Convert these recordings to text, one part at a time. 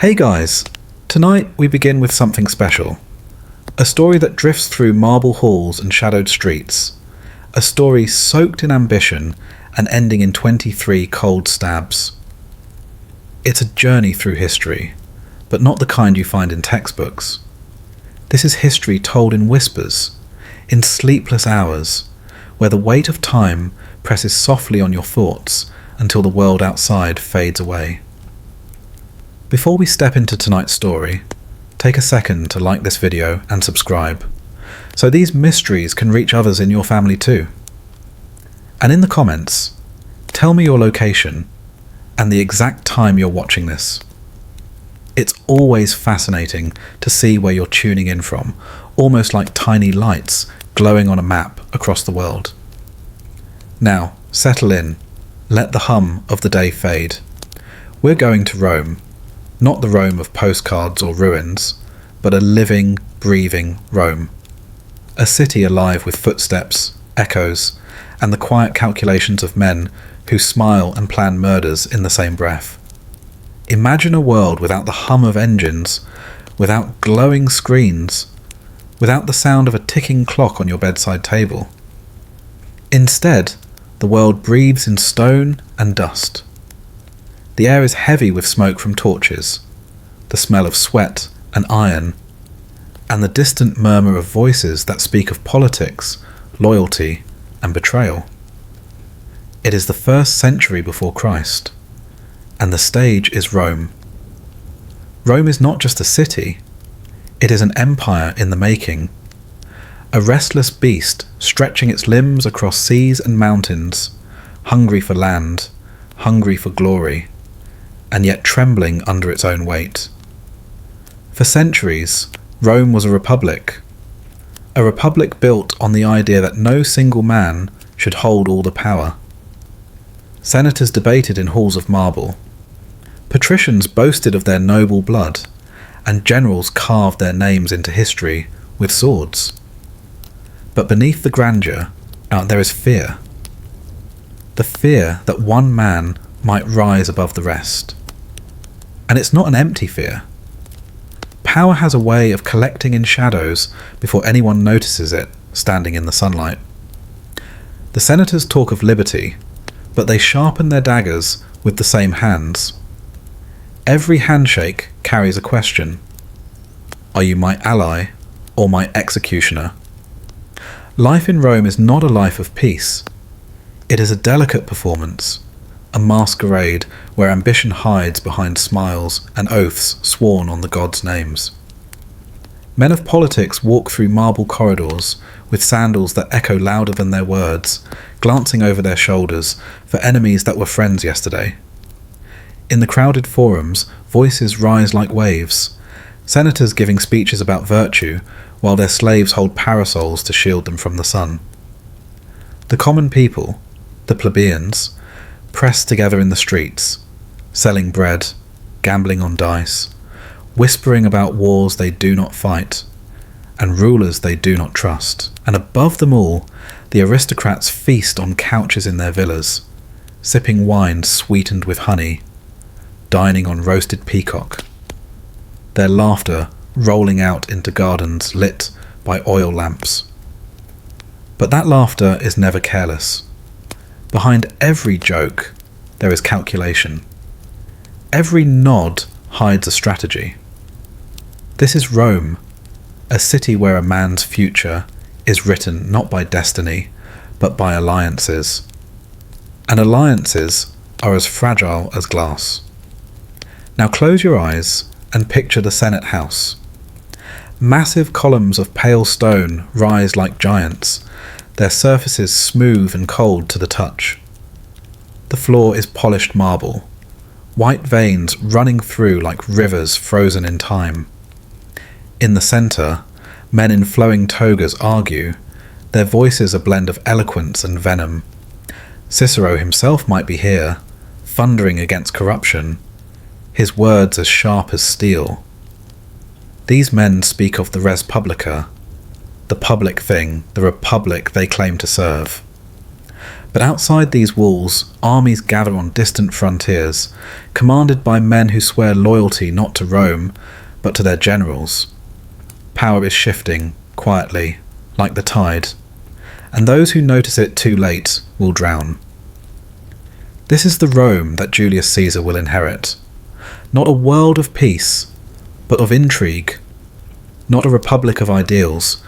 Hey guys, tonight we begin with something special. A story that drifts through marble halls and shadowed streets. A story soaked in ambition and ending in 23 cold stabs. It's a journey through history, but not the kind you find in textbooks. This is history told in whispers, in sleepless hours, where the weight of time presses softly on your thoughts until the world outside fades away. Before we step into tonight's story, take a second to like this video and subscribe, so these mysteries can reach others in your family too. And in the comments, tell me your location and the exact time you're watching this. It's always fascinating to see where you're tuning in from, almost like tiny lights glowing on a map across the world. Now, settle in, let the hum of the day fade. We're going to Rome. Not the Rome of postcards or ruins, but a living, breathing Rome. A city alive with footsteps, echoes, and the quiet calculations of men who smile and plan murders in the same breath. Imagine a world without the hum of engines, without glowing screens, without the sound of a ticking clock on your bedside table. Instead, the world breathes in stone and dust. The air is heavy with smoke from torches, the smell of sweat and iron, and the distant murmur of voices that speak of politics, loyalty, and betrayal. It is the 1st century before Christ, and the stage is Rome. Rome is not just a city, it is an empire in the making. A restless beast stretching its limbs across seas and mountains, hungry for land, hungry for glory, and yet trembling under its own weight. For centuries, Rome was a republic built on the idea that no single man should hold all the power. Senators debated in halls of marble, patricians boasted of their noble blood, and generals carved their names into history with swords. But beneath the grandeur, there is fear. The fear that one man might rise above the rest. And it's not an empty fear. Power has a way of collecting in shadows before anyone notices it, standing in the sunlight. The senators talk of liberty, but they sharpen their daggers with the same hands. Every handshake carries a question. Are you my ally or my executioner? Life in Rome is not a life of peace. It is a delicate performance, a masquerade where ambition hides behind smiles and oaths sworn on the gods' names. Men of politics walk through marble corridors with sandals that echo louder than their words, glancing over their shoulders for enemies that were friends yesterday. In the crowded forums, voices rise like waves, senators giving speeches about virtue while their slaves hold parasols to shield them from the sun. The common people, the plebeians, pressed together in the streets, selling bread, gambling on dice, whispering about wars they do not fight, and rulers they do not trust. And above them all, the aristocrats feast on couches in their villas, sipping wine sweetened with honey, dining on roasted peacock, their laughter rolling out into gardens lit by oil lamps. But that laughter is never careless. Behind every joke, there is calculation. Every nod hides a strategy. This is Rome, a city where a man's future is written not by destiny, but by alliances. And alliances are as fragile as glass. Now close your eyes and picture the Senate House. Massive columns of pale stone rise like giants, their surfaces smooth and cold to the touch. The floor is polished marble, white veins running through like rivers frozen in time. In the centre, men in flowing togas argue, their voices a blend of eloquence and venom. Cicero himself might be here, thundering against corruption, his words as sharp as steel. These men speak of the res publica, the public thing, the republic they claim to serve. But outside these walls, armies gather on distant frontiers, commanded by men who swear loyalty not to Rome, but to their generals. Power is shifting, quietly, like the tide, and those who notice it too late will drown. This is the Rome that Julius Caesar will inherit. Not a world of peace, but of intrigue. Not a republic of ideals,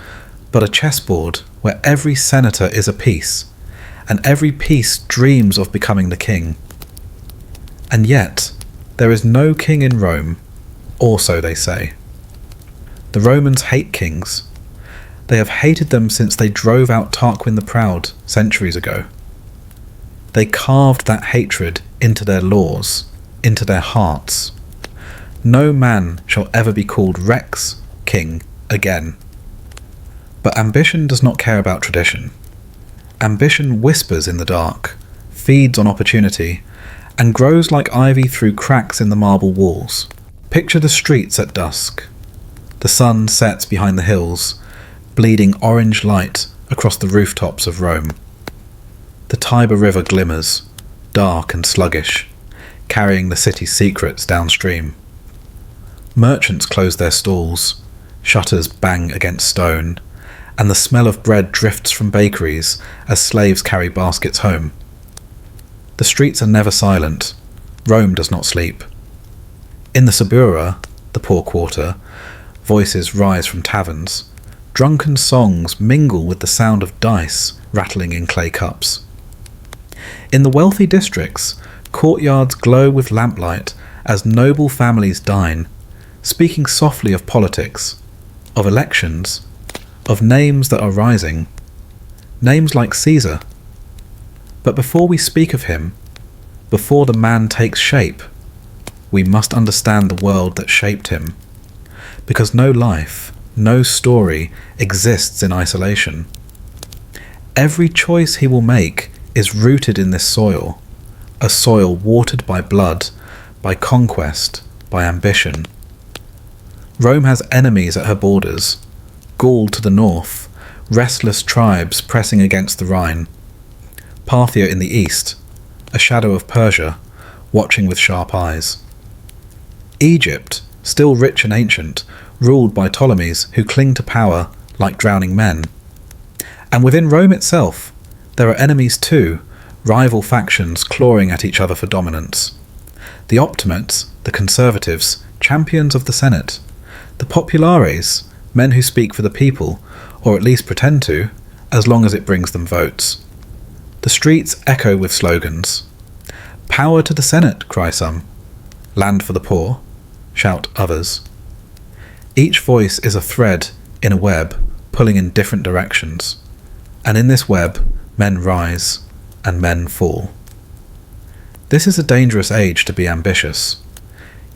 but a chessboard where every senator is a piece, and every piece dreams of becoming the king. And yet, there is no king in Rome, or so they say. The Romans hate kings. They have hated them since they drove out Tarquin the Proud centuries ago. They carved that hatred into their laws, into their hearts. No man shall ever be called Rex, king, again. But ambition does not care about tradition. Ambition whispers in the dark, feeds on opportunity, and grows like ivy through cracks in the marble walls. Picture the streets at dusk. The sun sets behind the hills, bleeding orange light across the rooftops of Rome. The Tiber River glimmers, dark and sluggish, carrying the city's secrets downstream. Merchants close their stalls, shutters bang against stone, and the smell of bread drifts from bakeries as slaves carry baskets home. The streets are never silent. Rome does not sleep. In the Suburra, the poor quarter, voices rise from taverns. Drunken songs mingle with the sound of dice rattling in clay cups. In the wealthy districts, courtyards glow with lamplight as noble families dine, speaking softly of politics, of elections, of names that are rising, names like Caesar. But before we speak of him, before the man takes shape, we must understand the world that shaped him, because no life, no story exists in isolation. Every choice he will make is rooted in this soil, a soil watered by blood, by conquest, by ambition. Rome has enemies at her borders, Gaul to the north, restless tribes pressing against the Rhine, Parthia in the east, a shadow of Persia, watching with sharp eyes. Egypt, still rich and ancient, ruled by Ptolemies who cling to power like drowning men. And within Rome itself, there are enemies too, rival factions clawing at each other for dominance. The Optimates, the conservatives, champions of the Senate. The Populares, men who speak for the people, or at least pretend to, as long as it brings them votes. The streets echo with slogans. Power to the Senate, cry some. Land for the poor, shout others. Each voice is a thread in a web, pulling in different directions. And in this web, men rise and men fall. This is a dangerous age to be ambitious.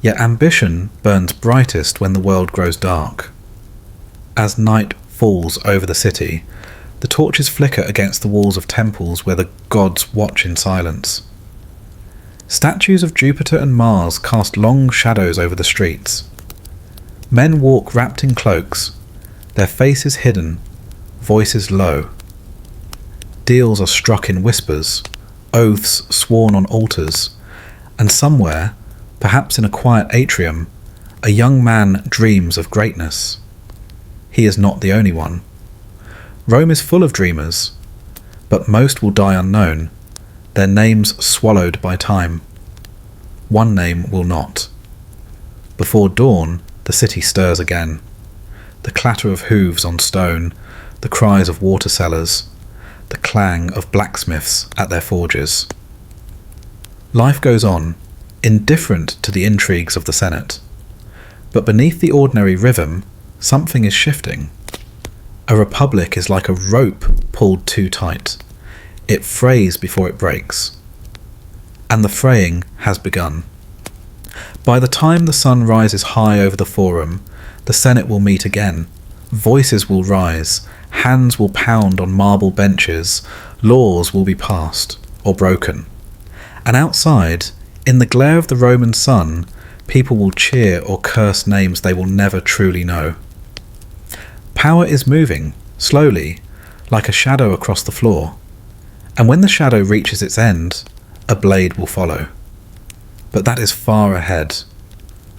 Yet ambition burns brightest when the world grows dark. As night falls over the city, the torches flicker against the walls of temples where the gods watch in silence. Statues of Jupiter and Mars cast long shadows over the streets. Men walk wrapped in cloaks, their faces hidden, voices low. Deals are struck in whispers, oaths sworn on altars, and somewhere, perhaps in a quiet atrium, a young man dreams of greatness. He is not the only one. Rome is full of dreamers, but most will die unknown, their names swallowed by time. One name will not. Before dawn, the city stirs again. The clatter of hooves on stone, the cries of water sellers, the clang of blacksmiths at their forges. Life goes on, indifferent to the intrigues of the Senate. But beneath the ordinary rhythm, something is shifting. A republic is like a rope pulled too tight. It frays before it breaks. And the fraying has begun. By the time the sun rises high over the forum, the Senate will meet again. Voices will rise, hands will pound on marble benches, laws will be passed or broken. And outside, in the glare of the Roman sun, people will cheer or curse names they will never truly know. Power is moving, slowly, like a shadow across the floor, And when the shadow reaches its end, a blade will follow. But that is far ahead.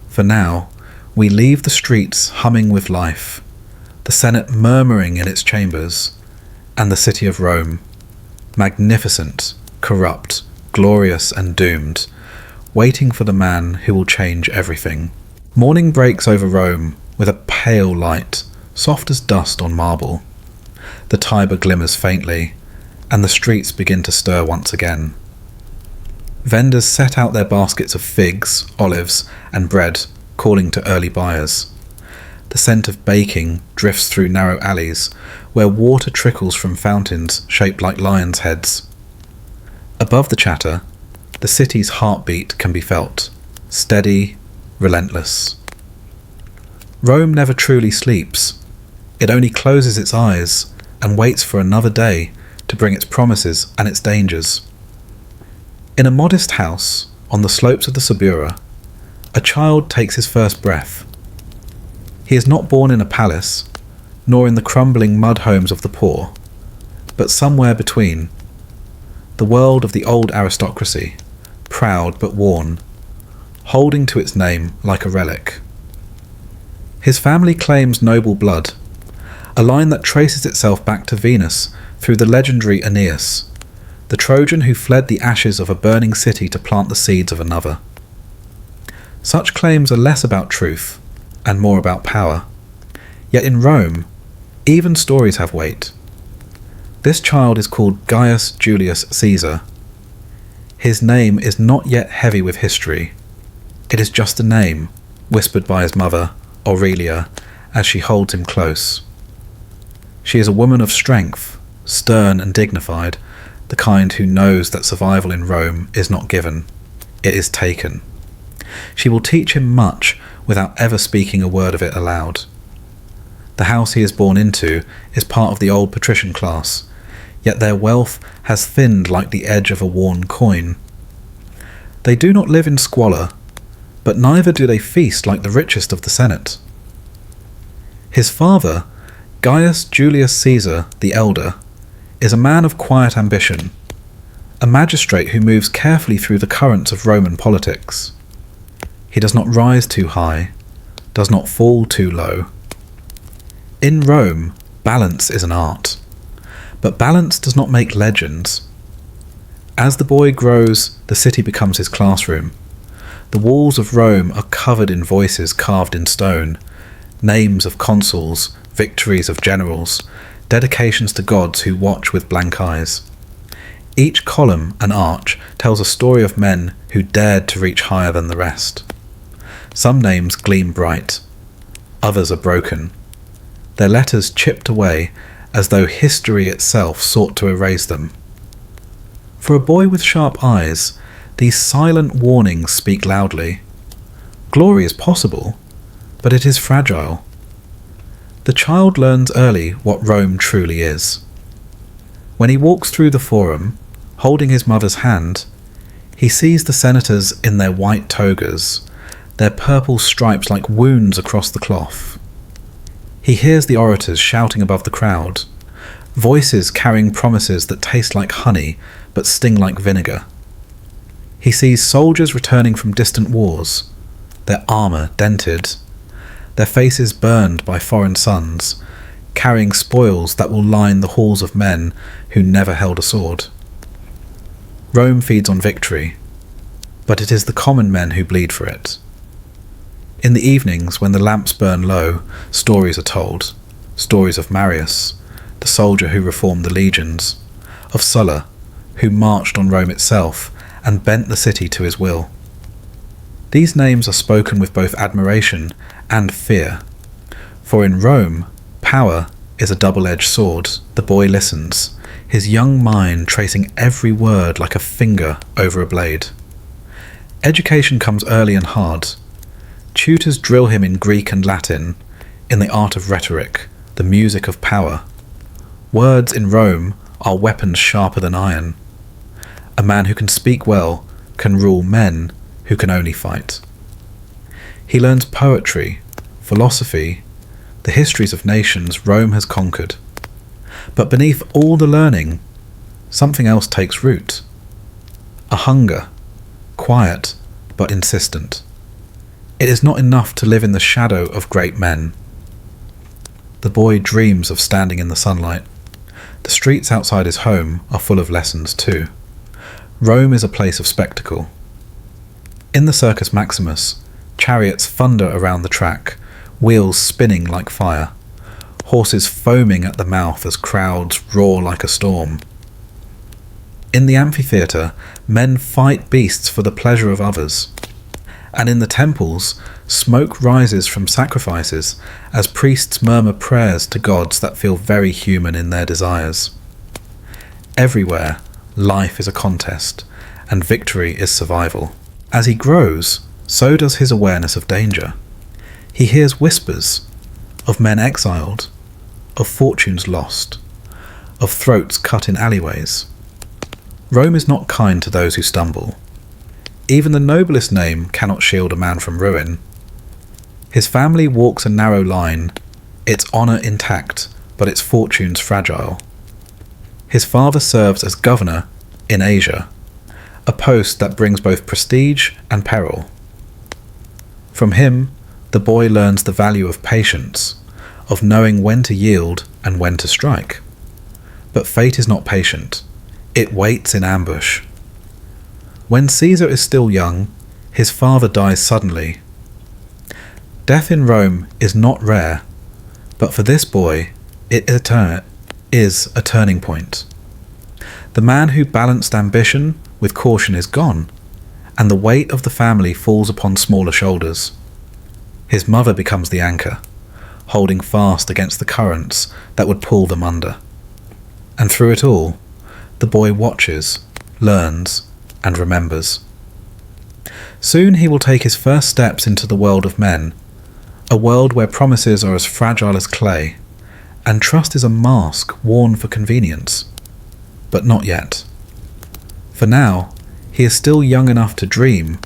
For now, we leave the streets humming with life, the Senate murmuring in its chambers, and the city of Rome, magnificent, corrupt, glorious and doomed, waiting for the man who will change everything. Morning breaks over Rome with a pale light, soft as dust on marble. The Tiber glimmers faintly, and the streets begin to stir once again. Vendors set out their baskets of figs, olives, and bread, calling to early buyers. The scent of baking drifts through narrow alleys, where water trickles from fountains shaped like lions' heads. Above the chatter, the city's heartbeat can be felt, steady, relentless. Rome never truly sleeps. It only closes its eyes and waits for another day to bring its promises and its dangers. In a modest house on the slopes of the Subura, a child takes his first breath. He is not born in a palace, nor in the crumbling mud homes of the poor, but somewhere between. The world of the old aristocracy, proud but worn, holding to its name like a relic. His family claims noble blood, a line that traces itself back to Venus through the legendary Aeneas, the Trojan who fled the ashes of a burning city to plant the seeds of another. Such claims are less about truth and more about power. Yet in Rome, even stories have weight. This child is called Gaius Julius Caesar. His name is not yet heavy with history. It is just a name, whispered by his mother, Aurelia, as she holds him close. She is a woman of strength, stern and dignified, the kind who knows that survival in Rome is not given, it is taken. She will teach him much without ever speaking a word of it aloud. The house he is born into is part of the old patrician class, yet their wealth has thinned like the edge of a worn coin. They do not live in squalor, but neither do they feast like the richest of the Senate. His father, Gaius Julius Caesar the Elder, is a man of quiet ambition, a magistrate who moves carefully through the currents of Roman politics. He does not rise too high, does not fall too low. In Rome, balance is an art, but balance does not make legends. As the boy grows, the city becomes his classroom. The walls of Rome are covered in voices carved in stone, names of consuls, victories of generals, dedications to gods who watch with blank eyes. Each column and arch tells a story of men who dared to reach higher than the rest. Some names gleam bright, others are broken, their letters chipped away as though history itself sought to erase them. For a boy with sharp eyes, these silent warnings speak loudly. Glory is possible, but it is fragile. The child learns early what Rome truly is. When he walks through the forum, holding his mother's hand, he sees the senators in their white togas, their purple stripes like wounds across the cloth. He hears the orators shouting above the crowd, voices carrying promises that taste like honey but sting like vinegar. He sees soldiers returning from distant wars, their armour dented, their faces burned by foreign suns, carrying spoils that will line the halls of men who never held a sword. Rome feeds on victory, but it is the common men who bleed for it. In the evenings, when the lamps burn low, stories are told. Stories of Marius, the soldier who reformed the legions, of Sulla, who marched on Rome itself and bent the city to his will. These names are spoken with both admiration and fear, for in Rome, power is a double-edged sword. The boy listens, his young mind tracing every word like a finger over a blade. Education comes early and hard. Tutors drill him in Greek and Latin, in the art of rhetoric, the music of power. Words in Rome are weapons sharper than iron. A man who can speak well can rule men who can only fight. He learns poetry, philosophy, the histories of nations Rome has conquered. But beneath all the learning, something else takes root. A hunger, quiet but insistent. It is not enough to live in the shadow of great men. The boy dreams of standing in the sunlight. The streets outside his home are full of lessons too. Rome is a place of spectacle. In the Circus Maximus, chariots thunder around the track, wheels spinning like fire, horses foaming at the mouth as crowds roar like a storm. In the amphitheatre, men fight beasts for the pleasure of others. And in the temples, smoke rises from sacrifices as priests murmur prayers to gods that feel very human in their desires. Everywhere, life is a contest, and victory is survival. As he grows, so does his awareness of danger. He hears whispers of men exiled, of fortunes lost, of throats cut in alleyways. Rome is not kind to those who stumble. Even the noblest name cannot shield a man from ruin. His family walks a narrow line, its honour intact, but its fortunes fragile. His father serves as governor in Asia, a post that brings both prestige and peril. From him, the boy learns the value of patience, of knowing when to yield and when to strike. But fate is not patient. It waits in ambush. When Caesar is still young, his father dies suddenly. Death in Rome is not rare, but for this boy, it is a turning point. The man who balanced ambition with caution is gone, and the weight of the family falls upon smaller shoulders. His mother becomes the anchor, holding fast against the currents that would pull them under. And through it all, the boy watches, learns, and remembers. Soon he will take his first steps into the world of men, a world where promises are as fragile as clay, and trust is a mask worn for convenience. But not yet. For now, he is still young enough to dream,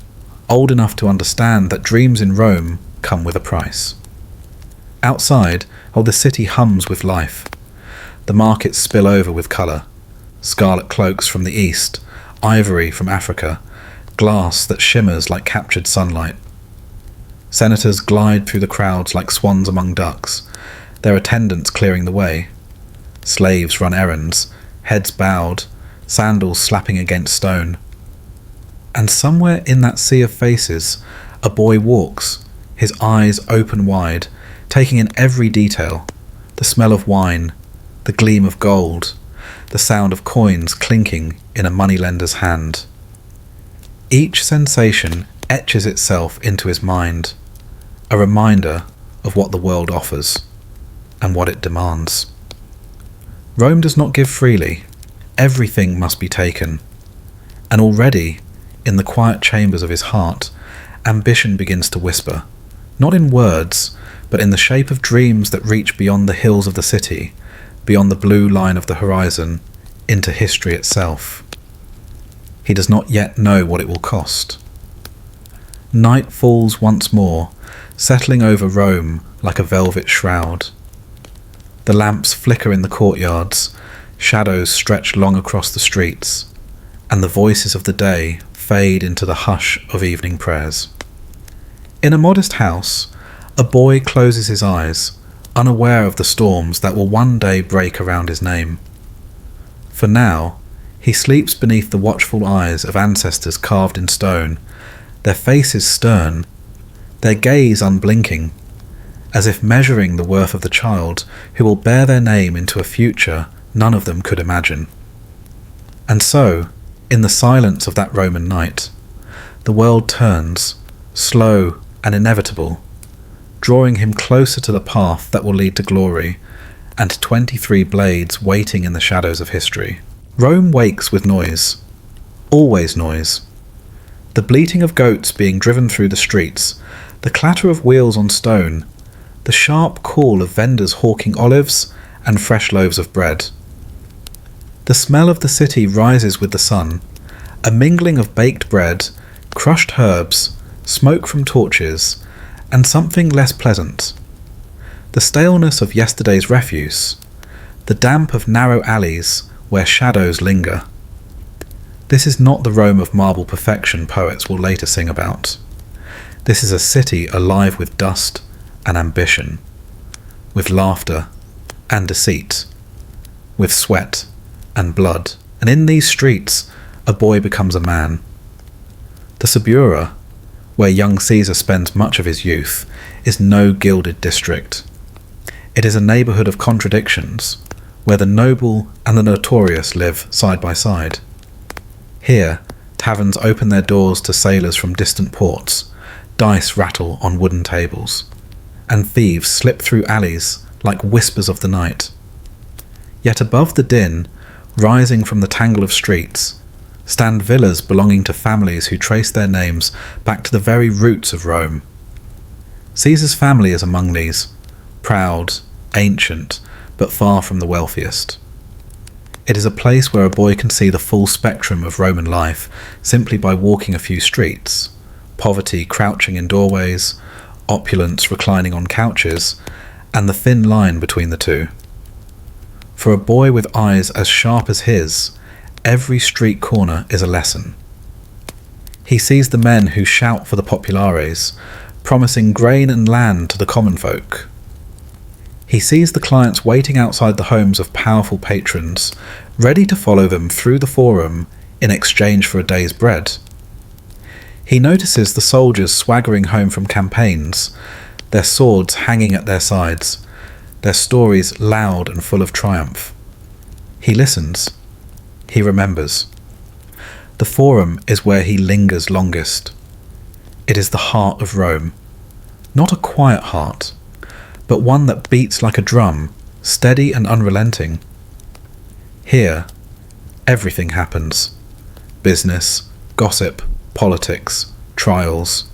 old enough to understand that dreams in Rome come with a price. Outside, the city hums with life. The markets spill over with colour. Scarlet cloaks from the east, ivory from Africa, glass that shimmers like captured sunlight. Senators glide through the crowds like swans among ducks, their attendants clearing the way. Slaves run errands, heads bowed, sandals slapping against stone. And somewhere in that sea of faces, a boy walks, his eyes open wide, taking in every detail, the smell of wine, the gleam of gold, the sound of coins clinking in a moneylender's hand. Each sensation etches itself into his mind, a reminder of what the world offers and what it demands. Rome does not give freely. Everything must be taken. And already, in the quiet chambers of his heart, ambition begins to whisper, not in words, but in the shape of dreams that reach beyond the hills of the city, beyond the blue line of the horizon, into history itself. He does not yet know what it will cost. Night falls once more, settling over Rome like a velvet shroud. The lamps flicker in the courtyards, shadows stretch long across the streets, and the voices of the day fade into the hush of evening prayers. In a modest house, a boy closes his eyes, unaware of the storms that will one day break around his name. For now, he sleeps beneath the watchful eyes of ancestors carved in stone, their faces stern, their gaze unblinking, as if measuring the worth of the child who will bear their name into a future none of them could imagine. And so, in the silence of that Roman night, the world turns, slow and inevitable, drawing him closer to the path that will lead to glory, and 23 blades waiting in the shadows of history. Rome wakes with noise. Always noise. The bleating of goats being driven through the streets, the clatter of wheels on stone, the sharp call of vendors hawking olives and fresh loaves of bread. The smell of the city rises with the sun, a mingling of baked bread, crushed herbs, smoke from torches, and something less pleasant. The staleness of yesterday's refuse, the damp of narrow alleys where shadows linger. This is not the Rome of marble perfection poets will later sing about. This is a city alive with dust and ambition, with laughter and deceit, with sweat and blood. And in these streets, a boy becomes a man. The Subura, where young Caesar spends much of his youth, is no gilded district. It is a neighbourhood of contradictions, where the noble and the notorious live side by side. Here, taverns open their doors to sailors from distant ports, dice rattle on wooden tables, and thieves slip through alleys like whispers of the night. Yet above the din, rising from the tangle of streets, stand villas belonging to families who trace their names back to the very roots of Rome. Caesar's family is among these, proud, ancient, but far from the wealthiest. It is a place where a boy can see the full spectrum of Roman life simply by walking a few streets, poverty crouching in doorways, opulence reclining on couches, and the thin line between the two. For a boy with eyes as sharp as his, every street corner is a lesson. He sees the men who shout for the populares, promising grain and land to the common folk. He sees the clients waiting outside the homes of powerful patrons, ready to follow them through the forum in exchange for a day's bread. He notices the soldiers swaggering home from campaigns, their swords hanging at their sides, their stories loud and full of triumph. He listens. He remembers. The forum is where he lingers longest. It is the heart of Rome. Not a quiet heart, but one that beats like a drum, steady and unrelenting. Here, everything happens. Business, gossip, politics, trials.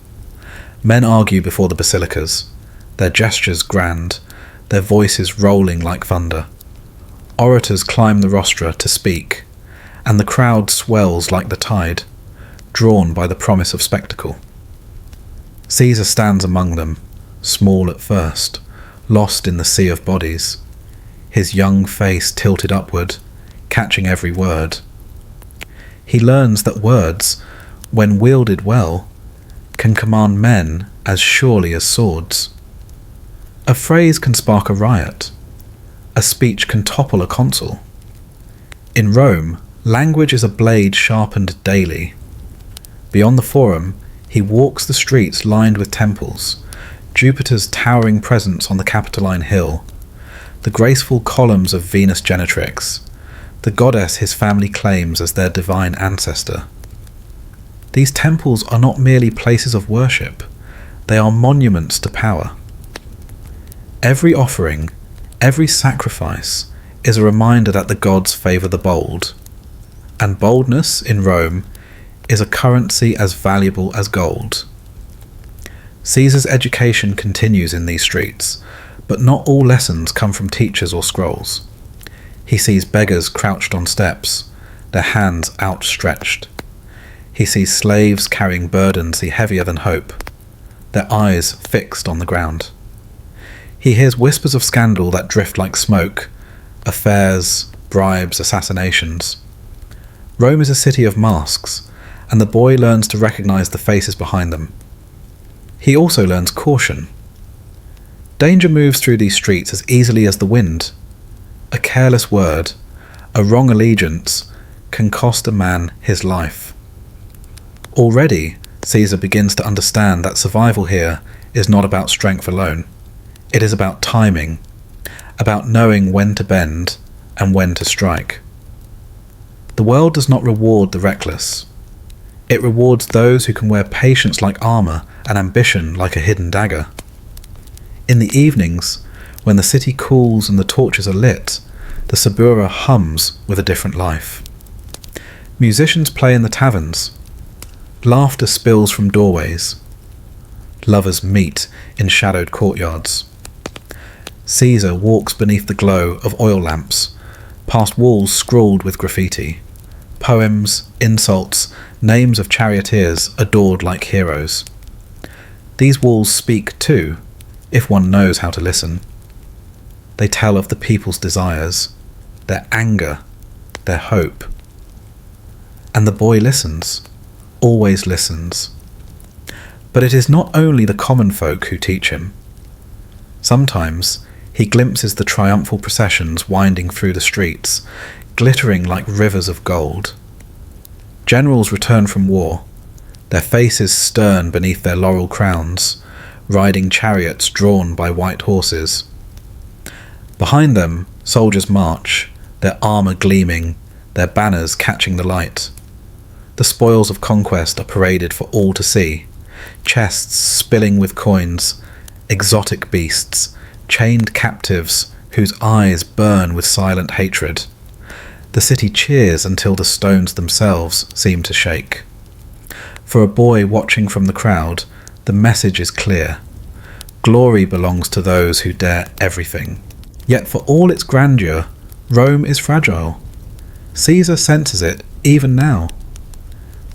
Men argue before the basilicas, their gestures grand, their voices rolling like thunder. Orators climb the rostra to speak, and the crowd swells like the tide, drawn by the promise of spectacle. Caesar stands among them, small at first, lost in the sea of bodies, his young face tilted upward, catching every word. He learns that words, when wielded well, can command men as surely as swords. A phrase can spark a riot. A speech can topple a consul. In Rome, language is a blade sharpened daily. Beyond the forum, he walks the streets lined with temples, Jupiter's towering presence on the Capitoline Hill, the graceful columns of Venus Genetrix, the goddess his family claims as their divine ancestor. These temples are not merely places of worship, they are monuments to power. Every offering, every sacrifice is a reminder that the gods favour the bold, and boldness in Rome is a currency as valuable as gold. Caesar's education continues in these streets, but not all lessons come from teachers or scrolls. He sees beggars crouched on steps, their hands outstretched. He sees slaves carrying burdens heavier than hope, their eyes fixed on the ground. He hears whispers of scandal that drift like smoke, affairs, bribes, assassinations. Rome is a city of masks, and the boy learns to recognize the faces behind them. He also learns caution. Danger moves through these streets as easily as the wind. A careless word, a wrong allegiance, can cost a man his life. Already, Caesar begins to understand that survival here is not about strength alone. It is about timing, about knowing when to bend and when to strike. The world does not reward the reckless. It rewards those who can wear patience like armour and ambition like a hidden dagger. In the evenings, when the city cools and the torches are lit, the Subura hums with a different life. Musicians play in the taverns. Laughter spills from doorways. Lovers meet in shadowed courtyards. Caesar walks beneath the glow of oil lamps, past walls scrawled with graffiti. Poems, insults, names of charioteers adored like heroes. These walls speak too, if one knows how to listen. They tell of the people's desires, their anger, their hope. And the boy listens, always listens. But it is not only the common folk who teach him. Sometimes he glimpses the triumphal processions winding through the streets, glittering like rivers of gold. Generals return from war, their faces stern beneath their laurel crowns, riding chariots drawn by white horses. Behind them, soldiers march, their armour gleaming, their banners catching the light. The spoils of conquest are paraded for all to see, chests spilling with coins, exotic beasts, chained captives whose eyes burn with silent hatred. The city cheers until the stones themselves seem to shake. For a boy watching from the crowd, the message is clear. Glory belongs to those who dare everything. Yet for all its grandeur, Rome is fragile. Caesar senses it even now.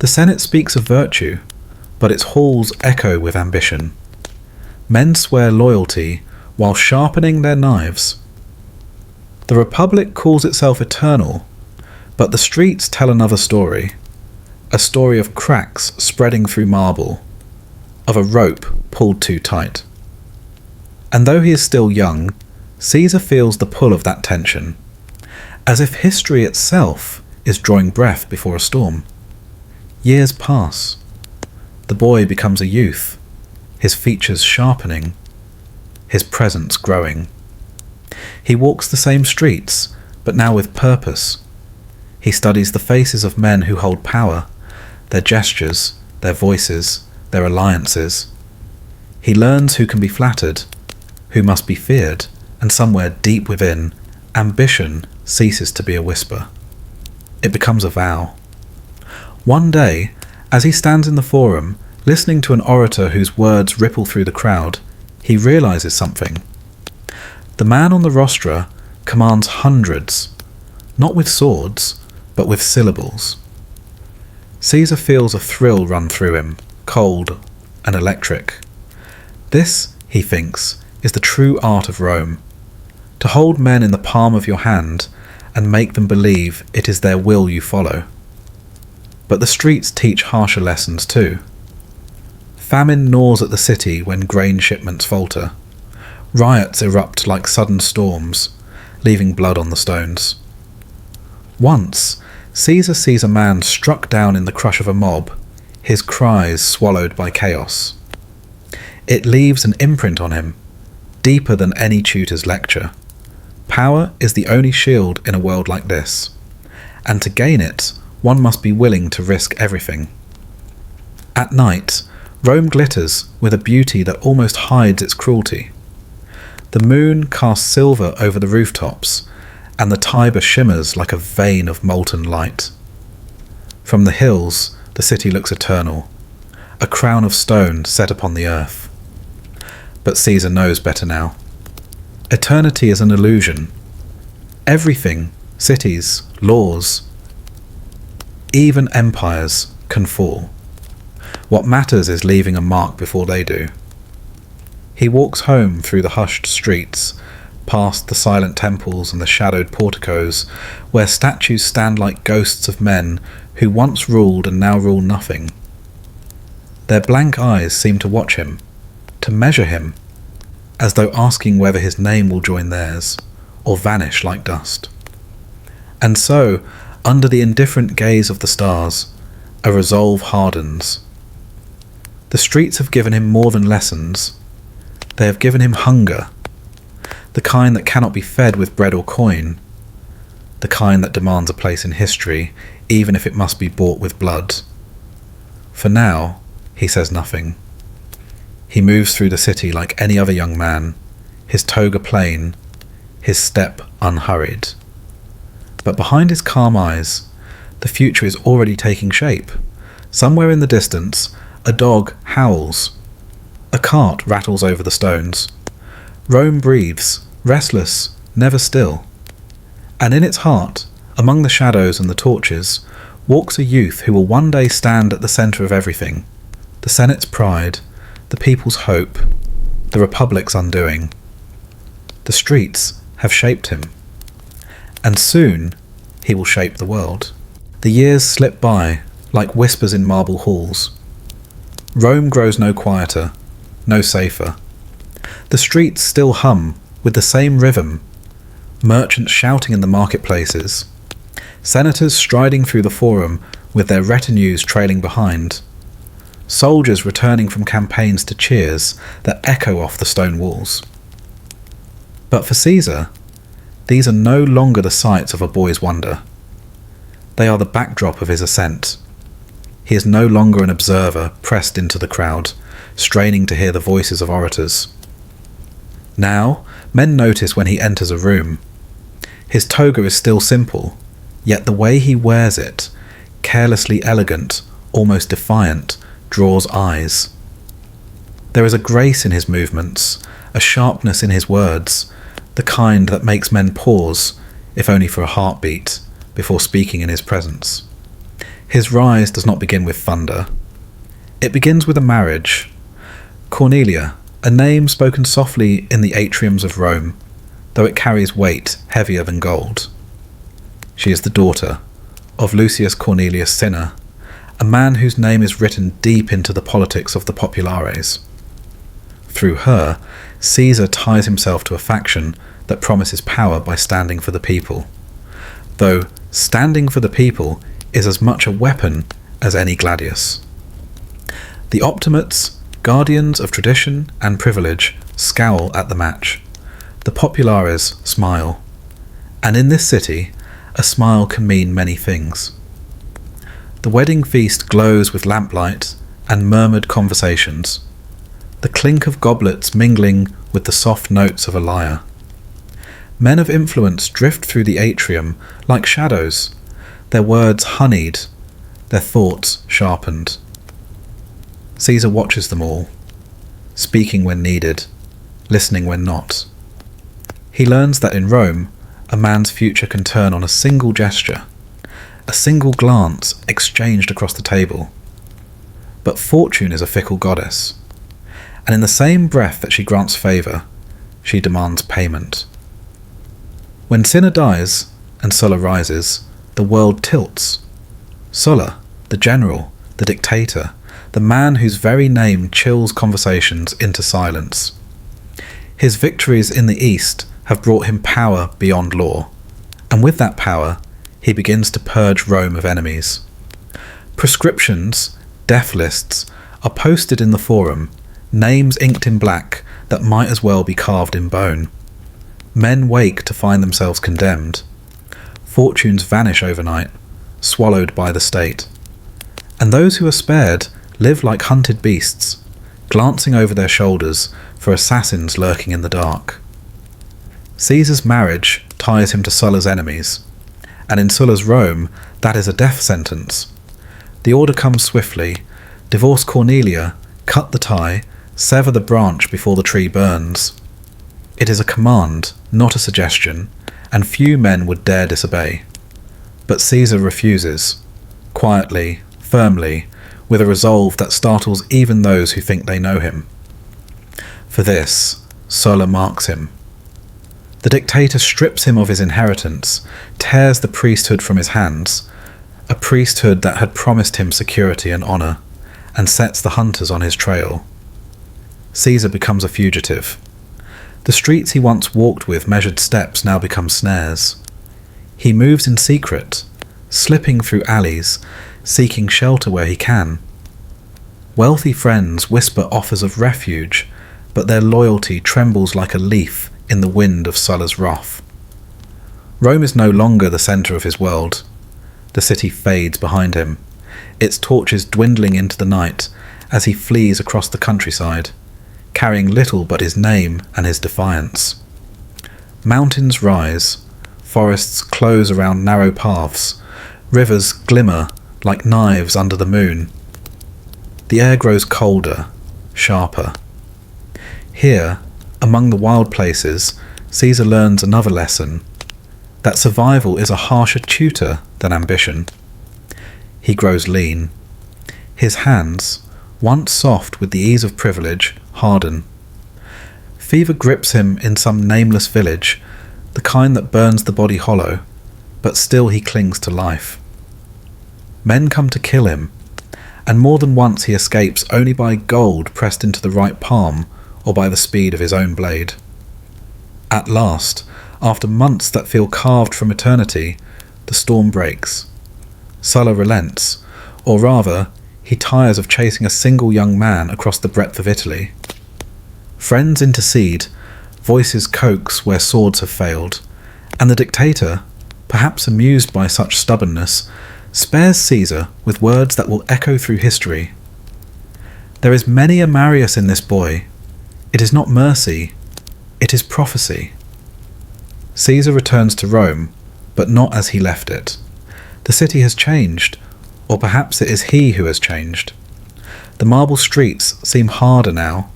The Senate speaks of virtue, but its halls echo with ambition. Men swear loyalty while sharpening their knives. The Republic calls itself eternal, but the streets tell another story. A story of cracks spreading through marble, of a rope pulled too tight. And though he is still young, Caesar feels the pull of that tension, as if history itself is drawing breath before a storm. Years pass. The boy becomes a youth, his features sharpening, his presence growing. He walks the same streets, but now with purpose. He studies the faces of men who hold power, their gestures, their voices, their alliances. He learns who can be flattered, who must be feared, and somewhere deep within, ambition ceases to be a whisper. It becomes a vow. One day, as he stands in the forum, listening to an orator whose words ripple through the crowd, he realizes something. The man on the rostra commands hundreds, not with swords, but with syllables. Caesar feels a thrill run through him, cold and electric. This, he thinks, is the true art of Rome. To hold men in the palm of your hand and make them believe it is their will you follow. But the streets teach harsher lessons too. Famine gnaws at the city when grain shipments falter. Riots erupt like sudden storms, leaving blood on the stones. Once, Caesar sees a man struck down in the crush of a mob, his cries swallowed by chaos. It leaves an imprint on him, deeper than any tutor's lecture. Power is the only shield in a world like this, and to gain it, one must be willing to risk everything. At night, Rome glitters with a beauty that almost hides its cruelty. The moon casts silver over the rooftops, and the Tiber shimmers like a vein of molten light. From the hills, the city looks eternal, a crown of stone set upon the earth. But Caesar knows better now. Eternity is an illusion. Everything, cities, laws, even empires, can fall. What matters is leaving a mark before they do. He walks home through the hushed streets, past the silent temples and the shadowed porticos, where statues stand like ghosts of men who once ruled and now rule nothing. Their blank eyes seem to watch him, to measure him, as though asking whether his name will join theirs, or vanish like dust. And so, under the indifferent gaze of the stars, a resolve hardens. The streets have given him more than lessons. They have given him hunger, the kind that cannot be fed with bread or coin, the kind that demands a place in history, even if it must be bought with blood. For now, he says nothing. He moves through the city like any other young man, his toga plain, his step unhurried. But behind his calm eyes, the future is already taking shape. Somewhere in the distance, a dog howls. A cart rattles over the stones. Rome breathes, restless, never still. And in its heart, among the shadows and the torches, walks a youth who will one day stand at the centre of everything. The Senate's pride, the people's hope, the Republic's undoing. The streets have shaped him. And soon, he will shape the world. The years slip by like whispers in marble halls. Rome grows no quieter, no safer. The streets still hum with the same rhythm, merchants shouting in the marketplaces, senators striding through the forum with their retinues trailing behind, soldiers returning from campaigns to cheers that echo off the stone walls. But for Caesar, these are no longer the sights of a boy's wonder. They are the backdrop of his ascent. He is no longer an observer pressed into the crowd, straining to hear the voices of orators. Now, men notice when he enters a room. His toga is still simple, yet the way he wears it, carelessly elegant, almost defiant, draws eyes. There is a grace in his movements, a sharpness in his words, the kind that makes men pause, if only for a heartbeat, before speaking in his presence. His rise does not begin with thunder. It begins with a marriage. Cornelia, a name spoken softly in the atriums of Rome, though it carries weight heavier than gold. She is the daughter of Lucius Cornelius Cinna, a man whose name is written deep into the politics of the populares. Through her, Caesar ties himself to a faction that promises power by standing for the people, though standing for the people is as much a weapon as any gladius. The Optimates, guardians of tradition and privilege, scowl at the match. The populares smile, and in this city, a smile can mean many things. The wedding feast glows with lamplight and murmured conversations, the clink of goblets mingling with the soft notes of a lyre. Men of influence drift through the atrium like shadows, their words honeyed, their thoughts sharpened. Caesar watches them all, speaking when needed, listening when not. He learns that in Rome, a man's future can turn on a single gesture, a single glance exchanged across the table. But fortune is a fickle goddess, and in the same breath that she grants favour, she demands payment. When Cinna dies and Sulla rises, the world tilts. Sulla, the general, the dictator, the man whose very name chills conversations into silence. His victories in the East have brought him power beyond law, and with that power, he begins to purge Rome of enemies. Prescriptions, death lists, are posted in the forum, names inked in black that might as well be carved in bone. Men wake to find themselves condemned. Fortunes vanish overnight, swallowed by the state. And those who are spared live like hunted beasts, glancing over their shoulders for assassins lurking in the dark. Caesar's marriage ties him to Sulla's enemies, and in Sulla's Rome, that is a death sentence. The order comes swiftly: divorce Cornelia, cut the tie, sever the branch before the tree burns. It is a command, not a suggestion, and few men would dare disobey. But Caesar refuses, quietly, firmly, with a resolve that startles even those who think they know him. For this, Sulla marks him. The dictator strips him of his inheritance, tears the priesthood from his hands, a priesthood that had promised him security and honour, and sets the hunters on his trail. Caesar becomes a fugitive. The streets he once walked with measured steps now become snares. He moves in secret, slipping through alleys, seeking shelter where he can. Wealthy friends whisper offers of refuge, but their loyalty trembles like a leaf in the wind of Sulla's wrath. Rome is no longer the centre of his world. The city fades behind him, its torches dwindling into the night as he flees across the countryside, carrying little but his name and his defiance. Mountains rise, forests close around narrow paths, rivers glimmer like knives under the moon. The air grows colder, sharper. Here, among the wild places, Caesar learns another lesson, that survival is a harsher tutor than ambition. He grows lean. His hands, once soft with the ease of privilege, harden. Fever grips him in some nameless village, the kind that burns the body hollow. but still he clings to life. Men come to kill him, and more than once he escapes only by gold pressed into the right palm or by the speed of his own blade. At last, after months that feel carved from eternity, the storm breaks. Sulla relents, or rather, he tires of chasing a single young man across the breadth of Italy. Friends intercede, voices coax where swords have failed, and the dictator, perhaps amused by such stubbornness, spares Caesar with words that will echo through history. There is many a Marius in this boy. It is not mercy, it is prophecy. Caesar returns to Rome, but not as he left it. The city has changed, or perhaps it is he who has changed. The marble streets seem harder now,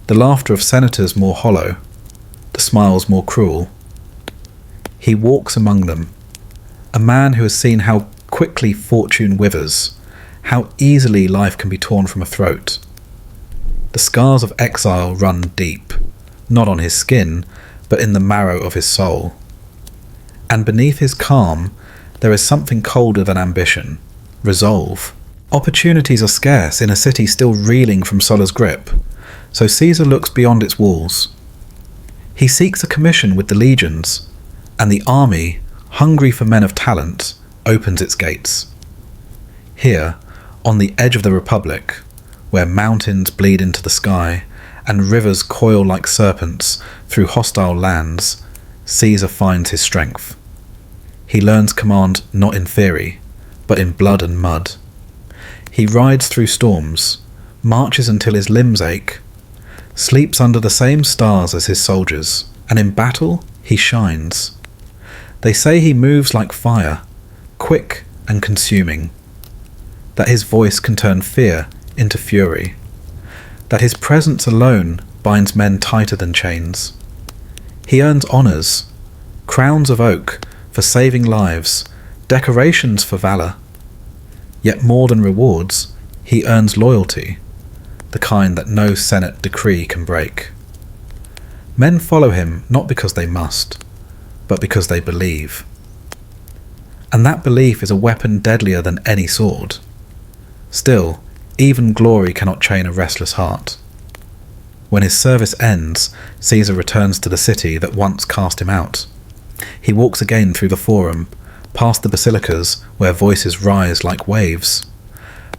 the laughter of senators more hollow, the smiles more cruel. He walks among them, a man who has seen how quickly fortune withers, how easily life can be torn from a throat. The scars of exile run deep, not on his skin, but in the marrow of his soul. And beneath his calm, there is something colder than ambition, resolve. Opportunities are scarce in a city still reeling from Sulla's grip, so Caesar looks beyond its walls. He seeks a commission with the legions, and the army, hungry for men of talent, opens its gates. Here, on the edge of the Republic, where mountains bleed into the sky, and rivers coil like serpents through hostile lands, Caesar finds his strength. He learns command not in theory, but in blood and mud. He rides through storms, marches until his limbs ache, sleeps under the same stars as his soldiers, and in battle he shines. They say he moves like fire, quick and consuming, that his voice can turn fear into fury, that his presence alone binds men tighter than chains. He earns honours, crowns of oak for saving lives, decorations for valour. Yet more than rewards, he earns loyalty, the kind that no Senate decree can break. Men follow him not because they must, but because they believe. And that belief is a weapon deadlier than any sword. Still, even glory cannot chain a restless heart. When his service ends, Caesar returns to the city that once cast him out. He walks again through the Forum, past the basilicas where voices rise like waves.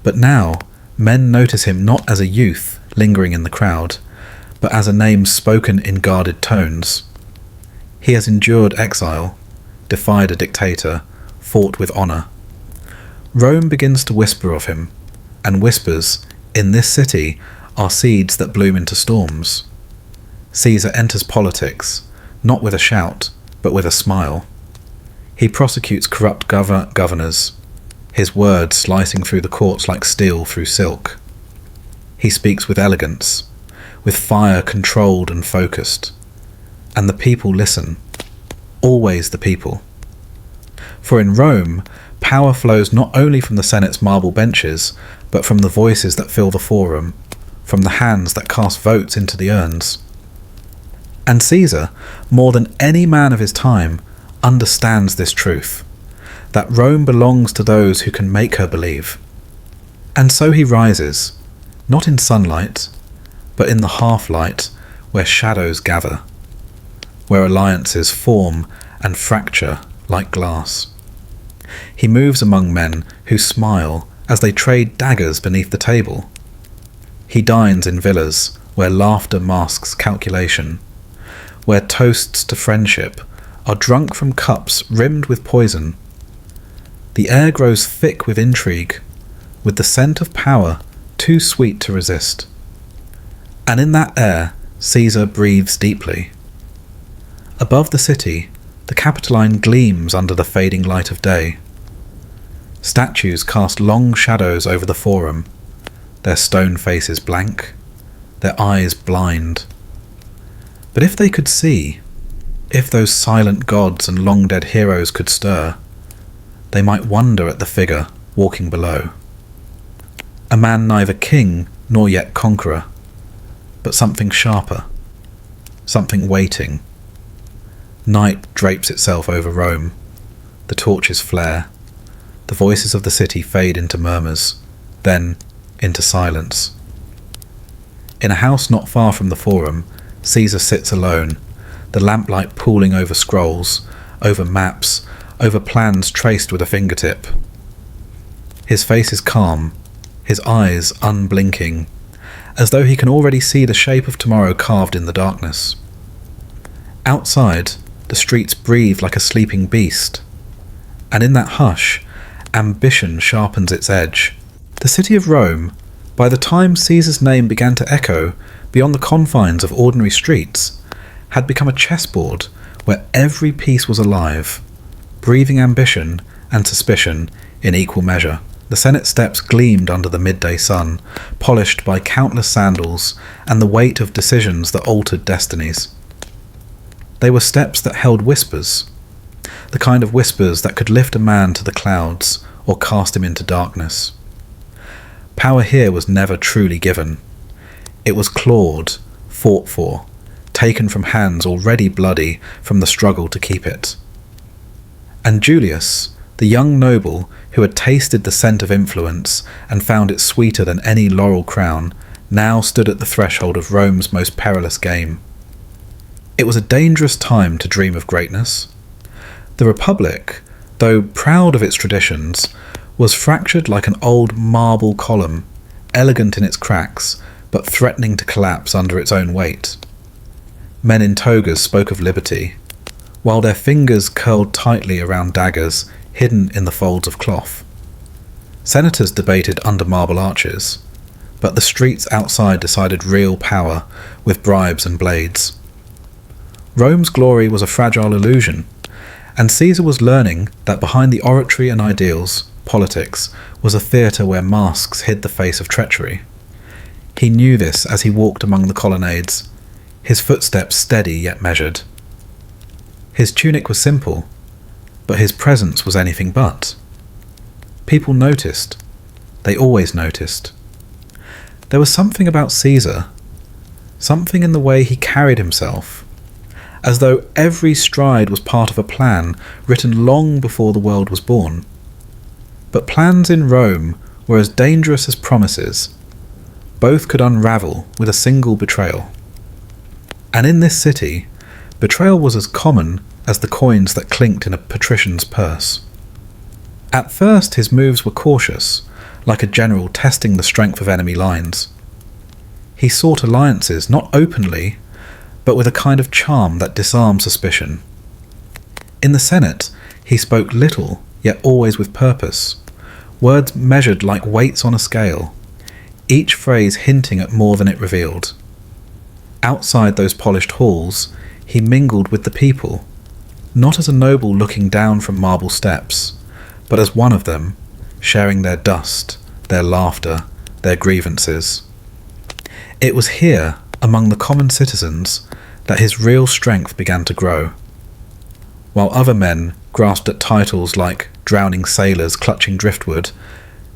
But now, men notice him not as a youth lingering in the crowd, but as a name spoken in guarded tones. He has endured exile, defied a dictator, fought with honour. Rome begins to whisper of him, and whispers, in this city, are seeds that bloom into storms. Caesar enters politics, not with a shout, but with a smile. He prosecutes corrupt governors, his words slicing through the courts like steel through silk. He speaks with elegance, with fire controlled and focused, and the people listen, always the people. For in Rome, power flows not only from the Senate's marble benches, but from the voices that fill the Forum, from the hands that cast votes into the urns. And Caesar, more than any man of his time, understands this truth, that Rome belongs to those who can make her believe. And so he rises, not in sunlight, but in the half-light where shadows gather, where alliances form and fracture like glass. He moves among men who smile as they trade daggers beneath the table. He dines in villas where laughter masks calculation, where toasts to friendship are drunk from cups rimmed with poison. The air grows thick with intrigue, with the scent of power too sweet to resist. And in that air, Caesar breathes deeply. Above the city, the Capitoline gleams under the fading light of day. Statues cast long shadows over the Forum, their stone faces blank, their eyes blind. But if they could see, if those silent gods and long-dead heroes could stir, they might wonder at the figure walking below. A man neither king nor yet conqueror, but something sharper, something waiting. Night drapes itself over Rome, the torches flare. The voices of the city fade into murmurs, then into silence. In a house not far from the forum, Caesar sits alone, the lamplight pooling over scrolls, over maps, over plans traced with a fingertip. His face is calm, his eyes unblinking, as though he can already see the shape of tomorrow carved in the darkness. Outside, the streets breathe like a sleeping beast, and in that hush, ambition sharpens its edge. The city of Rome, by the time Caesar's name began to echo beyond the confines of ordinary streets, had become a chessboard where every piece was alive, breathing ambition and suspicion in equal measure. The Senate steps gleamed under the midday sun, polished by countless sandals and the weight of decisions that altered destinies. They were steps that held whispers, the kind of whispers that could lift a man to the clouds or cast him into darkness. Power here was never truly given. It was clawed, fought for, taken from hands already bloody from the struggle to keep it. And Julius, the young noble who had tasted the scent of influence and found it sweeter than any laurel crown, now stood at the threshold of Rome's most perilous game. It was a dangerous time to dream of greatness. The Republic, though proud of its traditions, was fractured like an old marble column, elegant in its cracks, but threatening to collapse under its own weight. Men in togas spoke of liberty, while their fingers curled tightly around daggers hidden in the folds of cloth. Senators debated under marble arches, but the streets outside decided real power with bribes and blades. Rome's glory was a fragile illusion, and Caesar was learning that behind the oratory and ideals, politics was a theatre where masks hid the face of treachery. He knew this as he walked among the colonnades, his footsteps steady yet measured. His tunic was simple, but his presence was anything but. People noticed. They always noticed. There was something about Caesar, something in the way he carried himself, as though every stride was part of a plan written long before the world was born. But plans in Rome were as dangerous as promises. Both could unravel with a single betrayal. And in this city, betrayal was as common as the coins that clinked in a patrician's purse. At first his moves were cautious, like a general testing the strength of enemy lines. He sought alliances not openly, but with a kind of charm that disarmed suspicion. In the Senate, he spoke little, yet always with purpose, words measured like weights on a scale, each phrase hinting at more than it revealed. Outside those polished halls, he mingled with the people, not as a noble looking down from marble steps, but as one of them, sharing their dust, their laughter, their grievances. It was here, among the common citizens, that his real strength began to grow. While other men grasped at titles like drowning sailors clutching driftwood,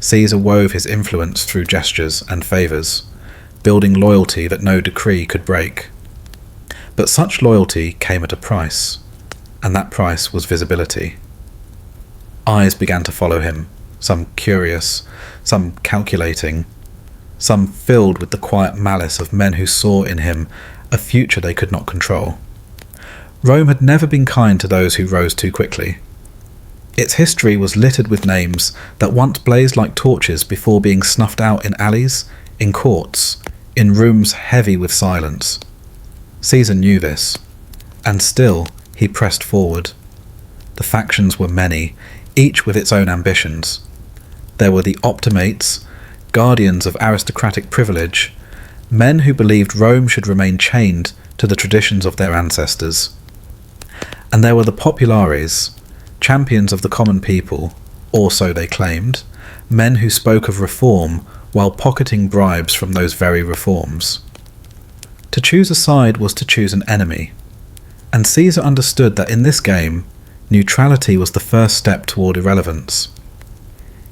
Caesar wove his influence through gestures and favours, building loyalty that no decree could break. But such loyalty came at a price, and that price was visibility. Eyes began to follow him, some curious, some calculating, some filled with the quiet malice of men who saw in him a future they could not control. Rome had never been kind to those who rose too quickly. Its history was littered with names that once blazed like torches before being snuffed out in alleys, in courts, in rooms heavy with silence. Caesar knew this, and still he pressed forward. The factions were many, each with its own ambitions. There were the optimates, guardians of aristocratic privilege, men who believed Rome should remain chained to the traditions of their ancestors. And there were the populares, champions of the common people, or so they claimed, men who spoke of reform while pocketing bribes from those very reforms. To choose a side was to choose an enemy, and Caesar understood that in this game, neutrality was the first step toward irrelevance.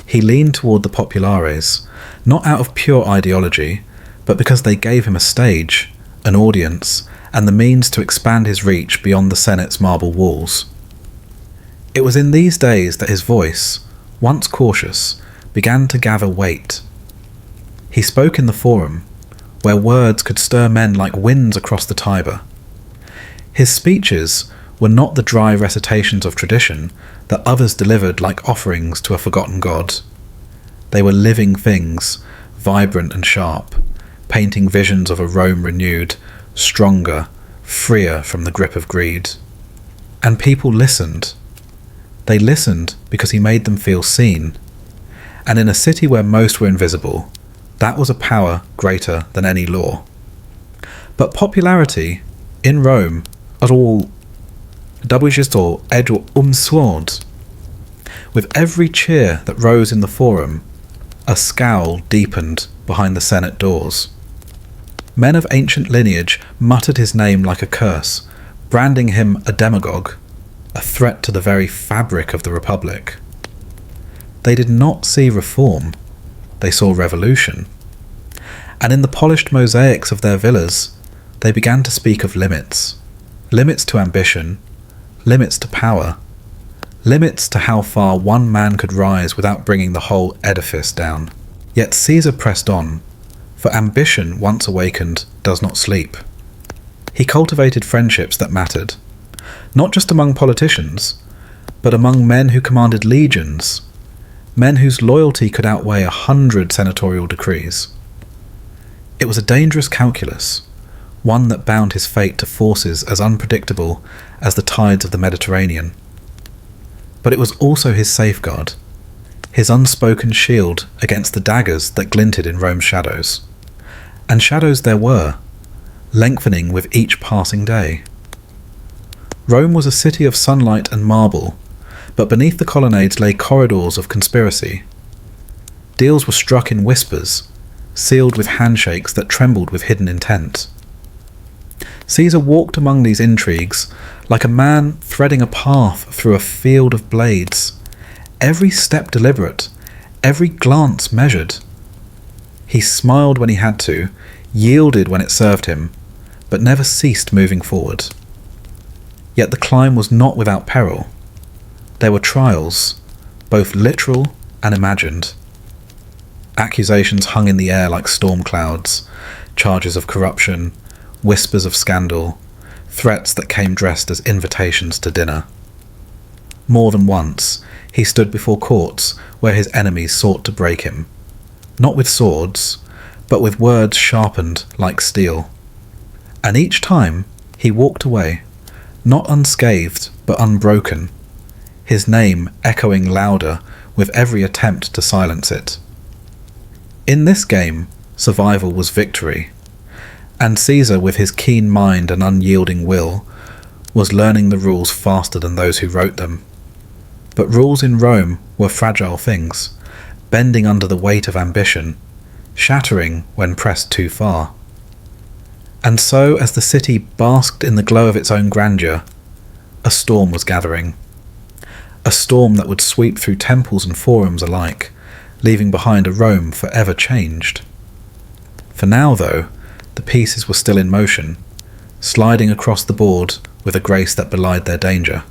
He leaned toward the populares, not out of pure ideology, but because they gave him a stage, an audience, and the means to expand his reach beyond the Senate's marble walls. It was in these days that his voice, once cautious, began to gather weight. He spoke in the Forum, where words could stir men like winds across the Tiber. His speeches were not the dry recitations of tradition that others delivered like offerings to a forgotten god. They were living things, vibrant and sharp, painting visions of a Rome renewed, stronger, freer from the grip of greed. And people listened. They listened because he made them feel seen. And in a city where most were invisible, that was a power greater than any law. But popularity, in Rome, at all dwużysto edu umsword. With every cheer that rose in the Forum, a scowl deepened behind the Senate doors. Men of ancient lineage muttered his name like a curse, branding him a demagogue, a threat to the very fabric of the Republic. They did not see reform, they saw revolution. And in the polished mosaics of their villas, they began to speak of limits. Limits to ambition, limits to power, limits to how far one man could rise without bringing the whole edifice down. Yet Caesar pressed on, for ambition once awakened does not sleep. He cultivated friendships that mattered, not just among politicians, but among men who commanded legions, men whose loyalty could outweigh 100 senatorial decrees. It was a dangerous calculus, one that bound his fate to forces as unpredictable as the tides of the Mediterranean. But it was also his safeguard, his unspoken shield against the daggers that glinted in Rome's shadows. And shadows there were, lengthening with each passing day. Rome was a city of sunlight and marble, but beneath the colonnades lay corridors of conspiracy. Deals were struck in whispers, sealed with handshakes that trembled with hidden intent. Caesar walked among these intrigues like a man threading a path through a field of blades, every step deliberate, every glance measured. He smiled when he had to, yielded when it served him, but never ceased moving forward. Yet the climb was not without peril. There were trials, both literal and imagined. Accusations hung in the air like storm clouds, charges of corruption, whispers of scandal, threats that came dressed as invitations to dinner. More than once, he stood before courts where his enemies sought to break him, not with swords, but with words sharpened like steel. And each time he walked away, not unscathed but unbroken, his name echoing louder with every attempt to silence it. In this game, survival was victory, and Caesar, with his keen mind and unyielding will, was learning the rules faster than those who wrote them. But rules in Rome were fragile things, bending under the weight of ambition, shattering when pressed too far. And so, as the city basked in the glow of its own grandeur, a storm was gathering. A storm that would sweep through temples and forums alike, leaving behind a Rome forever changed. For now, though, the pieces were still in motion, sliding across the board with a grace that belied their danger.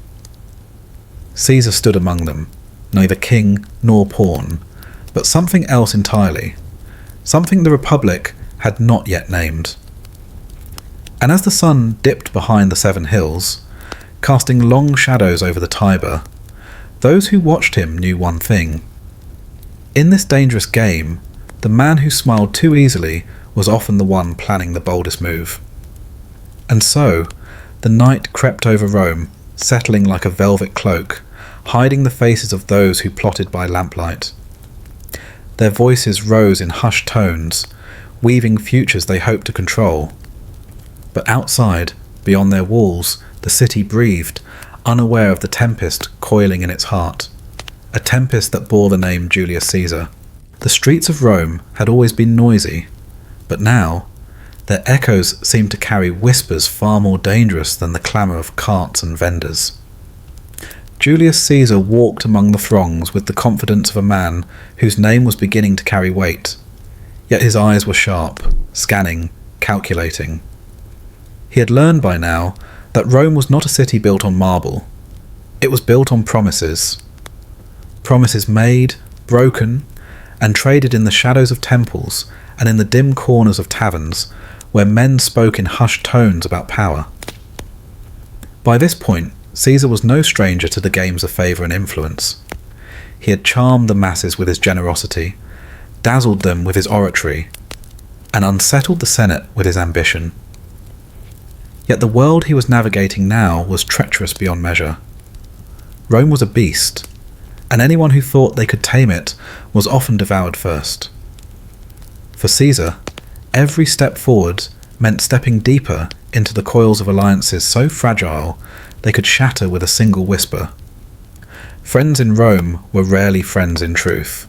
Caesar stood among them, neither king nor pawn, but something else entirely, something the Republic had not yet named. And as the sun dipped behind the 7 hills, casting long shadows over the Tiber, those who watched him knew one thing. In this dangerous game, the man who smiled too easily was often the one planning the boldest move. And so, the night crept over Rome, settling like a velvet cloak, hiding the faces of those who plotted by lamplight. Their voices rose in hushed tones, weaving futures they hoped to control. But outside, beyond their walls, the city breathed, unaware of the tempest coiling in its heart, a tempest that bore the name Julius Caesar. The streets of Rome had always been noisy, but now their echoes seemed to carry whispers far more dangerous than the clamour of carts and vendors. Julius Caesar walked among the throngs with the confidence of a man whose name was beginning to carry weight, yet his eyes were sharp, scanning, calculating. He had learned by now that Rome was not a city built on marble. It was built on promises. Promises made, broken, and traded in the shadows of temples and in the dim corners of taverns where men spoke in hushed tones about power. By this point, Caesar was no stranger to the games of favour and influence. He had charmed the masses with his generosity, dazzled them with his oratory, and unsettled the Senate with his ambition. Yet the world he was navigating now was treacherous beyond measure. Rome was a beast, and anyone who thought they could tame it was often devoured first. For Caesar, every step forward meant stepping deeper into the coils of alliances so fragile they could shatter with a single whisper. Friends in Rome were rarely friends in truth.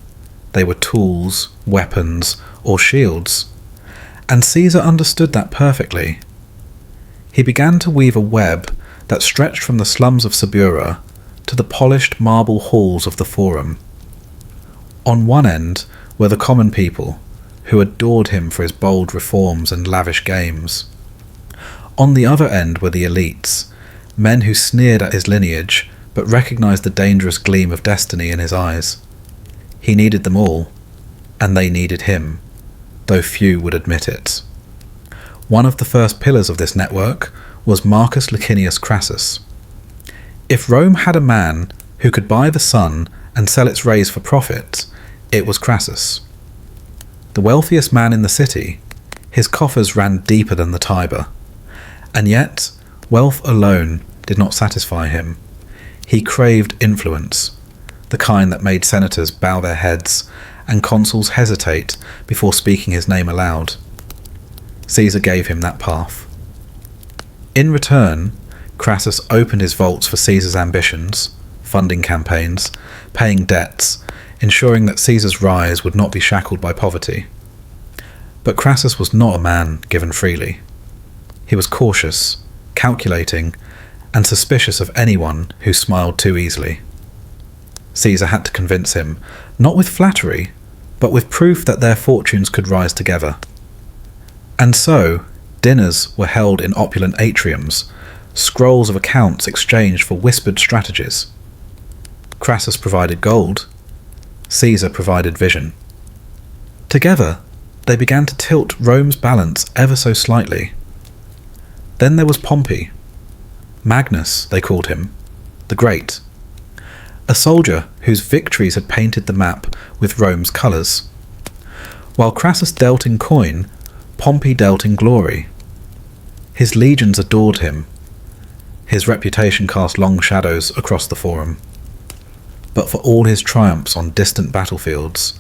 They were tools, weapons, or shields, and Caesar understood that perfectly. He began to weave a web that stretched from the slums of Subura to the polished marble halls of the Forum. On one end were the common people, who adored him for his bold reforms and lavish games. On the other end were the elites, men who sneered at his lineage but recognized the dangerous gleam of destiny in his eyes. He needed them all, and they needed him, though few would admit it. One of the first pillars of this network was Marcus Licinius Crassus. If Rome had a man who could buy the sun and sell its rays for profit, it was Crassus. The wealthiest man in the city, his coffers ran deeper than the Tiber, and yet wealth alone did not satisfy him. He craved influence, the kind that made senators bow their heads and consuls hesitate before speaking his name aloud. Caesar gave him that path. In return, Crassus opened his vaults for Caesar's ambitions, funding campaigns, paying debts, ensuring that Caesar's rise would not be shackled by poverty. But Crassus was not a man given freely. He was cautious, calculating, and suspicious of anyone who smiled too easily. Caesar had to convince him, not with flattery, but with proof that their fortunes could rise together. And so, dinners were held in opulent atriums, scrolls of accounts exchanged for whispered strategies. Crassus provided gold, Caesar provided vision. Together, they began to tilt Rome's balance ever so slightly. Then there was Pompey. Magnus, they called him, the Great. A soldier whose victories had painted the map with Rome's colours. While Crassus dealt in coin, Pompey dealt in glory. His legions adored him. His reputation cast long shadows across the Forum. But for all his triumphs on distant battlefields,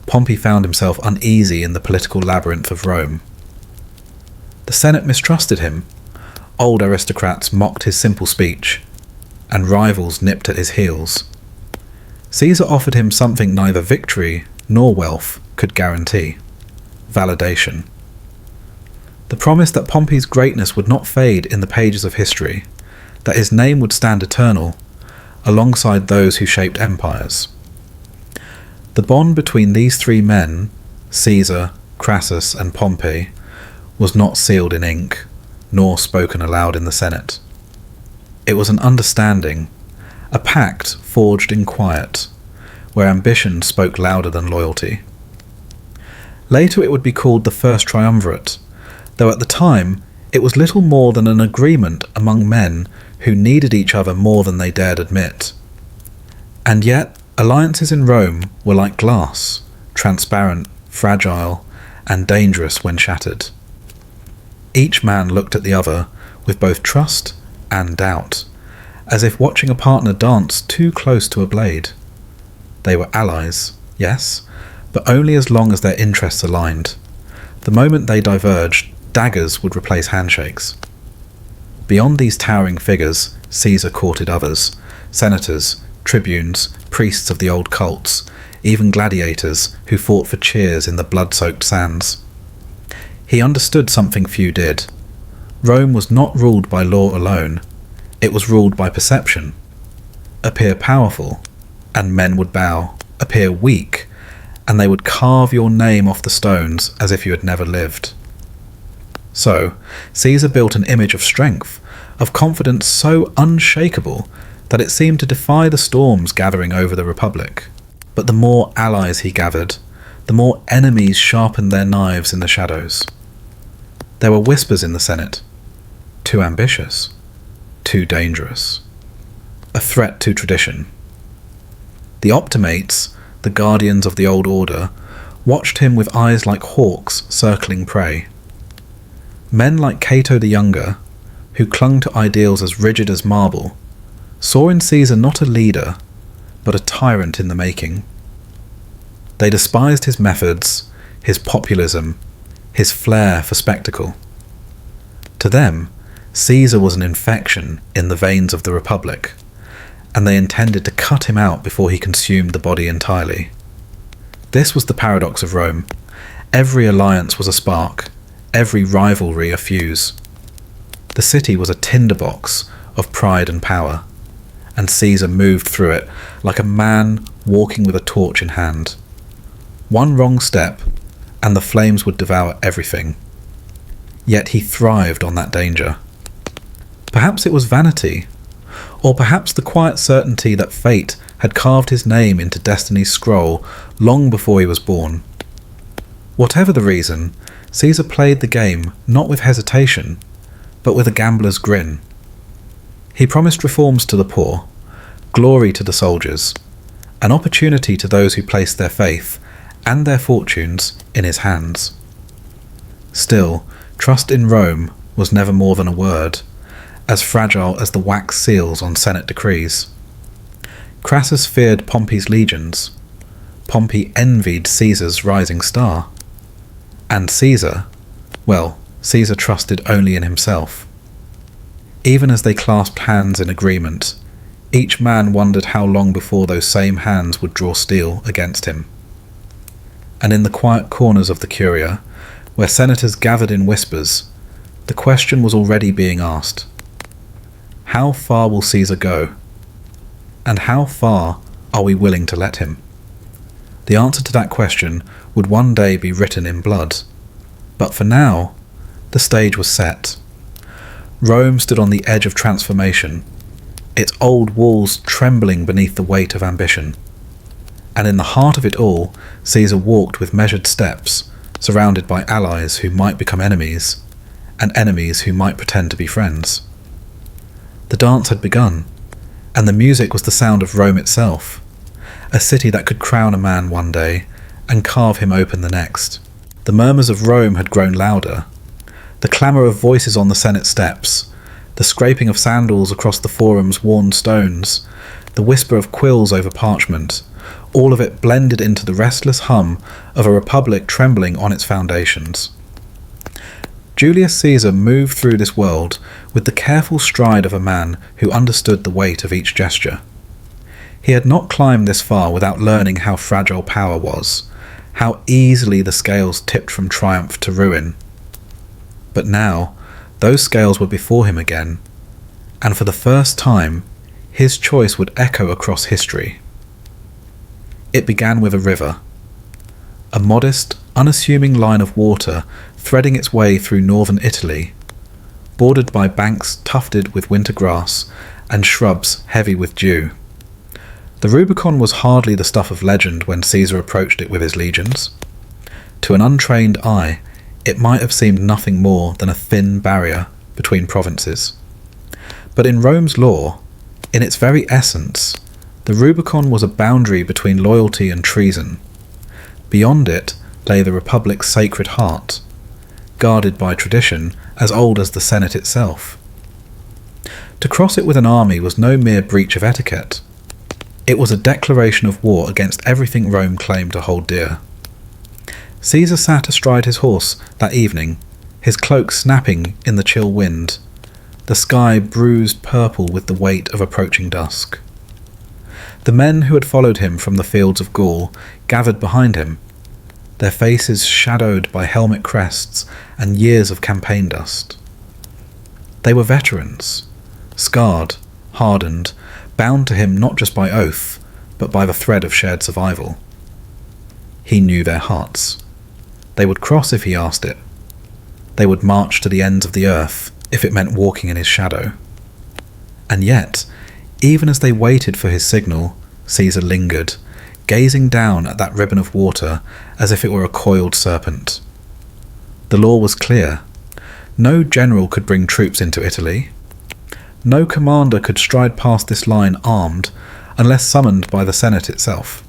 Pompey found himself uneasy in the political labyrinth of Rome. The Senate mistrusted him. Old aristocrats mocked his simple speech, and rivals nipped at his heels. Caesar offered him something neither victory nor wealth could guarantee: validation. The promise that Pompey's greatness would not fade in the pages of history, that his name would stand eternal, alongside those who shaped empires. The bond between these three men, Caesar, Crassus, and Pompey, was not sealed in ink, nor spoken aloud in the Senate. It was an understanding, a pact forged in quiet, where ambition spoke louder than loyalty. Later it would be called the First Triumvirate, though at the time it was little more than an agreement among men who needed each other more than they dared admit. And yet, alliances in Rome were like glass, transparent, fragile, and dangerous when shattered. Each man looked at the other with both trust and doubt, as if watching a partner dance too close to a blade. They were allies, yes, but only as long as their interests aligned. The moment they diverged, daggers would replace handshakes. Beyond these towering figures, Caesar courted others: senators, tribunes, priests of the old cults, even gladiators who fought for cheers in the blood-soaked sands. He understood something few did. Rome was not ruled by law alone. It was ruled by perception. Appear powerful, and men would bow. Appear weak, and they would carve your name off the stones as if you had never lived. So, Caesar built an image of strength, of confidence so unshakable that it seemed to defy the storms gathering over the Republic. But the more allies he gathered, the more enemies sharpened their knives in the shadows. There were whispers in the Senate. Too ambitious. Too dangerous. A threat to tradition. The Optimates, the guardians of the old order, watched him with eyes like hawks circling prey. Men like Cato the Younger, who clung to ideals as rigid as marble, saw in Caesar not a leader, but a tyrant in the making. They despised his methods, his populism, his flair for spectacle. To them, Caesar was an infection in the veins of the Republic, and they intended to cut him out before he consumed the body entirely. This was the paradox of Rome. Every alliance was a spark, every rivalry a fuse. The city was a tinderbox of pride and power, and Caesar moved through it like a man walking with a torch in hand. One wrong step, and the flames would devour everything. Yet he thrived on that danger. Perhaps it was vanity, or perhaps the quiet certainty that fate had carved his name into destiny's scroll long before he was born. Whatever the reason, Caesar played the game not with hesitation, but with a gambler's grin. He promised reforms to the poor, glory to the soldiers, an opportunity to those who placed their faith and their fortunes in his hands. Still, trust in Rome was never more than a word, as fragile as the wax seals on Senate decrees. Crassus feared Pompey's legions. Pompey envied Caesar's rising star. And Caesar, well, Caesar trusted only in himself. Even as they clasped hands in agreement, each man wondered how long before those same hands would draw steel against him. And in the quiet corners of the Curia, where senators gathered in whispers, the question was already being asked. How far will Caesar go? And how far are we willing to let him? The answer to that question would one day be written in blood. But for now, the stage was set. Rome stood on the edge of transformation, its old walls trembling beneath the weight of ambition. And in the heart of it all, Caesar walked with measured steps, surrounded by allies who might become enemies, and enemies who might pretend to be friends. The dance had begun, and the music was the sound of Rome itself, a city that could crown a man one day and carve him open the next. The murmurs of Rome had grown louder, the clamour of voices on the Senate steps, the scraping of sandals across the forum's worn stones, the whisper of quills over parchment, all of it blended into the restless hum of a republic trembling on its foundations. Julius Caesar moved through this world with the careful stride of a man who understood the weight of each gesture. He had not climbed this far without learning how fragile power was, how easily the scales tipped from triumph to ruin. But now, those scales were before him again, and for the first time, his choice would echo across history. It began with a river, a modest, unassuming line of water threading its way through northern Italy, bordered by banks tufted with winter grass and shrubs heavy with dew. The Rubicon was hardly the stuff of legend when Caesar approached it with his legions. To an untrained eye, it might have seemed nothing more than a thin barrier between provinces. But in Rome's law, in its very essence, the Rubicon was a boundary between loyalty and treason. Beyond it lay the Republic's sacred heart, guarded by tradition as old as the Senate itself. To cross it with an army was no mere breach of etiquette. It was a declaration of war against everything Rome claimed to hold dear. Caesar sat astride his horse that evening, his cloak snapping in the chill wind, the sky bruised purple with the weight of approaching dusk. The men who had followed him from the fields of Gaul gathered behind him, their faces shadowed by helmet crests and years of campaign dust. They were veterans, scarred, hardened, bound to him not just by oath, but by the thread of shared survival. He knew their hearts. They would cross if he asked it. They would march to the ends of the earth if it meant walking in his shadow. And yet, Even as they waited for his signal, Caesar lingered, gazing down at that ribbon of water as if it were a coiled serpent. The law was clear. No general could bring troops into Italy. No commander could stride past this line armed unless summoned by the Senate itself.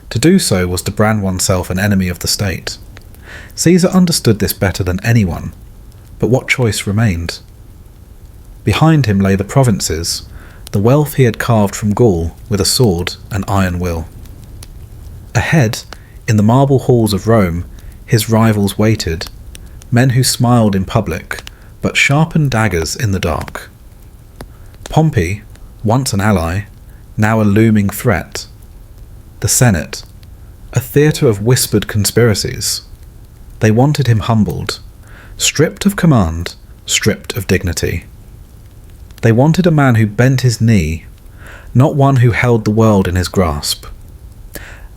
To do so was to brand oneself an enemy of the state. Caesar understood this better than anyone, but what choice remained? Behind him lay the provinces, the wealth he had carved from Gaul with a sword and iron will. Ahead, in the marble halls of Rome, his rivals waited, men who smiled in public, but sharpened daggers in the dark. Pompey, once an ally, now a looming threat. The Senate, a theatre of whispered conspiracies. They wanted him humbled, stripped of command, stripped of dignity. They wanted a man who bent his knee, not one who held the world in his grasp.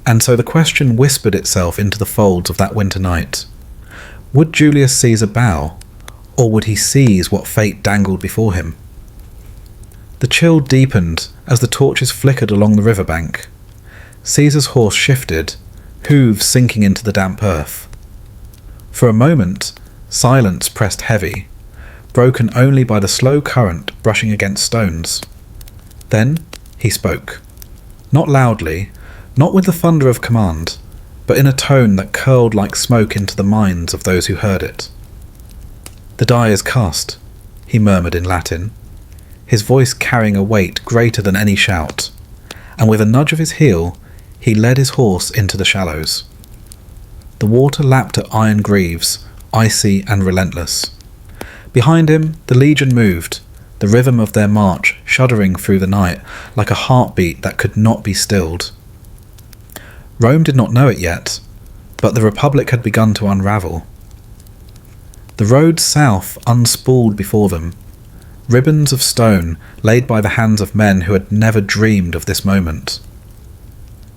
And so the question whispered itself into the folds of that winter night. Would Julius Caesar bow, or would he seize what fate dangled before him? The chill deepened as the torches flickered along the riverbank. Caesar's horse shifted, hooves sinking into the damp earth. For a moment, silence pressed heavy, broken only by the slow current brushing against stones. Then he spoke. Not loudly, not with the thunder of command, but in a tone that curled like smoke into the minds of those who heard it. "The die is cast," he murmured in Latin, his voice carrying a weight greater than any shout, and with a nudge of his heel, he led his horse into the shallows. The water lapped at iron greaves, icy and relentless. Behind him, the legion moved, the rhythm of their march shuddering through the night like a heartbeat that could not be stilled. Rome did not know it yet, but the Republic had begun to unravel. The road south unspooled before them, ribbons of stone laid by the hands of men who had never dreamed of this moment.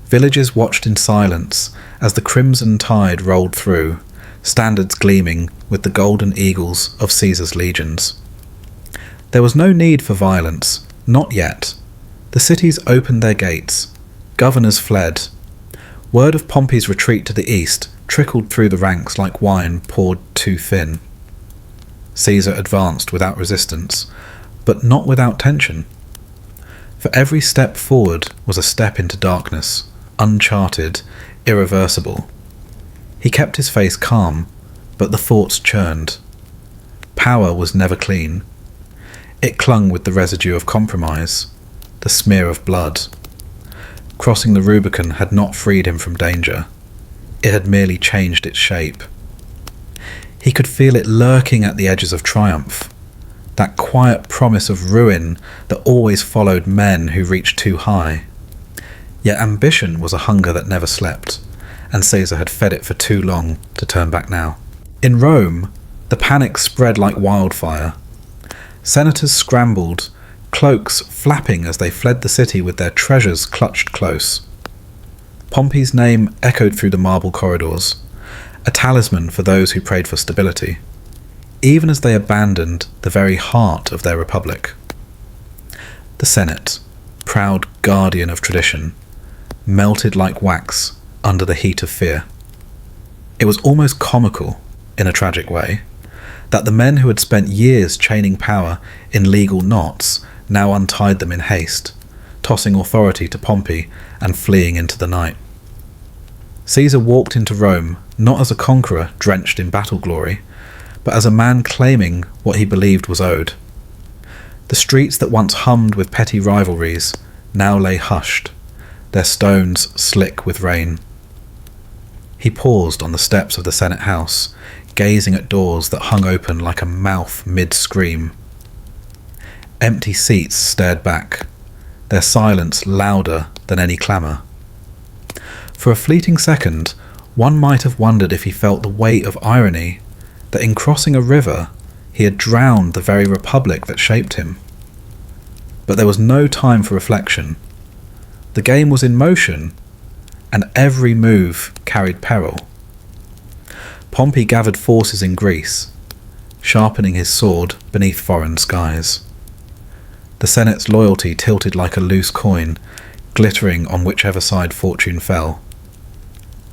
Villages watched in silence as the crimson tide rolled through, standards gleaming with the golden eagles of Caesar's legions. There was no need for violence, not yet. The cities opened their gates. Governors fled. Word of Pompey's retreat to the east trickled through the ranks like wine poured too thin. Caesar advanced without resistance, but not without tension. For every step forward was a step into darkness, uncharted, irreversible. He kept his face calm, but the thoughts churned. Power was never clean. It clung with the residue of compromise, the smear of blood. Crossing the Rubicon had not freed him from danger. It had merely changed its shape. He could feel it lurking at the edges of triumph, that quiet promise of ruin that always followed men who reached too high. Yet ambition was a hunger that never slept, and Caesar had fed it for too long to turn back now. In Rome, the panic spread like wildfire. Senators scrambled, cloaks flapping as they fled the city with their treasures clutched close. Pompey's name echoed through the marble corridors, a talisman for those who prayed for stability, even as they abandoned the very heart of their republic. The Senate, proud guardian of tradition, melted like wax under the heat of fear. It was almost comical, in a tragic way, that the men who had spent years chaining power in legal knots now untied them in haste, tossing authority to Pompey and fleeing into the night. Caesar walked into Rome not as a conqueror drenched in battle glory, but as a man claiming what he believed was owed. The streets that once hummed with petty rivalries now lay hushed, their stones slick with rain. He paused on the steps of the Senate House, gazing at doors that hung open like a mouth mid-scream. Empty seats stared back, their silence louder than any clamour. For a fleeting second, one might have wondered if he felt the weight of irony, that in crossing a river he had drowned the very republic that shaped him. But there was no time for reflection. The game was in motion, and every move carried peril. Pompey gathered forces in Greece, sharpening his sword beneath foreign skies. The The Senate's loyalty tilted like a loose coin, glittering on whichever side fortune fell.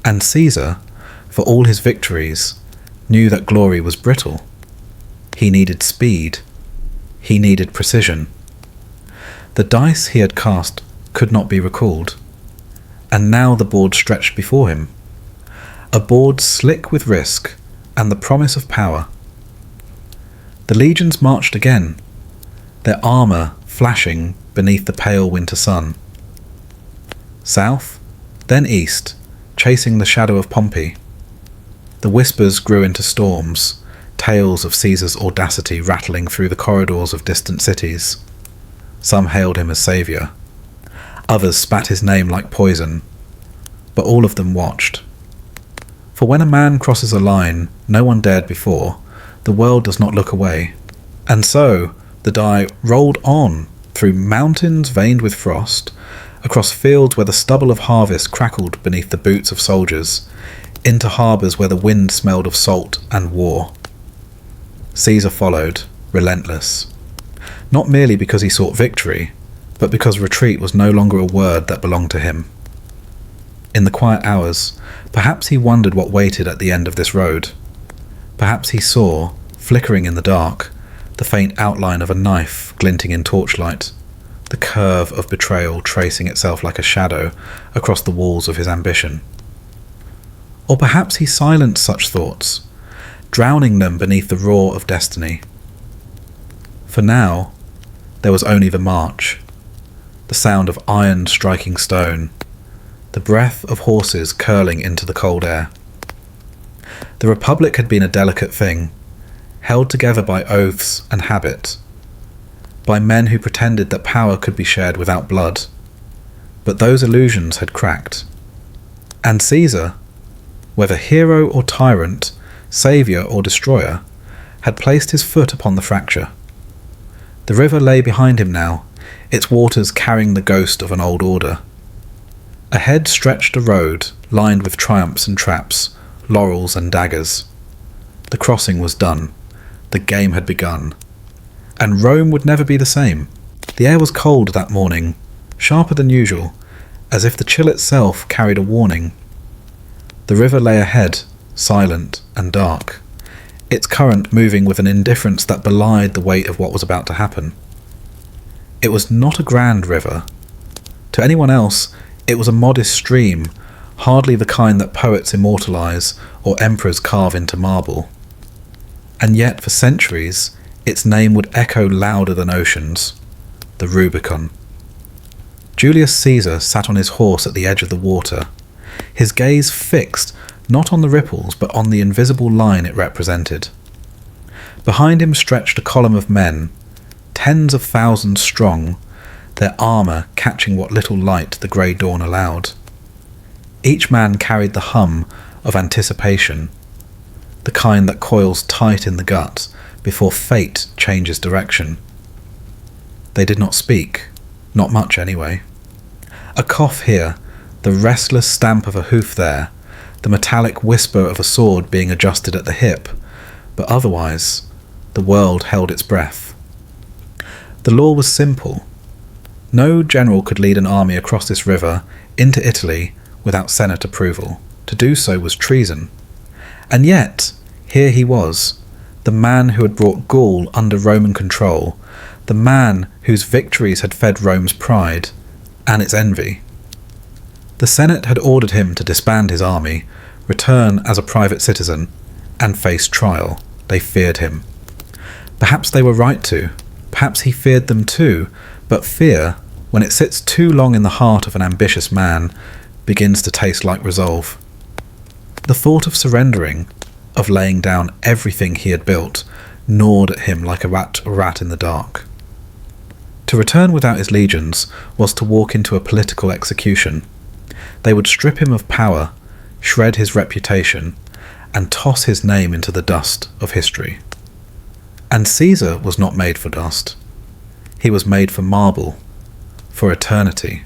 And Caesar, for all his victories, knew that glory was brittle. He needed speed. He needed precision. The dice he had cast could not be recalled, and now the board stretched before him. A board slick with risk and the promise of power. The legions marched again, their armour flashing beneath the pale winter sun. South, then east, chasing the shadow of Pompey. The whispers grew into storms, tales of Caesar's audacity rattling through the corridors of distant cities. Some hailed him as saviour. Others spat his name like poison, but all of them watched. For when a man crosses a line no one dared before, the world does not look away. And so the die rolled on through mountains veined with frost, across fields where the stubble of harvest crackled beneath the boots of soldiers, into harbours where the wind smelled of salt and war. Caesar followed, relentless, not merely because he sought victory, but because retreat was no longer a word that belonged to him. In the quiet hours, perhaps he wondered what waited at the end of this road. Perhaps he saw, flickering in the dark, the faint outline of a knife glinting in torchlight, the curve of betrayal tracing itself like a shadow across the walls of his ambition. Or perhaps he silenced such thoughts, drowning them beneath the roar of destiny. For now, there was only the march, the sound of iron striking stone, the breath of horses curling into the cold air. The Republic had been a delicate thing, held together by oaths and habit, by men who pretended that power could be shared without blood. But those illusions had cracked. And Caesar, whether hero or tyrant, saviour or destroyer, had placed his foot upon the fracture. The river lay behind him now, its waters carrying the ghost of an old order. Ahead stretched a road lined with triumphs and traps, laurels and daggers. The crossing was done. The game had begun. And Rome would never be the same. The air was cold that morning, sharper than usual, as if the chill itself carried a warning. The river lay ahead, silent and dark, its current moving with an indifference that belied the weight of what was about to happen. It was not a grand river. To anyone else, it was a modest stream, hardly the kind that poets immortalize or emperors carve into marble. And yet, for centuries, its name would echo louder than oceans, the Rubicon. Julius Caesar sat on his horse at the edge of the water, his gaze fixed not on the ripples but on the invisible line it represented. Behind him stretched a column of men, tens of thousands strong, their armour catching what little light the grey dawn allowed. Each man carried the hum of anticipation, the kind that coils tight in the gut before fate changes direction. They did not speak, not much anyway. A cough here, the restless stamp of a hoof there, the metallic whisper of a sword being adjusted at the hip, but otherwise, the world held its breath. The law was simple. No general could lead an army across this river into Italy without Senate approval. To do so was treason. And yet, here he was, the man who had brought Gaul under Roman control, the man whose victories had fed Rome's pride and its envy. The Senate had ordered him to disband his army, return as a private citizen, and face trial. They feared him. Perhaps they were right to. Perhaps he feared them too, but fear, when it sits too long in the heart of an ambitious man, begins to taste like resolve. The thought of surrendering, of laying down everything he had built, gnawed at him like a rat in the dark. To return without his legions was to walk into a political execution. They would strip him of power, shred his reputation, and toss his name into the dust of history. And Caesar was not made for dust. He was made for marble, for eternity.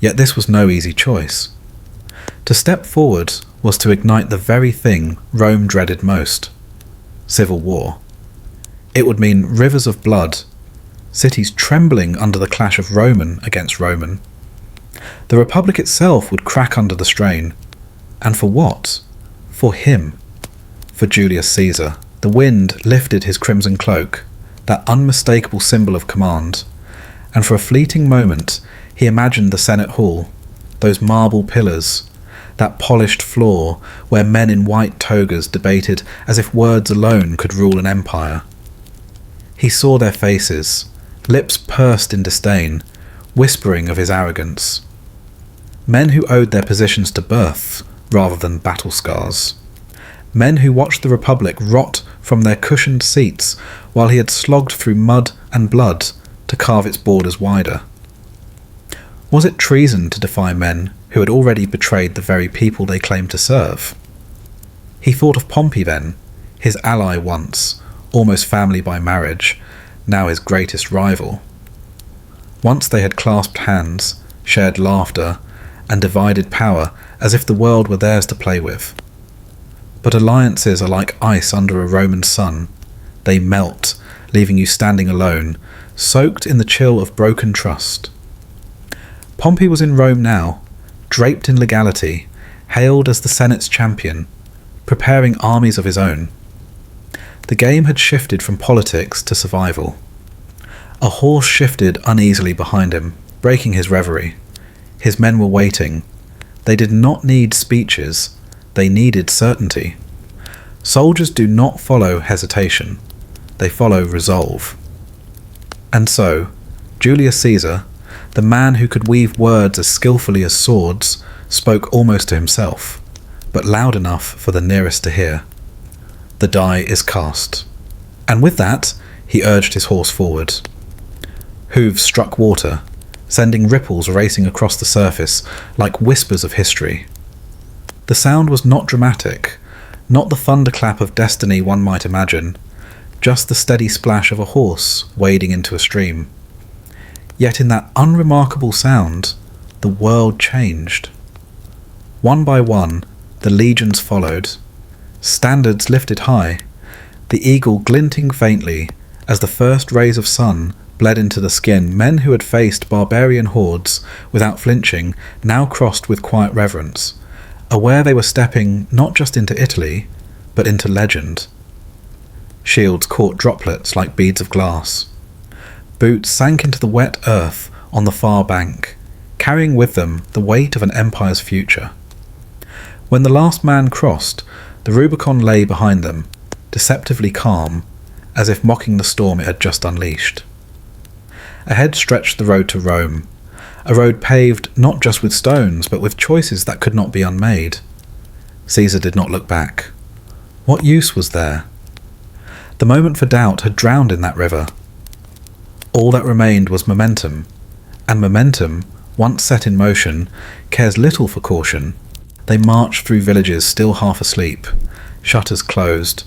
Yet this was no easy choice. To step forward was to ignite the very thing Rome dreaded most, civil war. It would mean rivers of blood, cities trembling under the clash of Roman against Roman. The Republic itself would crack under the strain. And for what? For him. For Julius Caesar. The wind lifted his crimson cloak, that unmistakable symbol of command, and for a fleeting moment he imagined the Senate Hall, those marble pillars, that polished floor where men in white togas debated as if words alone could rule an empire. He saw their faces, lips pursed in disdain, whispering of his arrogance. Men who owed their positions to birth rather than battle scars. Men who watched the Republic rot from their cushioned seats while he had slogged through mud and blood to carve its borders wider. Was it treason to defy men who had already betrayed the very people they claimed to serve? He thought of Pompey then, his ally once, almost family by marriage, now his greatest rival. Once they had clasped hands, shared laughter, and divided power as if the world were theirs to play with. But alliances are like ice under a Roman sun. They melt, leaving you standing alone, soaked in the chill of broken trust. Pompey was in Rome now, draped in legality, hailed as the Senate's champion, preparing armies of his own. The game had shifted from politics to survival. A horse shifted uneasily behind him, breaking his reverie. His men were waiting. They did not need speeches. They needed certainty. Soldiers do not follow hesitation. They follow resolve. And so, Julius Caesar, the man who could weave words as skillfully as swords, spoke almost to himself, but loud enough for the nearest to hear. The die is cast. And with that, he urged his horse forward. Hooves struck water, sending ripples racing across the surface like whispers of history. The sound was not dramatic, not the thunderclap of destiny one might imagine, just the steady splash of a horse wading into a stream. Yet in that unremarkable sound, the world changed. One by one, the legions followed, standards lifted high, the eagle glinting faintly as the first rays of sun bled into the skin. Men who had faced barbarian hordes without flinching now crossed with quiet reverence, aware they were stepping not just into Italy, but into legend. Shields caught droplets like beads of glass. Boots sank into the wet earth on the far bank, carrying with them the weight of an empire's future. When the last man crossed, the Rubicon lay behind them, deceptively calm, as if mocking the storm it had just unleashed. Ahead stretched the road to Rome, a road paved not just with stones, but with choices that could not be unmade. Caesar did not look back. What use was there? The moment for doubt had drowned in that river. All that remained was momentum, and momentum, once set in motion, cares little for caution. They marched through villages still half asleep, shutters closed,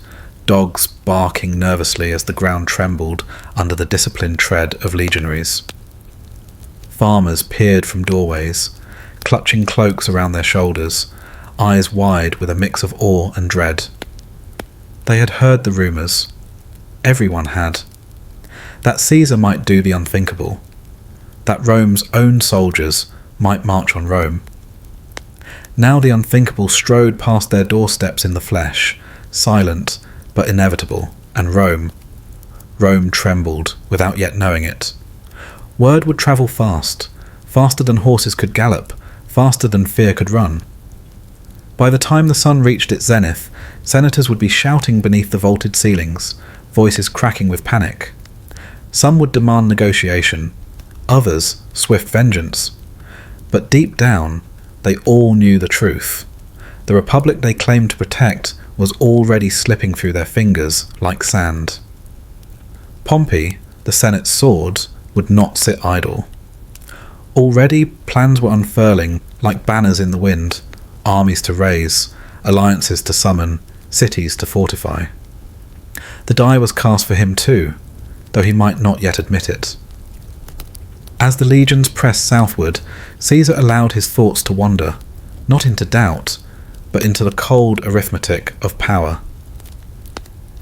dogs barking nervously as the ground trembled under the disciplined tread of legionaries. Farmers peered from doorways, clutching cloaks around their shoulders, eyes wide with a mix of awe and dread. They had heard the rumours. Everyone had. That Caesar might do the unthinkable. That Rome's own soldiers might march on Rome. Now the unthinkable strode past their doorsteps in the flesh, silent but inevitable, and Rome trembled without yet knowing it. Word would travel fast, faster than horses could gallop, faster than fear could run. By the time the sun reached its zenith, senators would be shouting beneath the vaulted ceilings, voices cracking with panic. Some would demand negotiation, others swift vengeance. But deep down, they all knew the truth. The republic they claimed to protect was already slipping through their fingers like sand. Pompey, the Senate's sword, would not sit idle. Already plans were unfurling like banners in the wind, armies to raise, alliances to summon, cities to fortify. The die was cast for him too, though he might not yet admit it. As the legions pressed southward, Caesar allowed his thoughts to wander, not into doubt, but into the cold arithmetic of power.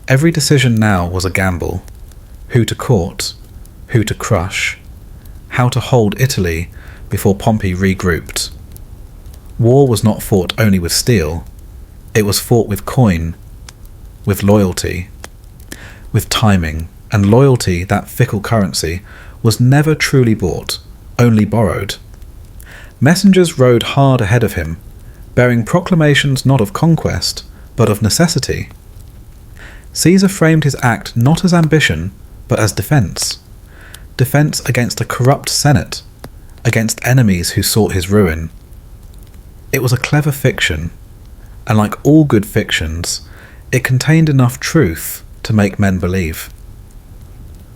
Every decision now was a gamble. Who to court? who to crush, how to hold Italy before Pompey regrouped. War was not fought only with steel, it was fought with coin, with loyalty, with timing, and loyalty, that fickle currency, was never truly bought, only borrowed. Messengers rode hard ahead of him, bearing proclamations not of conquest, but of necessity. Caesar framed his act not as ambition, but as defence. Defence against a corrupt Senate, against enemies who sought his ruin. It was a clever fiction, and like all good fictions, it contained enough truth to make men believe.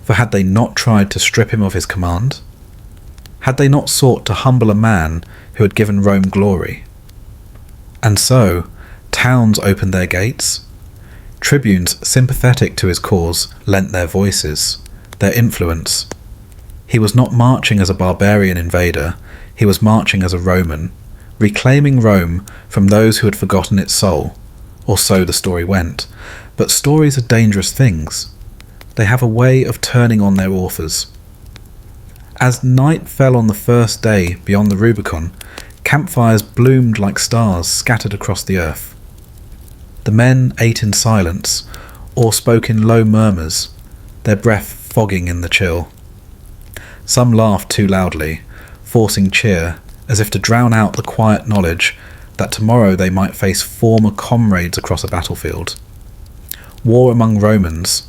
For had they not tried to strip him of his command? Had they not sought to humble a man who had given Rome glory? And so, towns opened their gates. Tribunes sympathetic to his cause lent their voices, their influence. He was not marching as a barbarian invader, he was marching as a Roman, reclaiming Rome from those who had forgotten its soul, or so the story went. But stories are dangerous things. They have a way of turning on their authors. As night fell on the first day beyond the Rubicon, campfires bloomed like stars scattered across the earth. The men ate in silence, or spoke in low murmurs, their breath fogging in the chill. Some laughed too loudly, forcing cheer, as if to drown out the quiet knowledge that tomorrow they might face former comrades across a battlefield. War among Romans,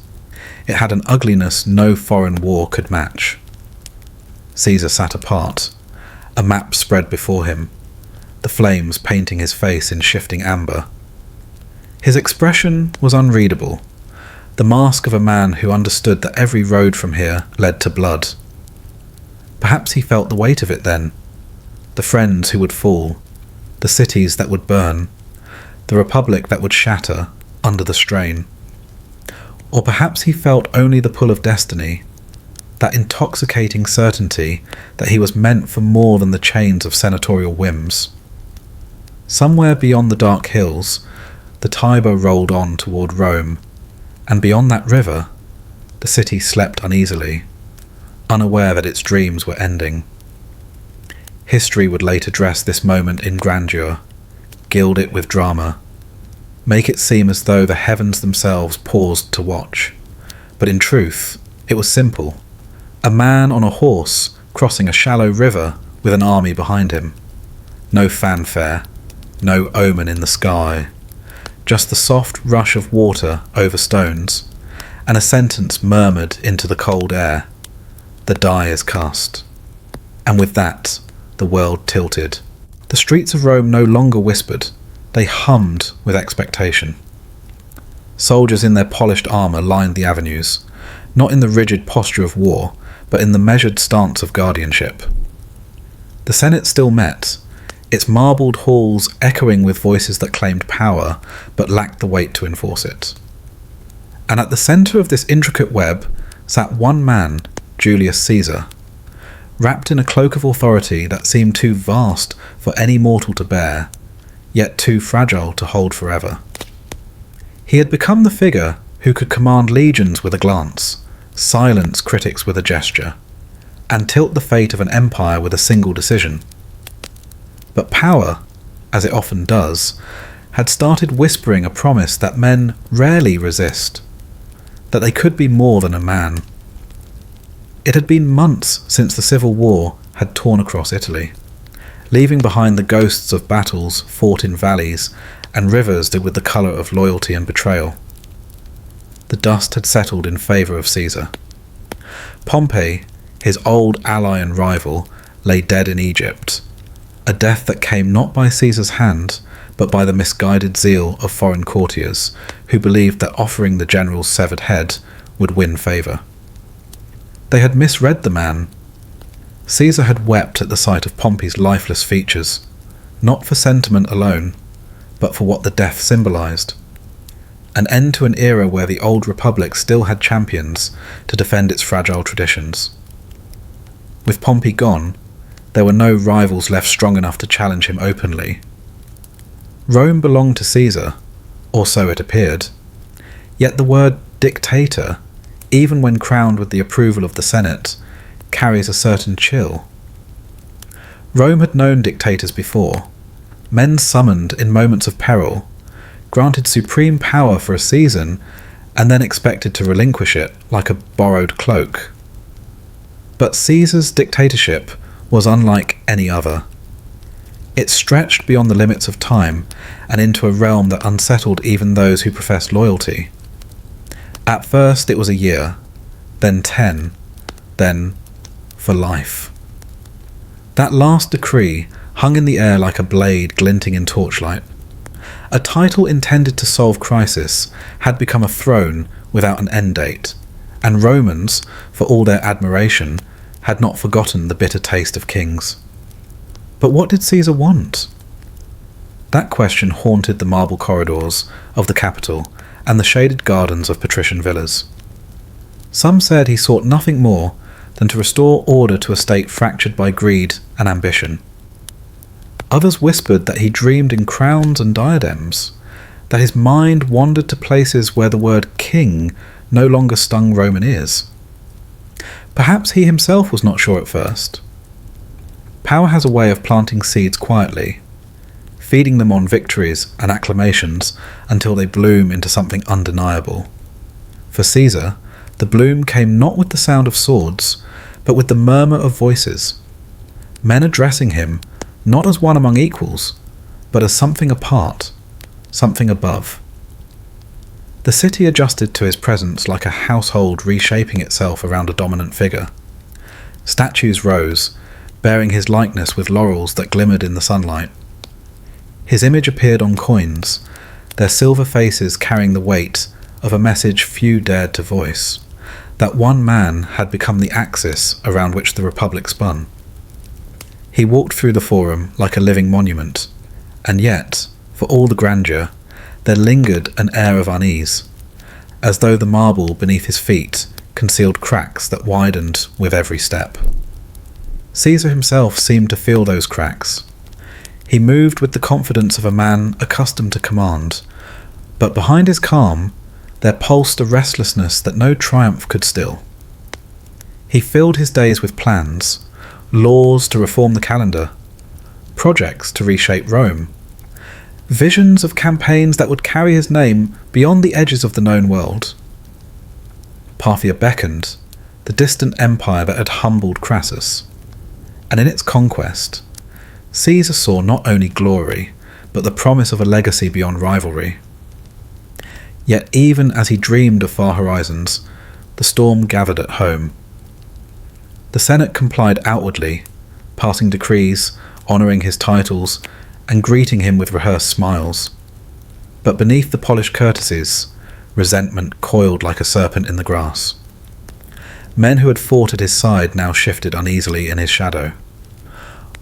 it had an ugliness no foreign war could match. Caesar sat apart, a map spread before him, the flames painting his face in shifting amber. His expression was unreadable, the mask of a man who understood that every road from here led to blood. Perhaps he felt the weight of it then, the friends who would fall, the cities that would burn, the republic that would shatter under the strain. Or perhaps he felt only the pull of destiny, that intoxicating certainty that he was meant for more than the chains of senatorial whims. Somewhere beyond the dark hills, the Tiber rolled on toward Rome, and beyond that river, the city slept uneasily, unaware that its dreams were ending. History would later dress this moment in grandeur, gild it with drama, make it seem as though the heavens themselves paused to watch. But in truth, it was simple. A man on a horse crossing a shallow river with an army behind him. No fanfare, no omen in the sky, just the soft rush of water over stones, and a sentence murmured into the cold air. The die is cast. And with that, the world tilted. The streets of Rome no longer whispered, they hummed with expectation. Soldiers in their polished armour lined the avenues, not in the rigid posture of war, but in the measured stance of guardianship. The Senate still met, its marbled halls echoing with voices that claimed power, but lacked the weight to enforce it. And at the centre of this intricate web sat one man, Julius Caesar, wrapped in a cloak of authority that seemed too vast for any mortal to bear, yet too fragile to hold forever. He had become the figure who could command legions with a glance, silence critics with a gesture, and tilt the fate of an empire with a single decision. But power, as it often does, had started whispering a promise that men rarely resist, that they could be more than a man. It had been months since the civil war had torn across Italy, leaving behind the ghosts of battles fought in valleys and rivers with the colour of loyalty and betrayal. The dust had settled in favour of Caesar. Pompey, his old ally and rival, lay dead in Egypt, a death that came not by Caesar's hand, but by the misguided zeal of foreign courtiers who believed that offering the general's severed head would win favour. They had misread the man. Caesar had wept at the sight of Pompey's lifeless features, not for sentiment alone, but for what the death symbolised. An end to an era where the old republic still had champions to defend its fragile traditions. With Pompey gone, there were no rivals left strong enough to challenge him openly. Rome belonged to Caesar, or so it appeared, yet the word dictator, even when crowned with the approval of the Senate, carries a certain chill. Rome had known dictators before, men summoned in moments of peril, granted supreme power for a season, and then expected to relinquish it like a borrowed cloak. But Caesar's dictatorship was unlike any other. It stretched beyond the limits of time and into a realm that unsettled even those who professed loyalty. At first it was a year, then 10, then for life. That last decree hung in the air like a blade glinting in torchlight. A title intended to solve crisis had become a throne without an end date, and Romans, for all their admiration, had not forgotten the bitter taste of kings. But what did Caesar want? That question haunted the marble corridors of the capital and the shaded gardens of patrician villas. Some said he sought nothing more than to restore order to a state fractured by greed and ambition. Others whispered that he dreamed in crowns and diadems, that his mind wandered to places where the word king no longer stung Roman ears. Perhaps he himself was not sure at first. Power has a way of planting seeds quietly, feeding them on victories and acclamations until they bloom into something undeniable. For Caesar, the bloom came not with the sound of swords, but with the murmur of voices, men addressing him not as one among equals, but as something apart, something above. The city adjusted to his presence like a household reshaping itself around a dominant figure. Statues rose, bearing his likeness with laurels that glimmered in the sunlight. His image appeared on coins, their silver faces carrying the weight of a message few dared to voice, that one man had become the axis around which the Republic spun. He walked through the forum like a living monument, and yet, for all the grandeur, there lingered an air of unease, as though the marble beneath his feet concealed cracks that widened with every step. Caesar himself seemed to feel those cracks. He moved with the confidence of a man accustomed to command, but behind his calm there pulsed a restlessness that no triumph could still. He filled his days with plans, laws to reform the calendar, projects to reshape Rome, visions of campaigns that would carry his name beyond the edges of the known world. Parthia beckoned, the distant empire that had humbled Crassus, and in its conquest, Caesar saw not only glory, but the promise of a legacy beyond rivalry. Yet even as he dreamed of far horizons, the storm gathered at home. The Senate complied outwardly, passing decrees, honouring his titles, and greeting him with rehearsed smiles. But beneath the polished courtesies, resentment coiled like a serpent in the grass. Men who had fought at his side now shifted uneasily in his shadow.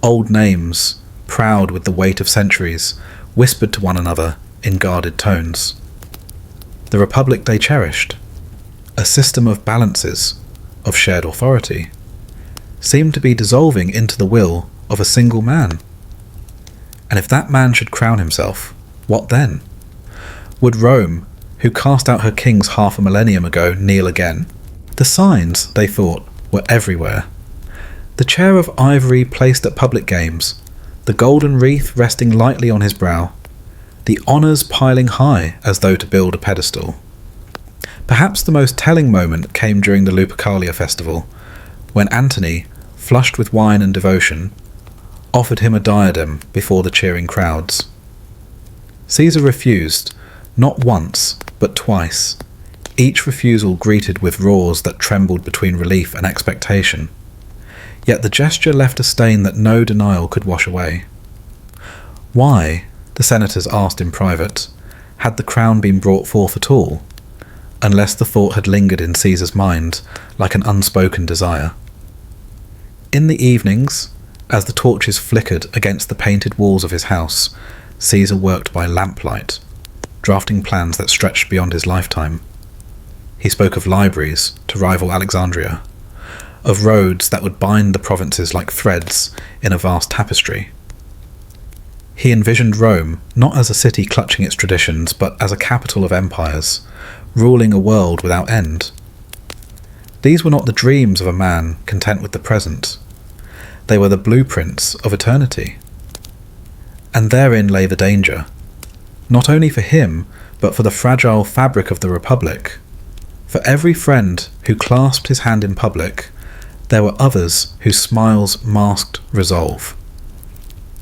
Old names, proud with the weight of centuries, whispered to one another in guarded tones. The Republic they cherished, a system of balances, of shared authority, seemed to be dissolving into the will of a single man. And if that man should crown himself, what then? Would Rome, who cast out her kings half a millennium ago, kneel again? The signs, they thought, were everywhere. The chair of ivory placed at public games, the golden wreath resting lightly on his brow, the honours piling high as though to build a pedestal. Perhaps the most telling moment came during the Lupercalia festival, when Antony, flushed with wine and devotion, offered him a diadem before the cheering crowds. Caesar refused, not once, but twice, each refusal greeted with roars that trembled between relief and expectation. Yet the gesture left a stain that no denial could wash away. Why, the senators asked in private, had the crown been brought forth at all, unless the thought had lingered in Caesar's mind like an unspoken desire? In the evenings, as the torches flickered against the painted walls of his house, Caesar worked by lamplight, drafting plans that stretched beyond his lifetime. He spoke of libraries to rival Alexandria, of roads that would bind the provinces like threads in a vast tapestry. He envisioned Rome not as a city clutching its traditions, but as a capital of empires, ruling a world without end. These were not the dreams of a man content with the present. They were the blueprints of eternity. And therein lay the danger, not only for him, but for the fragile fabric of the Republic. For every friend who clasped his hand in public, there were others whose smiles masked resolve.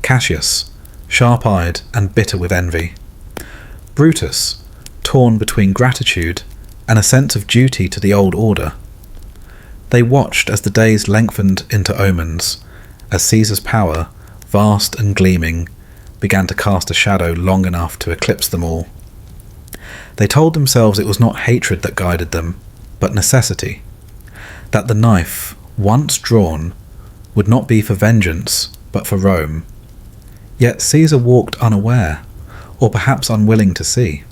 Cassius, sharp-eyed and bitter with envy. Brutus, torn between gratitude and a sense of duty to the old order. They watched as the days lengthened into omens, as Caesar's power, vast and gleaming, began to cast a shadow long enough to eclipse them all. They told themselves it was not hatred that guided them, but necessity, that the knife, once drawn, would not be for vengeance, but for Rome. Yet Caesar walked unaware, or perhaps unwilling to see.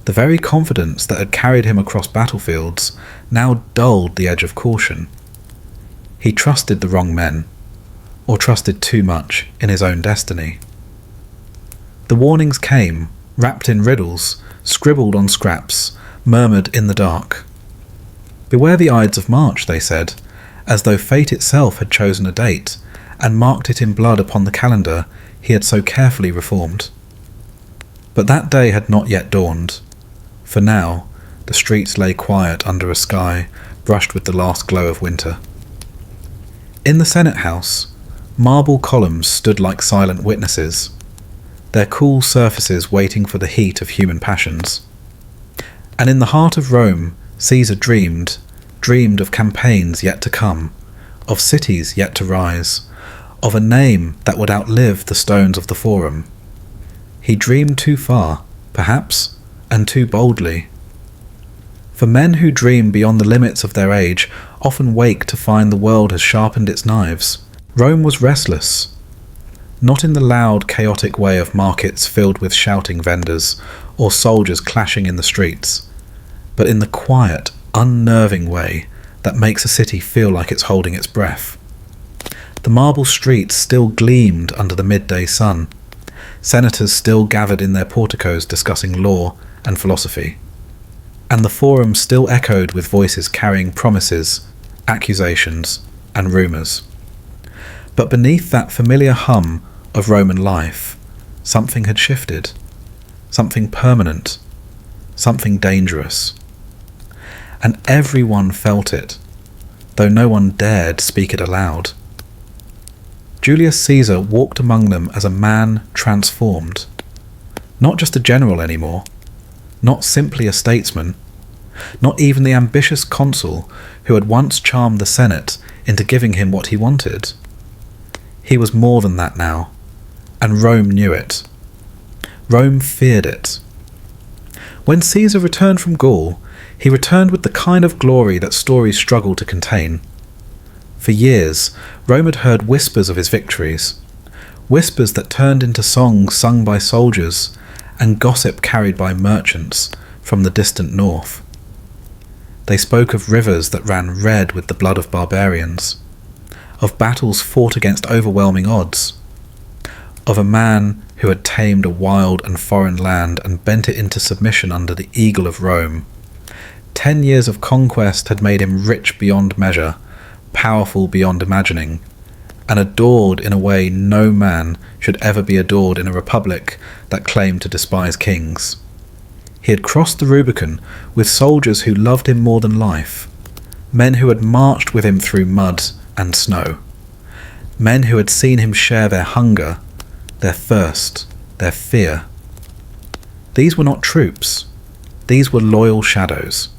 The very confidence that had carried him across battlefields now dulled the edge of caution. He trusted the wrong men, or trusted too much in his own destiny. The warnings came, wrapped in riddles, scribbled on scraps, murmured in the dark. Beware the Ides of March, they said, as though fate itself had chosen a date, and marked it in blood upon the calendar he had so carefully reformed. But that day had not yet dawned, for now the streets lay quiet under a sky brushed with the last glow of winter. In the Senate House, marble columns stood like silent witnesses, their cool surfaces waiting for the heat of human passions. And in the heart of Rome, Caesar dreamed of campaigns yet to come, of cities yet to rise, of a name that would outlive the stones of the Forum. He dreamed too far, perhaps, and too boldly. For men who dream beyond the limits of their age often wake to find the world has sharpened its knives. Rome was restless, not in the loud, chaotic way of markets filled with shouting vendors or soldiers clashing in the streets, but in the quiet, unnerving way that makes a city feel like it's holding its breath. The marble streets still gleamed under the midday sun. Senators still gathered in their porticos discussing law and philosophy. And the Forum still echoed with voices carrying promises, accusations, and rumours. But beneath that familiar hum of Roman life, something had shifted. Something permanent. Something dangerous. And everyone felt it, though no one dared speak it aloud. Julius Caesar walked among them as a man transformed. Not just a general anymore, not simply a statesman, not even the ambitious consul who had once charmed the Senate into giving him what he wanted. He was more than that now, and Rome knew it. Rome feared it. When Caesar returned from Gaul, he returned with the kind of glory that stories struggle to contain. For years, Rome had heard whispers of his victories, whispers that turned into songs sung by soldiers and gossip carried by merchants from the distant north. They spoke of rivers that ran red with the blood of barbarians, of battles fought against overwhelming odds, of a man who had tamed a wild and foreign land and bent it into submission under the eagle of Rome. 10 years of conquest had made him rich beyond measure, powerful beyond imagining, and adored in a way no man should ever be adored in a republic that claimed to despise kings. He had crossed the Rubicon with soldiers who loved him more than life, men who had marched with him through mud and snow, men who had seen him share their hunger, their thirst, their fear. These were not troops, these were loyal shadows.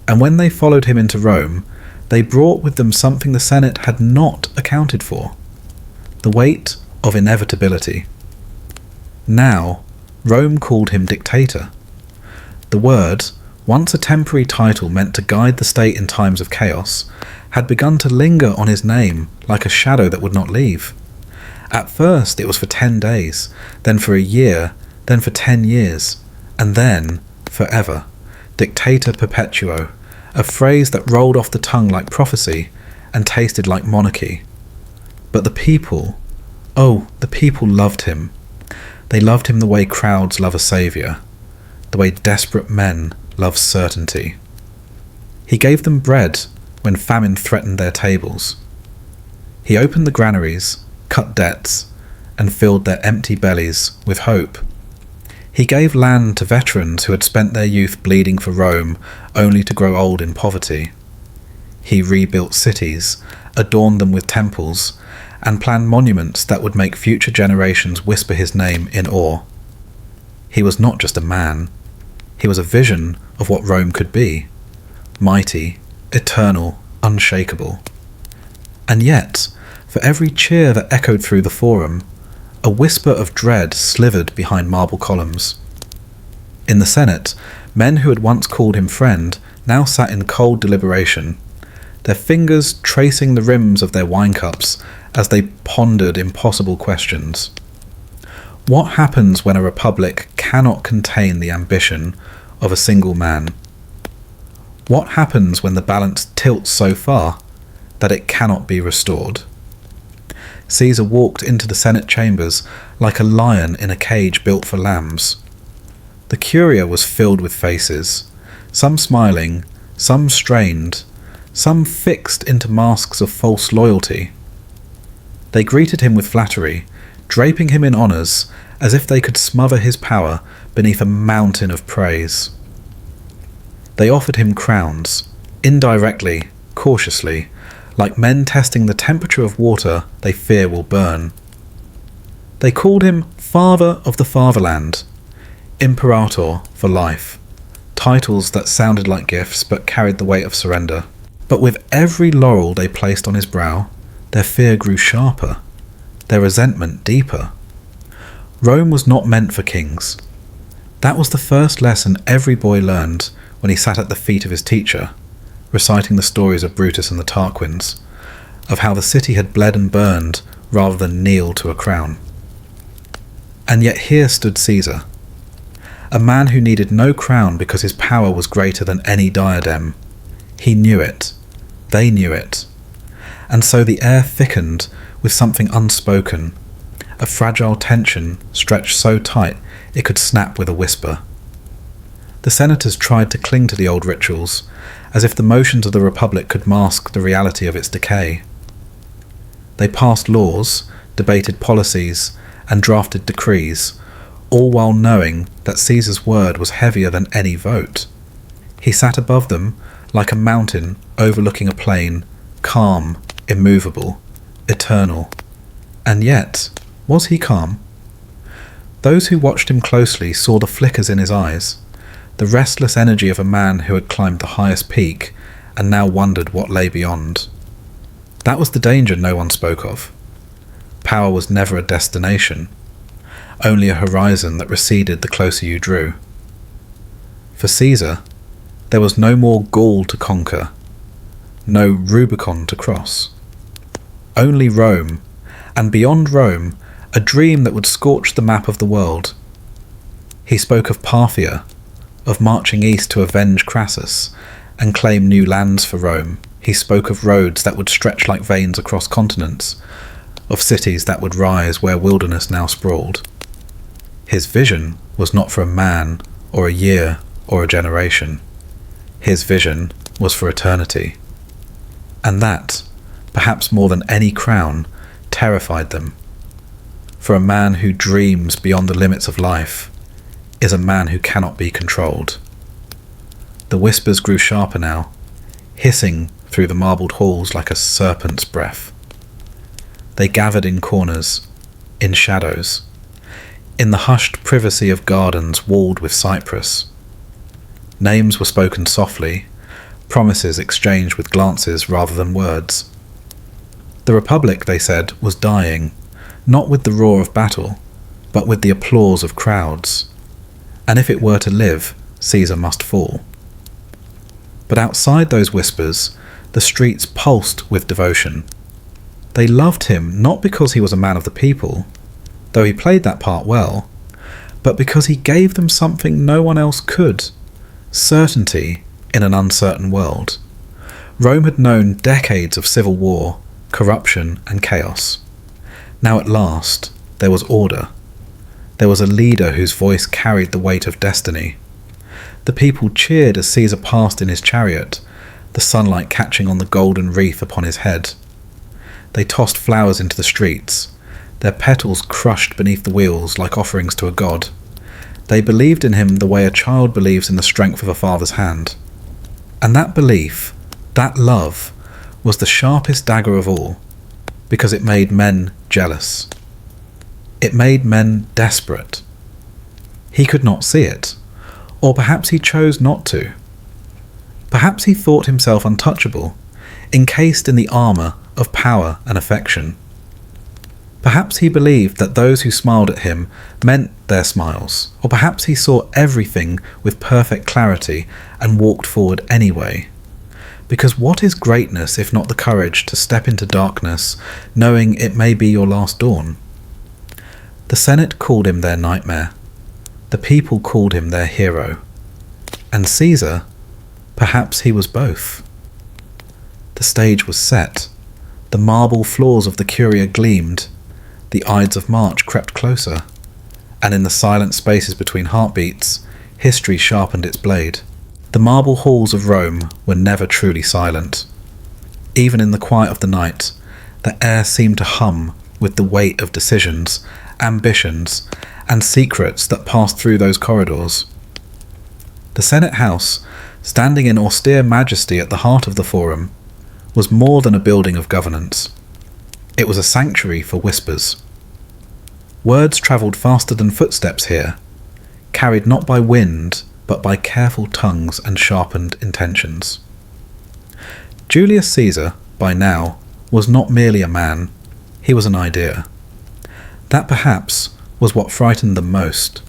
And when they followed him into Rome, they brought with them something the Senate had not accounted for: the weight of inevitability. Now, Rome called him dictator. The word, once a temporary title meant to guide the state in times of chaos, had begun to linger on his name like a shadow that would not leave. At first it was for 10 days, then for a year, then for 10 years, and then forever. Dictator perpetuo, a phrase that rolled off the tongue like prophecy and tasted like monarchy. But the people, oh, the people loved him. They loved him the way crowds love a saviour, the way desperate men love certainty. He gave them bread when famine threatened their tables. He opened the granaries, cut debts, and filled their empty bellies with hope. He gave land to veterans who had spent their youth bleeding for Rome only to grow old in poverty. He rebuilt cities, adorned them with temples, and planned monuments that would make future generations whisper his name in awe. He was not just a man. He was a vision of what Rome could be. Mighty, eternal, unshakable. And yet, for every cheer that echoed through the forum, a whisper of dread slithered behind marble columns. In the Senate, men who had once called him friend now sat in cold deliberation, their fingers tracing the rims of their wine cups as they pondered impossible questions. What happens when a republic cannot contain the ambition of a single man? What happens when the balance tilts so far that it cannot be restored? Caesar walked into the Senate chambers like a lion in a cage built for lambs. The curia was filled with faces, some smiling, some strained, some fixed into masks of false loyalty. They greeted him with flattery, draping him in honours as if they could smother his power beneath a mountain of praise. They offered him crowns, indirectly, cautiously, like men testing the temperature of water they fear will burn. They called him Father of the Fatherland, Imperator for life, titles that sounded like gifts but carried the weight of surrender. But with every laurel they placed on his brow, their fear grew sharper, their resentment deeper. Rome was not meant for kings. That was the first lesson every boy learned when he sat at the feet of his teacher, reciting the stories of Brutus and the Tarquins, of how the city had bled and burned rather than kneel to a crown. And yet here stood Caesar, a man who needed no crown because his power was greater than any diadem. He knew it. They knew it. And so the air thickened with something unspoken, a fragile tension stretched so tight it could snap with a whisper. The senators tried to cling to the old rituals, as if the motions of the Republic could mask the reality of its decay. They passed laws, debated policies, and drafted decrees, all while knowing that Caesar's word was heavier than any vote. He sat above them like a mountain overlooking a plain, calm, immovable, eternal. And yet, was he calm? Those who watched him closely saw the flickers in his eyes, the restless energy of a man who had climbed the highest peak and now wondered what lay beyond. That was the danger no one spoke of. Power was never a destination, only a horizon that receded the closer you drew. For Caesar, there was no more Gaul to conquer, no Rubicon to cross. Only Rome, and beyond Rome, a dream that would scorch the map of the world. He spoke of Parthia, of marching east to avenge Crassus and claim new lands for Rome. He spoke of roads that would stretch like veins across continents, of cities that would rise where wilderness now sprawled. His vision was not for a man or a year or a generation. His vision was for eternity. And that, perhaps more than any crown, terrified them. For a man who dreams beyond the limits of life is a man who cannot be controlled. The whispers grew sharper now, hissing through the marbled halls like a serpent's breath. They gathered in corners, in shadows, in the hushed privacy of gardens walled with cypress. Names were spoken softly, promises exchanged with glances rather than words. The Republic, they said, was dying, not with the roar of battle, but with the applause of crowds. And if it were to live, Caesar must fall. But outside those whispers, the streets pulsed with devotion. They loved him not because he was a man of the people, though he played that part well, but because he gave them something no one else could: certainty in an uncertain world. Rome had known decades of civil war, corruption, and chaos. Now at last, there was order. There was a leader whose voice carried the weight of destiny. The people cheered as Caesar passed in his chariot, the sunlight catching on the golden wreath upon his head. They tossed flowers into the streets, their petals crushed beneath the wheels like offerings to a god. They believed in him the way a child believes in the strength of a father's hand. And that belief, that love, was the sharpest dagger of all, because it made men jealous. It made men desperate. He could not see it, or perhaps he chose not to. Perhaps he thought himself untouchable, encased in the armour of power and affection. Perhaps he believed that those who smiled at him meant their smiles, or perhaps he saw everything with perfect clarity and walked forward anyway. Because what is greatness if not the courage to step into darkness, knowing it may be your last dawn? The Senate called him their nightmare. The people called him their hero. And Caesar, perhaps he was both. The stage was set. The marble floors of the Curia gleamed. The Ides of March crept closer. And in the silent spaces between heartbeats, history sharpened its blade. The marble halls of Rome were never truly silent. Even in the quiet of the night, the air seemed to hum with the weight of decisions, ambitions, and secrets that passed through those corridors. The Senate House, standing in austere majesty at the heart of the Forum, was more than a building of governance. It was a sanctuary for whispers. Words travelled faster than footsteps here, carried not by wind, but by careful tongues and sharpened intentions. Julius Caesar, by now, was not merely a man, he was an idea. That perhaps was what frightened them most.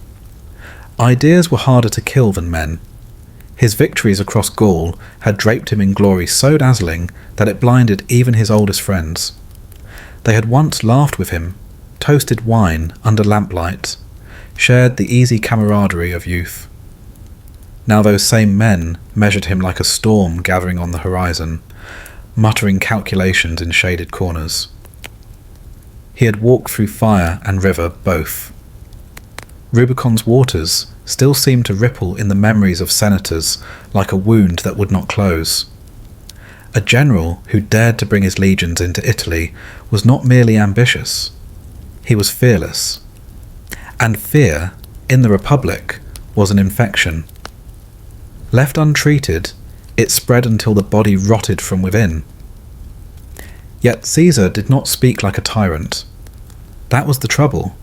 Ideas were harder to kill than men. His victories across Gaul had draped him in glory so dazzling that it blinded even his oldest friends. They had once laughed with him, toasted wine under lamplight, shared the easy camaraderie of youth. Now those same men measured him like a storm gathering on the horizon, muttering calculations in shaded corners. He had walked through fire and river both. Rubicon's waters still seemed to ripple in the memories of senators like a wound that would not close. A general who dared to bring his legions into Italy was not merely ambitious, he was fearless. And fear, in the Republic, was an infection. Left untreated, it spread until the body rotted from within. Yet Caesar did not speak like a tyrant. That was the trouble.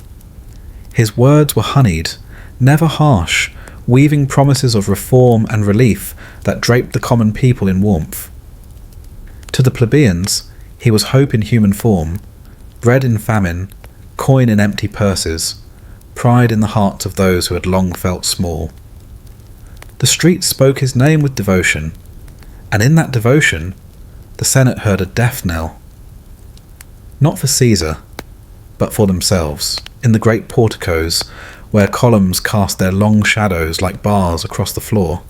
His words were honeyed, never harsh, weaving promises of reform and relief that draped the common people in warmth. To the plebeians, he was hope in human form, bread in famine, coin in empty purses, pride in the hearts of those who had long felt small. The streets spoke his name with devotion, and in that devotion, the Senate heard a death knell. Not for Caesar, but for themselves, in the great porticos, where columns cast their long shadows like bars across the floor.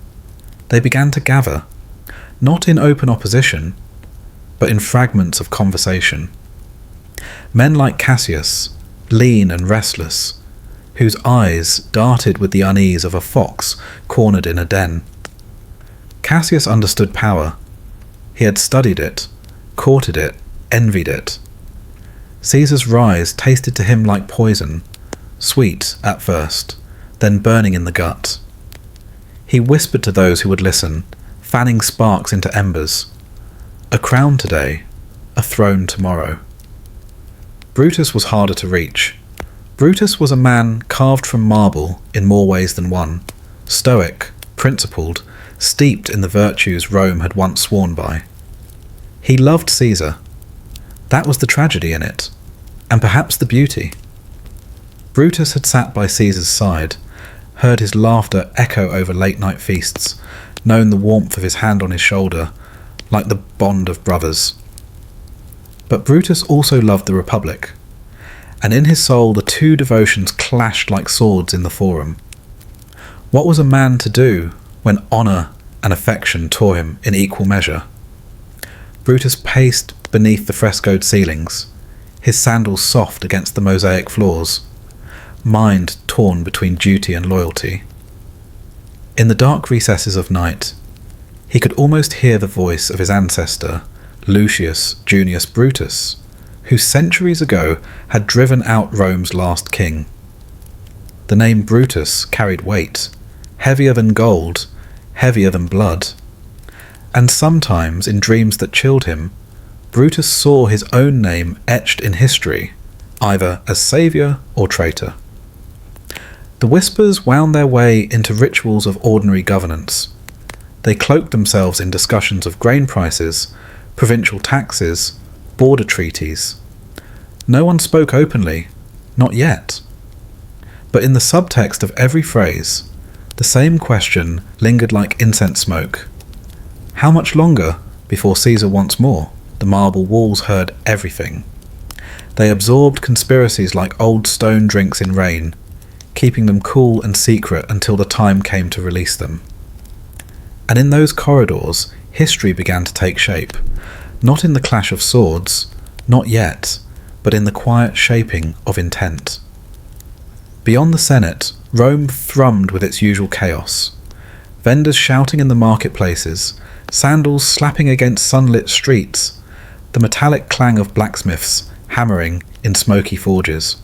They began to gather, not in open opposition, but in fragments of conversation. Men like Cassius, lean and restless, whose eyes darted with the unease of a fox cornered in a den. Cassius understood power. He had studied it, courted it, envied it. Caesar's rise tasted to him like poison, sweet at first, then burning in the gut. He whispered to those who would listen, fanning sparks into embers. A crown today, a throne tomorrow. Brutus was harder to reach. Brutus was a man carved from marble in more ways than one, stoic, principled, steeped in the virtues Rome had once sworn by. He loved Caesar. That was the tragedy in it, and perhaps the beauty. Brutus had sat by Caesar's side, heard his laughter echo over late-night feasts, known the warmth of his hand on his shoulder, like the bond of brothers. But Brutus also loved the Republic, and in his soul the two devotions clashed like swords in the Forum. What was a man to do when honour and affection tore him in equal measure? Brutus paced beneath the frescoed ceilings, his sandals soft against the mosaic floors, mind torn between duty and loyalty. In the dark recesses of night, He could almost hear the voice of his ancestor, Lucius Junius Brutus, who centuries ago had driven out Rome's last king. The name Brutus carried weight, heavier than gold, heavier than blood. And sometimes, in dreams that chilled him, Brutus saw his own name etched in history, either as saviour or traitor. The whispers wound their way into rituals of ordinary governance. They cloaked themselves in discussions of grain prices, provincial taxes, border treaties. No one spoke openly, not yet. But in the subtext of every phrase, the same question lingered like incense smoke. How much longer before Caesar wants more? The marble walls heard everything. They absorbed conspiracies like old stone drinks in rain, keeping them cool and secret until the time came to release them. And in those corridors, history began to take shape, not in the clash of swords, not yet, but in the quiet shaping of intent. Beyond the Senate, Rome thrummed with its usual chaos. Vendors shouting in the marketplaces, sandals slapping against sunlit streets, the metallic clang of blacksmiths hammering in smoky forges.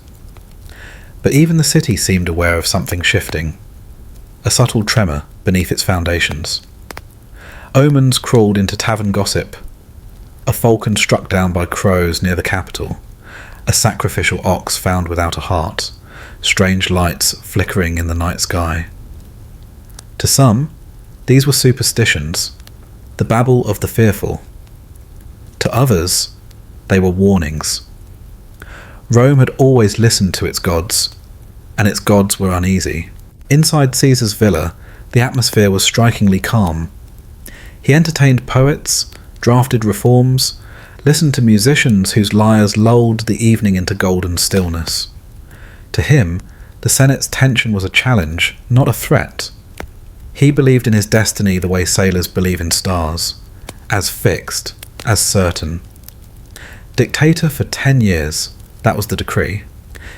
But even the city seemed aware of something shifting, a subtle tremor beneath its foundations. Omens crawled into tavern gossip. A falcon struck down by crows near the capital, a sacrificial ox found without a heart, strange lights flickering in the night sky. To some, these were superstitions, the babble of the fearful. To others, they were warnings. Rome had always listened to its gods, and its gods were uneasy. Inside Caesar's villa, the atmosphere was strikingly calm. He entertained poets, drafted reforms, listened to musicians whose lyres lulled the evening into golden stillness. To him, the Senate's tension was a challenge, not a threat. He believed in his destiny the way sailors believe in stars, as fixed, as certain. Dictator for 10 years, that was the decree.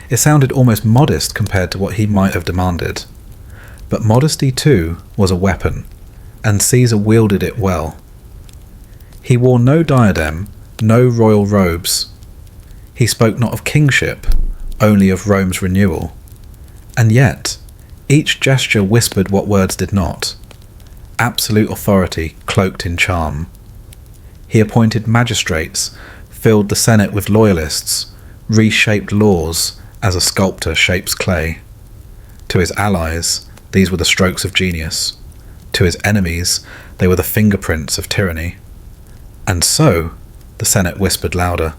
It sounded almost modest compared to what he might have demanded. But modesty, too, was a weapon, and Caesar wielded it well. He wore no diadem, no royal robes. He spoke not of kingship, only of Rome's renewal. And yet, each gesture whispered what words did not. Absolute authority cloaked in charm. He appointed magistrates, filled the Senate with loyalists, reshaped laws as a sculptor shapes clay. To his allies, these were the strokes of genius. To his enemies, they were the fingerprints of tyranny. And so, the Senate whispered louder.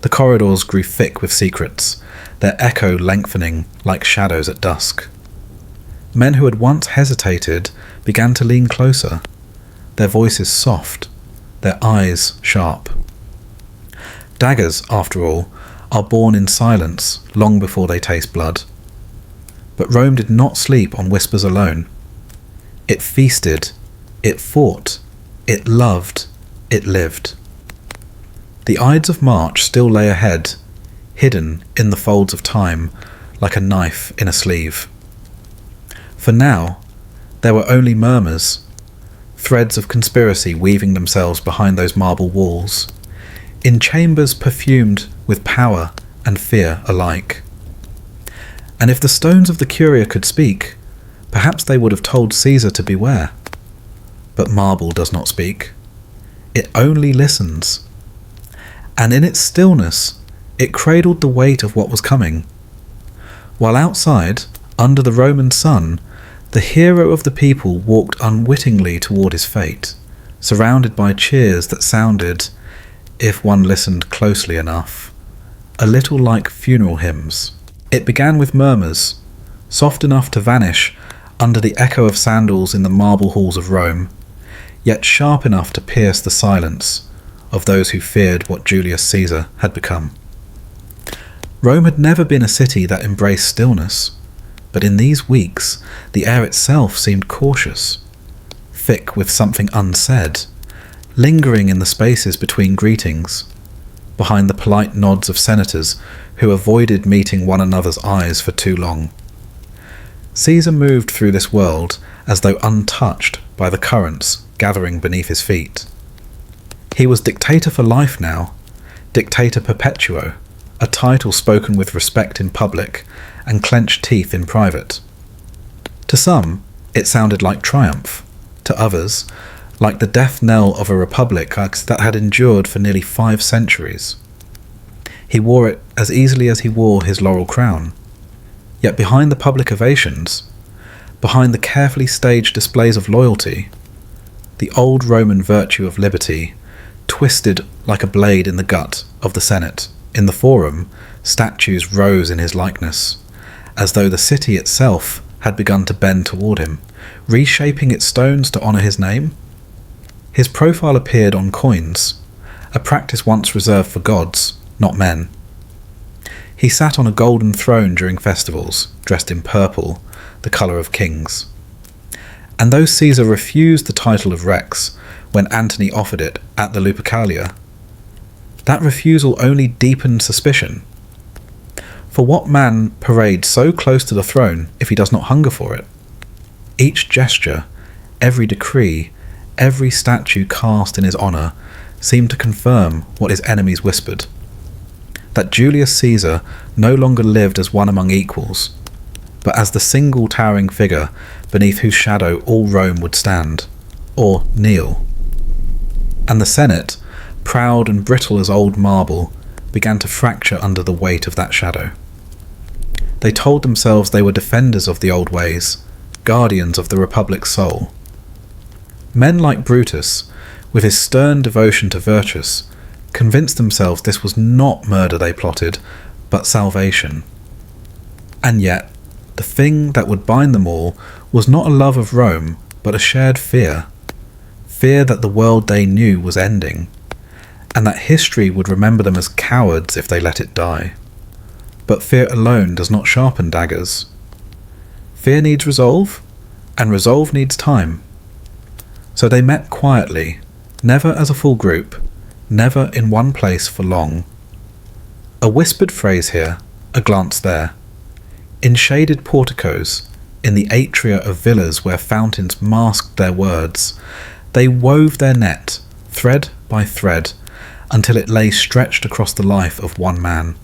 The corridors grew thick with secrets, their echo lengthening like shadows at dusk. Men who had once hesitated began to lean closer, their voices soft, their eyes sharp. Daggers, after all, are born in silence long before they taste blood. But Rome did not sleep on whispers alone. It feasted, it fought, it loved, it lived. The Ides of March still lay ahead, hidden in the folds of time like a knife in a sleeve. For now, there were only murmurs, threads of conspiracy weaving themselves behind those marble walls, in chambers perfumed with power and fear alike. And if the stones of the Curia could speak, perhaps they would have told Caesar to beware. But marble does not speak. It only listens. And in its stillness, it cradled the weight of what was coming. While outside, under the Roman sun, the hero of the people walked unwittingly toward his fate, surrounded by cheers that sounded, if one listened closely enough, a little like funeral hymns. It began with murmurs, soft enough to vanish under the echo of sandals in the marble halls of Rome, yet sharp enough to pierce the silence of those who feared what Julius Caesar had become. Rome had never been a city that embraced stillness, but in these weeks the air itself seemed cautious, thick with something unsaid, lingering in the spaces between greetings, behind the polite nods of senators who avoided meeting one another's eyes for too long. Caesar moved through this world as though untouched by the currents gathering beneath his feet. He was dictator for life now, dictator perpetuo, a title spoken with respect in public and clenched teeth in private. To some, it sounded like triumph. To others, like the death knell of a republic that had endured for nearly 5 centuries. He wore it as easily as he wore his laurel crown. Yet behind the public ovations, behind the carefully staged displays of loyalty, the old Roman virtue of liberty twisted like a blade in the gut of the Senate. In the Forum, statues rose in his likeness, as though the city itself had begun to bend toward him, reshaping its stones to honour his name. His profile appeared on coins, a practice once reserved for gods, not men. He sat on a golden throne during festivals, dressed in purple, the colour of kings. And though Caesar refused the title of Rex when Antony offered it at the Lupercalia, that refusal only deepened suspicion. For what man parades so close to the throne if he does not hunger for it? Each gesture, every decree, every statue cast in his honour seemed to confirm what his enemies whispered, that Julius Caesar no longer lived as one among equals, but as the single towering figure beneath whose shadow all Rome would stand, or kneel. And the Senate, proud and brittle as old marble, began to fracture under the weight of that shadow. They told themselves they were defenders of the old ways, guardians of the Republic's soul. Men like Brutus, with his stern devotion to virtus, convinced themselves this was not murder they plotted, but salvation. And yet, the thing that would bind them all was not a love of Rome, but a shared fear. Fear that the world they knew was ending, and that history would remember them as cowards if they let it die. But fear alone does not sharpen daggers. Fear needs resolve, and resolve needs time. So they met quietly, never as a full group, never in one place for long. A whispered phrase here, a glance there. In shaded porticos, in the atria of villas where fountains masked their words, they wove their net, thread by thread, until it lay stretched across the life of one man.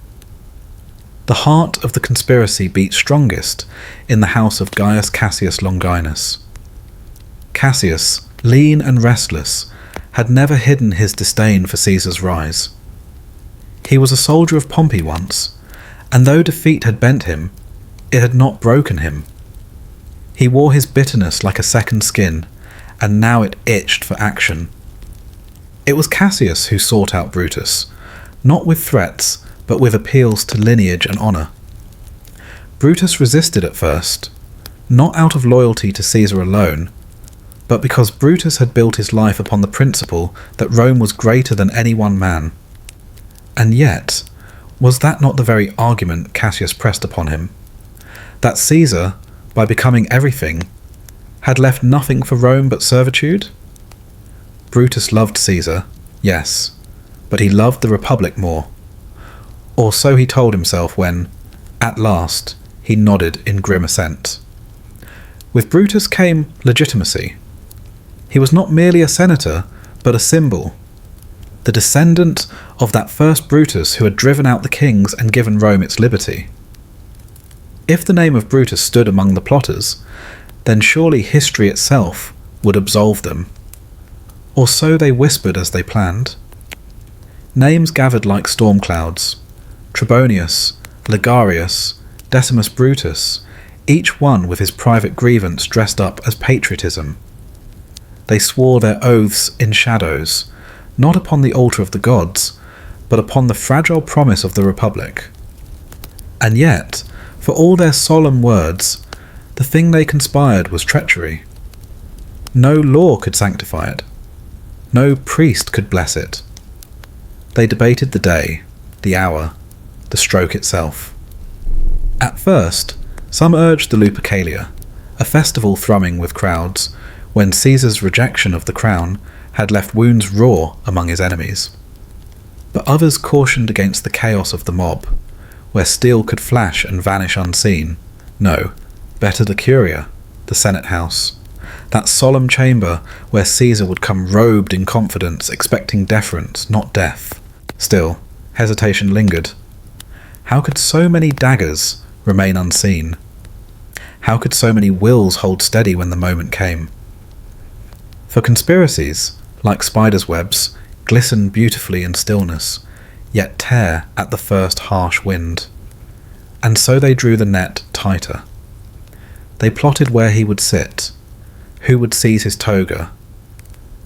The heart of the conspiracy beat strongest in the house of Gaius Cassius Longinus. Cassius, lean and restless, had never hidden his disdain for Caesar's rise. He was a soldier of Pompey once, and though defeat had bent him, it had not broken him. He wore his bitterness like a second skin, and now it itched for action. It was Cassius who sought out Brutus, not with threats, but with appeals to lineage and honour. Brutus resisted at first, not out of loyalty to Caesar alone, but because Brutus had built his life upon the principle that Rome was greater than any one man. And yet, was that not the very argument Cassius pressed upon him? That Caesar, by becoming everything, had left nothing for Rome but servitude? Brutus loved Caesar, yes, but he loved the Republic more. Or so he told himself when, at last, he nodded in grim assent. With Brutus came legitimacy. He was not merely a senator, but a symbol, the descendant of that first Brutus who had driven out the kings and given Rome its liberty. If the name of Brutus stood among the plotters, then surely history itself would absolve them. Or so they whispered as they planned. Names gathered like storm clouds. Trebonius, Ligarius, Decimus Brutus, each one with his private grievance dressed up as patriotism. They swore their oaths in shadows, not upon the altar of the gods, but upon the fragile promise of the Republic. And yet, for all their solemn words, the thing they conspired was treachery. No law could sanctify it. No priest could bless it. They debated the day, the hour, the stroke itself. At first, some urged the Lupercalia, a festival thrumming with crowds, when Caesar's rejection of the crown had left wounds raw among his enemies. But others cautioned against the chaos of the mob, where steel could flash and vanish unseen. No, better the Curia, the Senate house, that solemn chamber where Caesar would come robed in confidence, expecting deference, not death. Still, hesitation lingered. How could so many daggers remain unseen? How could so many wills hold steady when the moment came? For conspiracies, like spiders' webs, glisten beautifully in stillness, yet tear at the first harsh wind. And so they drew the net tighter. They plotted where he would sit, who would seize his toga,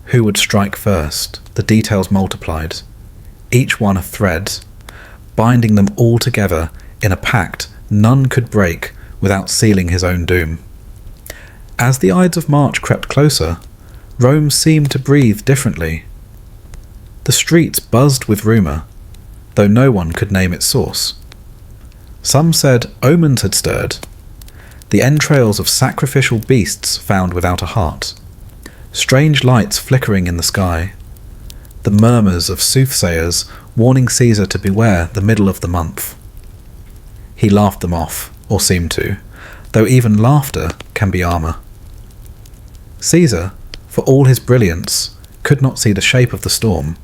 who would strike first. The details multiplied, each one a thread, binding them all together in a pact none could break without sealing his own doom. As the Ides of March crept closer, Rome seemed to breathe differently. The streets buzzed with rumour, though no one could name its source. Some said omens had stirred, the entrails of sacrificial beasts found without a heart, strange lights flickering in the sky, the murmurs of soothsayers warning Caesar to beware the middle of the month. He laughed them off, or seemed to, though even laughter can be armour. Caesar, for all his brilliance, could not see the shape of the storm.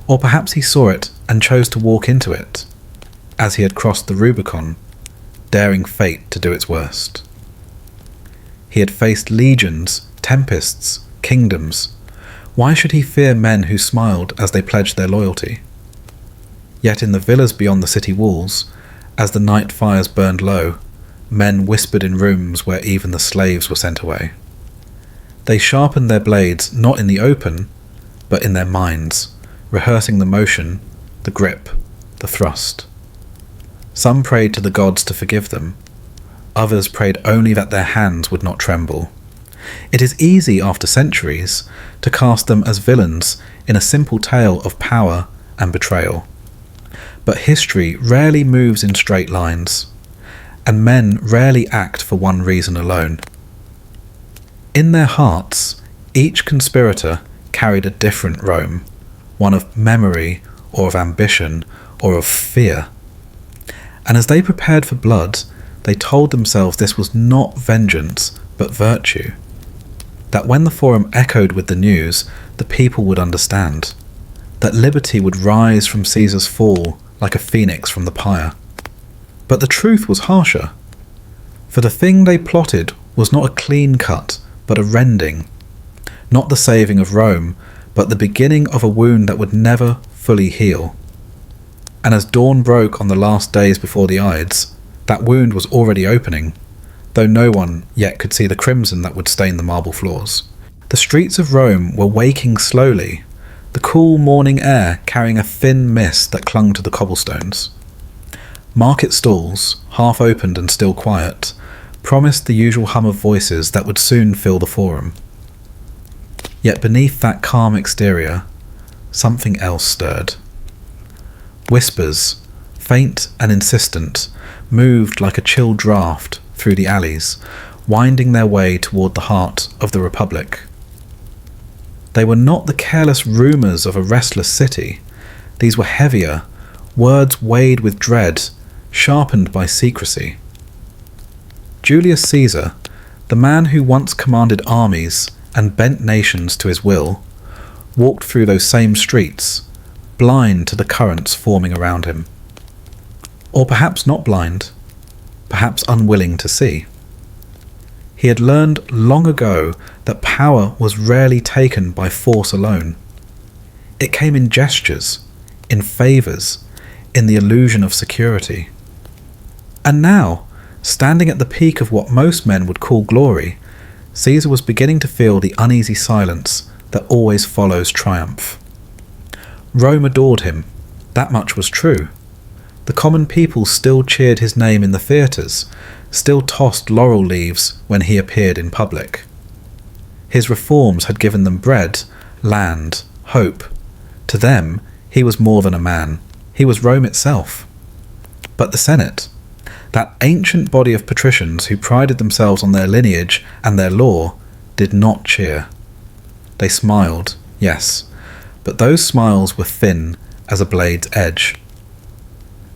Or perhaps he saw it and chose to walk into it, as he had crossed the Rubicon, daring fate to do its worst. He had faced legions, tempests, kingdoms. Why should he fear men who smiled as they pledged their loyalty? Yet in the villas beyond the city walls, as the night fires burned low, men whispered in rooms where even the slaves were sent away. They sharpened their blades not in the open, but in their minds, rehearsing the motion, the grip, the thrust. Some prayed to the gods to forgive them. Others prayed only that their hands would not tremble. It is easy after centuries to cast them as villains in a simple tale of power and betrayal. But history rarely moves in straight lines, and men rarely act for one reason alone. In their hearts, each conspirator carried a different Rome, one of memory or of ambition or of fear. And as they prepared for blood, they told themselves this was not vengeance, but virtue. That when the forum echoed with the news, the people would understand. That liberty would rise from Caesar's fall like a phoenix from the pyre. But the truth was harsher. For the thing they plotted was not a clean cut, but a rending. Not the saving of Rome, but the beginning of a wound that would never fully heal. And as dawn broke on the last days before the Ides, that wound was already opening, though no one yet could see the crimson that would stain the marble floors. The streets of Rome were waking slowly, the cool morning air carrying a thin mist that clung to the cobblestones. Market stalls, half opened and still quiet, promised the usual hum of voices that would soon fill the forum. Yet beneath that calm exterior, something else stirred. Whispers, faint and insistent, moved like a chill draught through the alleys, winding their way toward the heart of the Republic. They were not the careless rumours of a restless city. These were heavier, words weighed with dread, sharpened by secrecy. Julius Caesar, the man who once commanded armies and bent nations to his will, walked through those same streets, blind to the currents forming around him. Or perhaps not blind, perhaps unwilling to see. He had learned long ago that power was rarely taken by force alone. It came in gestures, in favours, in the illusion of security. And now, standing at the peak of what most men would call glory, Caesar was beginning to feel the uneasy silence that always follows triumph. Rome adored him, that much was true. The common people still cheered his name in the theatres, still tossed laurel leaves when he appeared in public. His reforms had given them bread, land, hope. To them, he was more than a man. He was Rome itself. But the Senate, that ancient body of patricians who prided themselves on their lineage and their law, did not cheer. They smiled, yes, but those smiles were thin as a blade's edge.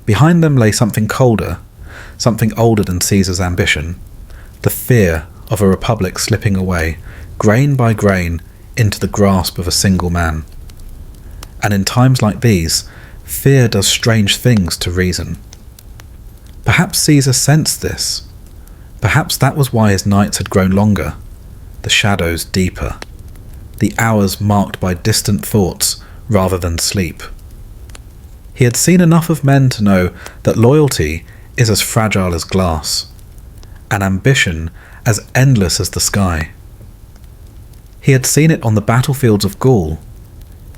Behind them lay something colder, something older than Caesar's ambition, the fear of a republic slipping away, grain by grain, into the grasp of a single man. And in times like these, fear does strange things to reason. Perhaps Caesar sensed this. Perhaps that was why his nights had grown longer, the shadows deeper, the hours marked by distant thoughts rather than sleep. He had seen enough of men to know that loyalty is as fragile as glass, and ambition as endless as the sky. He had seen it on the battlefields of Gaul,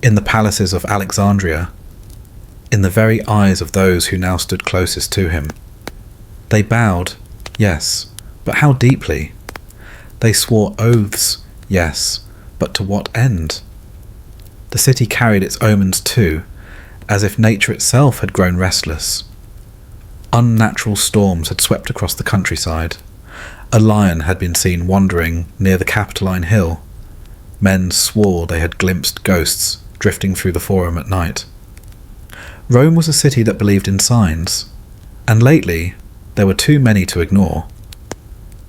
in the palaces of Alexandria, in the very eyes of those who now stood closest to him. They bowed, yes, but how deeply? They swore oaths, yes, but to what end? The city carried its omens too, as if nature itself had grown restless. Unnatural storms had swept across the countryside. A lion had been seen wandering near the Capitoline Hill. Men swore they had glimpsed ghosts drifting through the Forum at night. Rome was a city that believed in signs, and lately there were too many to ignore.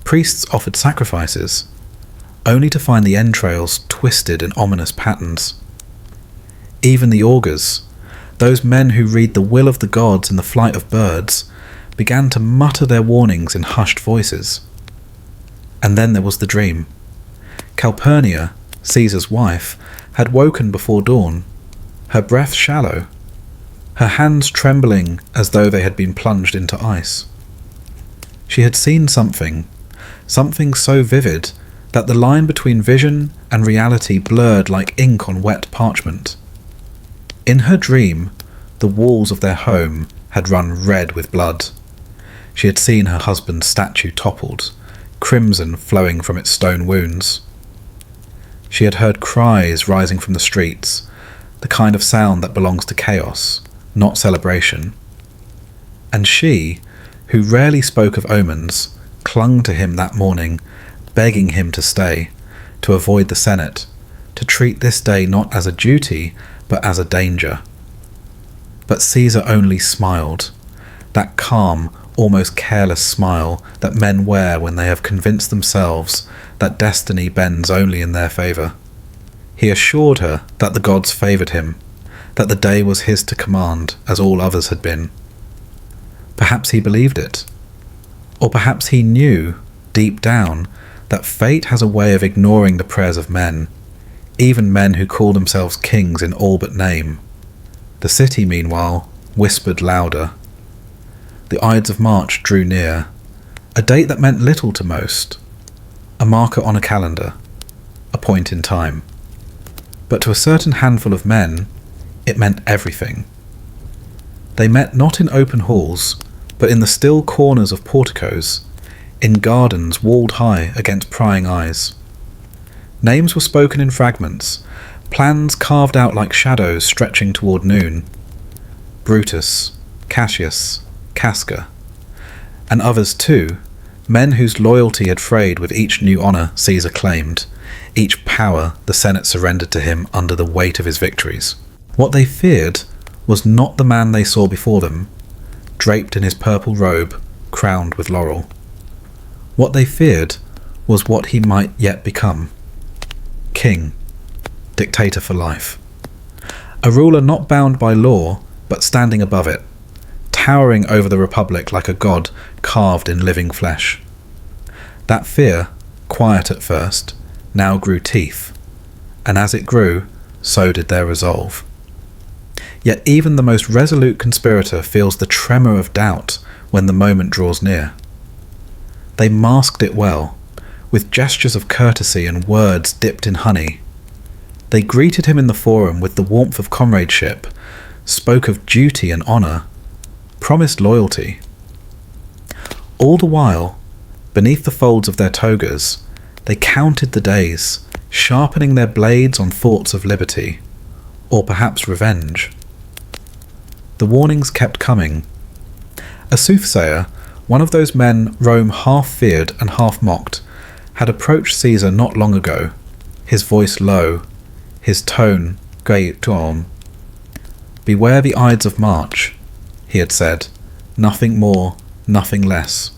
Priests offered sacrifices, only to find the entrails twisted in ominous patterns. Even the augurs, those men who read the will of the gods in the flight of birds, began to mutter their warnings in hushed voices. And then there was the dream. Calpurnia, Caesar's wife, had woken before dawn, her breath shallow, her hands trembling as though they had been plunged into ice. She had seen something so vivid that the line between vision and reality blurred like ink on wet parchment. In her dream, the walls of their home had run red with blood. She had seen her husband's statue toppled, crimson flowing from its stone wounds. She had heard cries rising from the streets, the kind of sound that belongs to chaos, not celebration. And she, who rarely spoke of omens, clung to him that morning, begging him to stay, to avoid the Senate, to treat this day not as a duty, but as a danger. But Caesar only smiled, that calm, almost careless smile that men wear when they have convinced themselves that destiny bends only in their favour. He assured her that the gods favoured him, that the day was his to command, as all others had been. Perhaps he believed it. Or perhaps he knew, deep down, that fate has a way of ignoring the prayers of men, even men who call themselves kings in all but name. The city, meanwhile, whispered louder. The Ides of March drew near, a date that meant little to most, a marker on a calendar, a point in time. But to a certain handful of men, it meant everything. They met not in open halls, but in the still corners of porticos, in gardens walled high against prying eyes. Names were spoken in fragments, plans carved out like shadows stretching toward noon. Brutus, Cassius, Casca, and others too, men whose loyalty had frayed with each new honour Caesar claimed, each power the Senate surrendered to him under the weight of his victories. What they feared was not the man they saw before them, draped in his purple robe, crowned with laurel. What they feared was what he might yet become. King, dictator for life. A ruler not bound by law, but standing above it, towering over the republic like a god carved in living flesh. That fear, quiet at first, now grew teeth, and as it grew, so did their resolve. Yet even the most resolute conspirator feels the tremor of doubt when the moment draws near. They masked it well, with gestures of courtesy and words dipped in honey. They greeted him in the forum with the warmth of comradeship, spoke of duty and honour, promised loyalty. All the while, beneath the folds of their togas, they counted the days, sharpening their blades on thoughts of liberty, or perhaps revenge. The warnings kept coming. A soothsayer, one of those men Rome half feared and half mocked, had approached Caesar not long ago, his voice low, his tone gaiton. "Beware the Ides of March," he had said, nothing more, nothing less.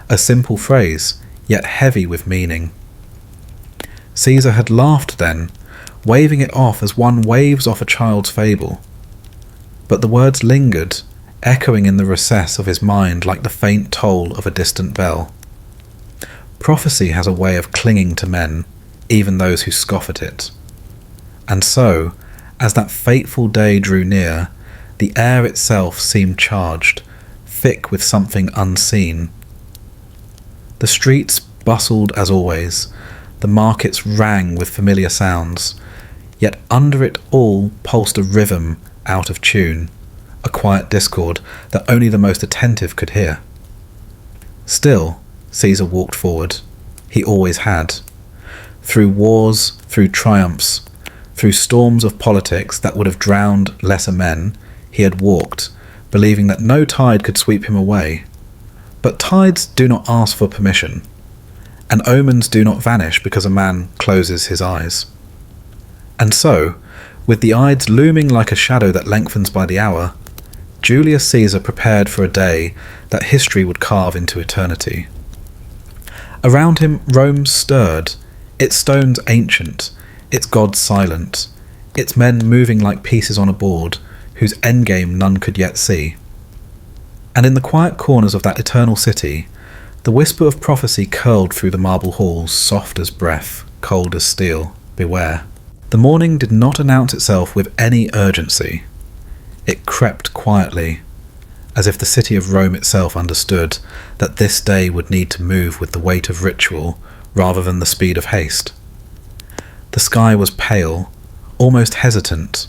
A simple phrase, yet heavy with meaning. Caesar had laughed then, waving it off as one waves off a child's fable. But the words lingered, echoing in the recess of his mind like the faint toll of a distant bell. Prophecy has a way of clinging to men, even those who scoff at it. And so, as that fateful day drew near, the air itself seemed charged, thick with something unseen. The streets bustled as always, the markets rang with familiar sounds, yet under it all pulsed a rhythm out of tune, a quiet discord that only the most attentive could hear. Still, Caesar walked forward. He always had. Through wars, through triumphs, through storms of politics that would have drowned lesser men, he had walked, believing that no tide could sweep him away. But tides do not ask for permission, and omens do not vanish because a man closes his eyes. And so, with the Ides looming like a shadow that lengthens by the hour, Julius Caesar prepared for a day that history would carve into eternity. Around him Rome stirred, its stones ancient, its gods silent, its men moving like pieces on a board, whose endgame none could yet see. And in the quiet corners of that eternal city, the whisper of prophecy curled through the marble halls, soft as breath, cold as steel. Beware. The morning did not announce itself with any urgency. It crept quietly, as if the city of Rome itself understood that this day would need to move with the weight of ritual rather than the speed of haste. The sky was pale, almost hesitant,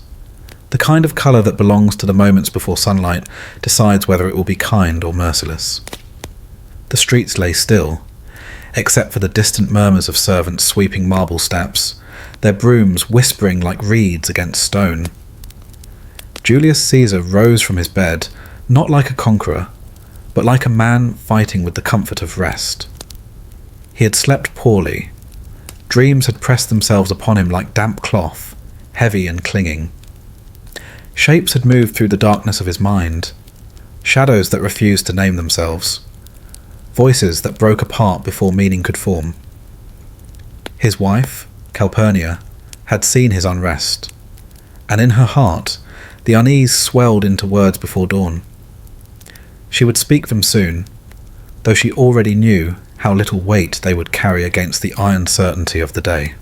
the kind of colour that belongs to the moments before sunlight decides whether it will be kind or merciless. The streets lay still, except for the distant murmurs of servants sweeping marble steps, their brooms whispering like reeds against stone. Julius Caesar rose from his bed, not like a conqueror, but like a man fighting with the comfort of rest. He had slept poorly. Dreams had pressed themselves upon him like damp cloth, heavy and clinging. Shapes had moved through the darkness of his mind, shadows that refused to name themselves, voices that broke apart before meaning could form. His wife, Calpurnia, had seen his unrest, and in her heart the unease swelled into words before dawn. She would speak them soon, though she already knew how little weight they would carry against the iron certainty of the day.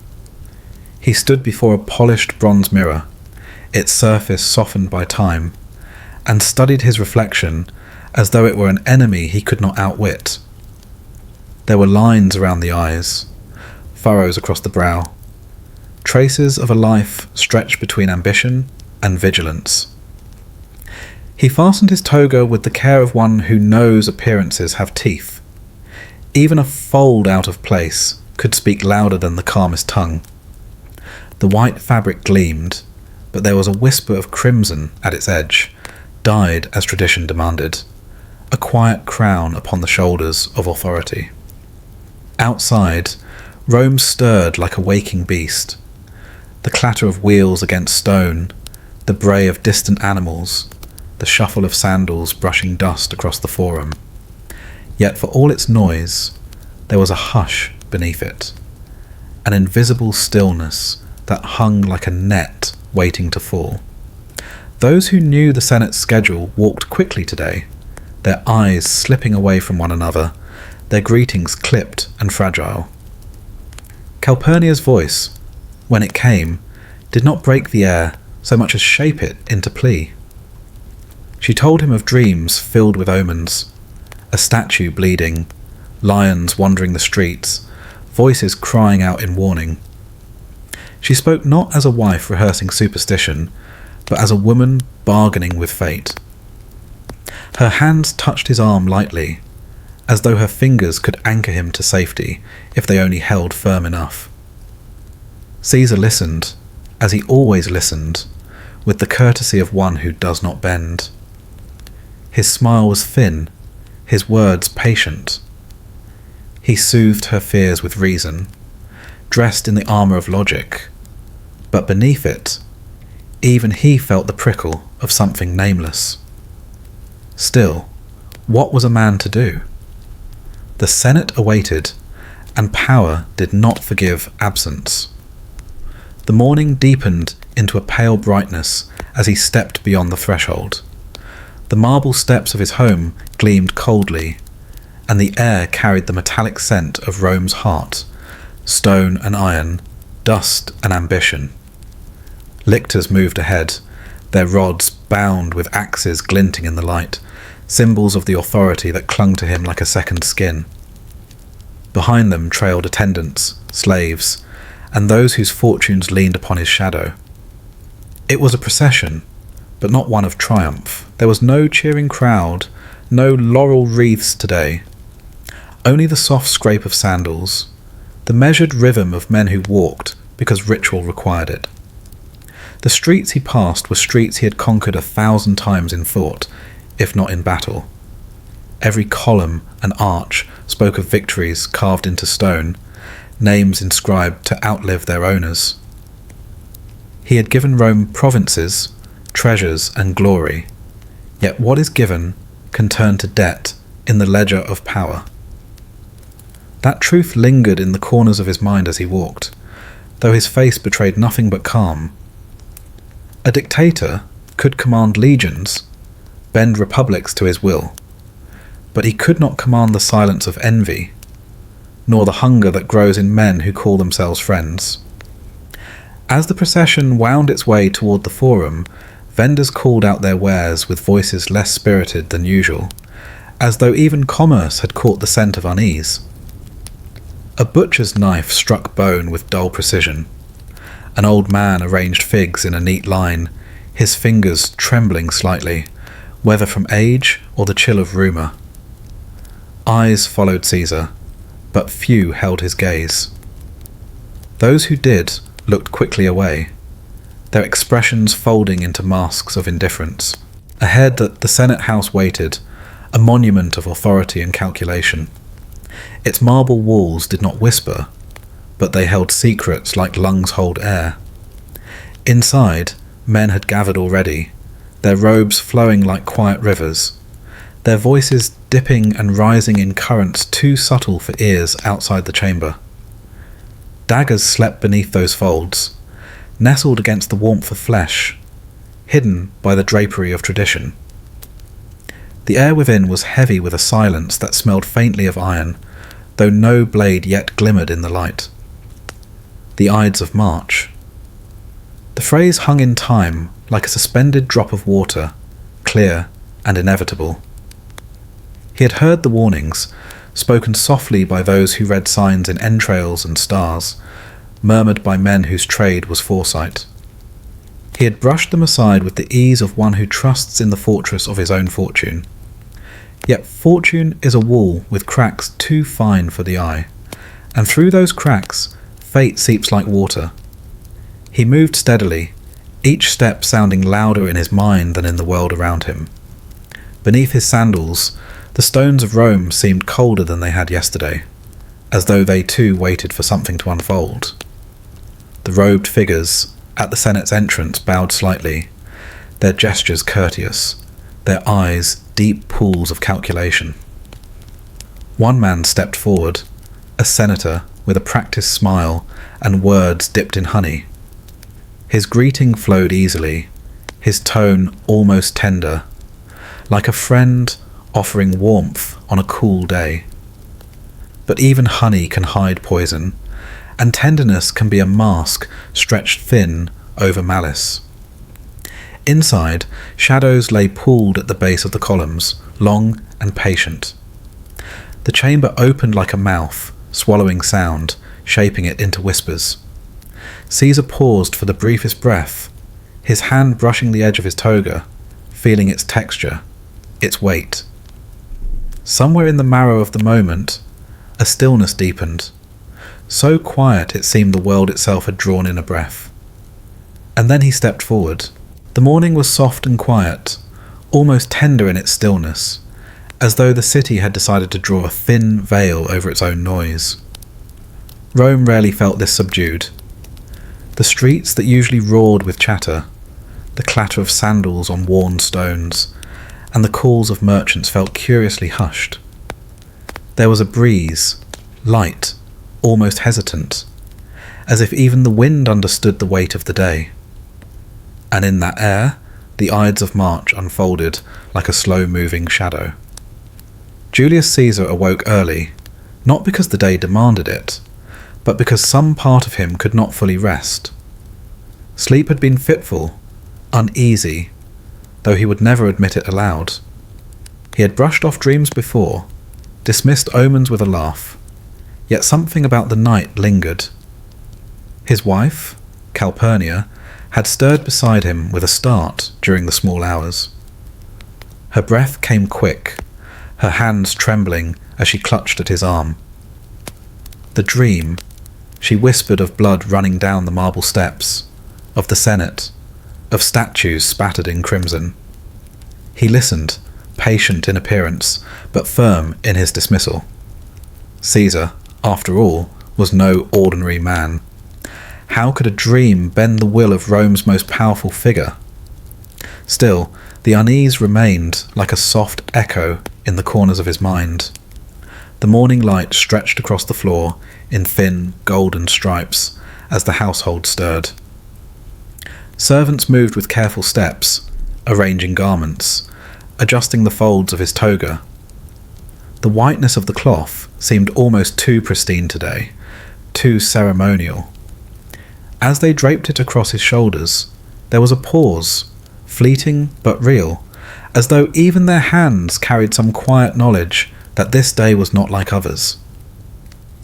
He stood before a polished bronze mirror, its surface softened by time, and studied his reflection as though it were an enemy he could not outwit. There were lines around the eyes, furrows across the brow, traces of a life stretched between ambition and vigilance. He fastened his toga with the care of one who knows appearances have teeth. Even a fold out of place could speak louder than the calmest tongue. The white fabric gleamed, but there was a whisper of crimson at its edge, dyed as tradition demanded, a quiet crown upon the shoulders of authority. Outside, Rome stirred like a waking beast. The clatter of wheels against stone, the bray of distant animals, the shuffle of sandals brushing dust across the forum. Yet for all its noise, there was a hush beneath it, an invisible stillness that hung like a net waiting to fall. Those who knew the Senate's schedule walked quickly today, their eyes slipping away from one another, their greetings clipped and fragile. Calpurnia's voice, when it came, did not break the air so much as shape it into plea. She told him of dreams filled with omens, a statue bleeding, lions wandering the streets, voices crying out in warning. She spoke not as a wife rehearsing superstition, but as a woman bargaining with fate. Her hands touched his arm lightly, as though her fingers could anchor him to safety if they only held firm enough. Caesar listened, as he always listened, with the courtesy of one who does not bend. His smile was thin, his words patient. He soothed her fears with reason, dressed in the armour of logic, but beneath it, even he felt the prickle of something nameless. Still, what was a man to do? The Senate awaited, and power did not forgive absence. The morning deepened into a pale brightness as he stepped beyond the threshold. The marble steps of his home gleamed coldly, and the air carried the metallic scent of Rome's heart, stone and iron, dust and ambition. Lictors moved ahead, their rods bound with axes glinting in the light, symbols of the authority that clung to him like a second skin. Behind them trailed attendants, slaves, and those whose fortunes leaned upon his shadow. It was a procession, but not one of triumph. There was no cheering crowd, no laurel wreaths today. Only the soft scrape of sandals, the measured rhythm of men who walked because ritual required it. The streets he passed were streets he had conquered 1,000 times in thought, if not in battle. Every column and arch spoke of victories carved into stone, names inscribed to outlive their owners. He had given Rome provinces, treasures and glory, yet what is given can turn to debt in the ledger of power. That truth lingered in the corners of his mind as he walked, though his face betrayed nothing but calm. A dictator could command legions, bend republics to his will, but he could not command the silence of envy, nor the hunger that grows in men who call themselves friends. As the procession wound its way toward the forum, vendors called out their wares with voices less spirited than usual, as though even commerce had caught the scent of unease. A butcher's knife struck bone with dull precision. An old man arranged figs in a neat line, his fingers trembling slightly, whether from age or the chill of rumour. Eyes followed Caesar, but few held his gaze. Those who did looked quickly away, their expressions folding into masks of indifference. Ahead the Senate House waited, a monument of authority and calculation. Its marble walls did not whisper, but they held secrets like lungs hold air. Inside, men had gathered already, their robes flowing like quiet rivers, their voices dipping and rising in currents too subtle for ears outside the chamber. Daggers slept beneath those folds, nestled against the warmth of flesh, hidden by the drapery of tradition. The air within was heavy with a silence that smelled faintly of iron, though no blade yet glimmered in the light. The Ides of March. The phrase hung in time like a suspended drop of water, clear and inevitable. He had heard the warnings, spoken softly by those who read signs in entrails and stars, murmured by men whose trade was foresight. He had brushed them aside with the ease of one who trusts in the fortress of his own fortune. Yet fortune is a wall with cracks too fine for the eye, and through those cracks fate seeps like water. He moved steadily, each step sounding louder in his mind than in the world around him. Beneath his sandals, the stones of Rome seemed colder than they had yesterday, as though they too waited for something to unfold. The robed figures at the Senate's entrance bowed slightly, their gestures courteous, their eyes deep pools of calculation. One man stepped forward, a senator with a practiced smile and words dipped in honey. His greeting flowed easily, his tone almost tender, like a friend offering warmth on a cool day. But even honey can hide poison, and tenderness can be a mask stretched thin over malice. Inside, shadows lay pooled at the base of the columns, long and patient. The chamber opened like a mouth, swallowing sound, shaping it into whispers. Caesar paused for the briefest breath, his hand brushing the edge of his toga, feeling its texture, its weight. Somewhere in the marrow of the moment, a stillness deepened, so quiet it seemed the world itself had drawn in a breath. And then he stepped forward. The morning was soft and quiet, almost tender in its stillness, as though the city had decided to draw a thin veil over its own noise. Rome rarely felt this subdued. The streets that usually roared with chatter, the clatter of sandals on worn stones, and the calls of merchants felt curiously hushed. There was a breeze, light, almost hesitant, as if even the wind understood the weight of the day. And in that air, the Ides of March unfolded like a slow-moving shadow. Julius Caesar awoke early, not because the day demanded it, but because some part of him could not fully rest. Sleep had been fitful, uneasy, though he would never admit it aloud. He had brushed off dreams before, dismissed omens with a laugh, yet something about the night lingered. His wife, Calpurnia, had stirred beside him with a start during the small hours. Her breath came quick, her hands trembling as she clutched at his arm. The dream, she whispered of blood running down the marble steps, of the Senate, of statues spattered in crimson. He listened, patient in appearance, but firm in his dismissal. Caesar, after all, was no ordinary man. How could a dream bend the will of Rome's most powerful figure? Still, the unease remained like a soft echo in the corners of his mind. The morning light stretched across the floor in thin, golden stripes as the household stirred. Servants moved with careful steps, arranging garments, adjusting the folds of his toga. The whiteness of the cloth seemed almost too pristine today, too ceremonial. As they draped it across his shoulders, there was a pause, fleeting but real, as though even their hands carried some quiet knowledge that this day was not like others.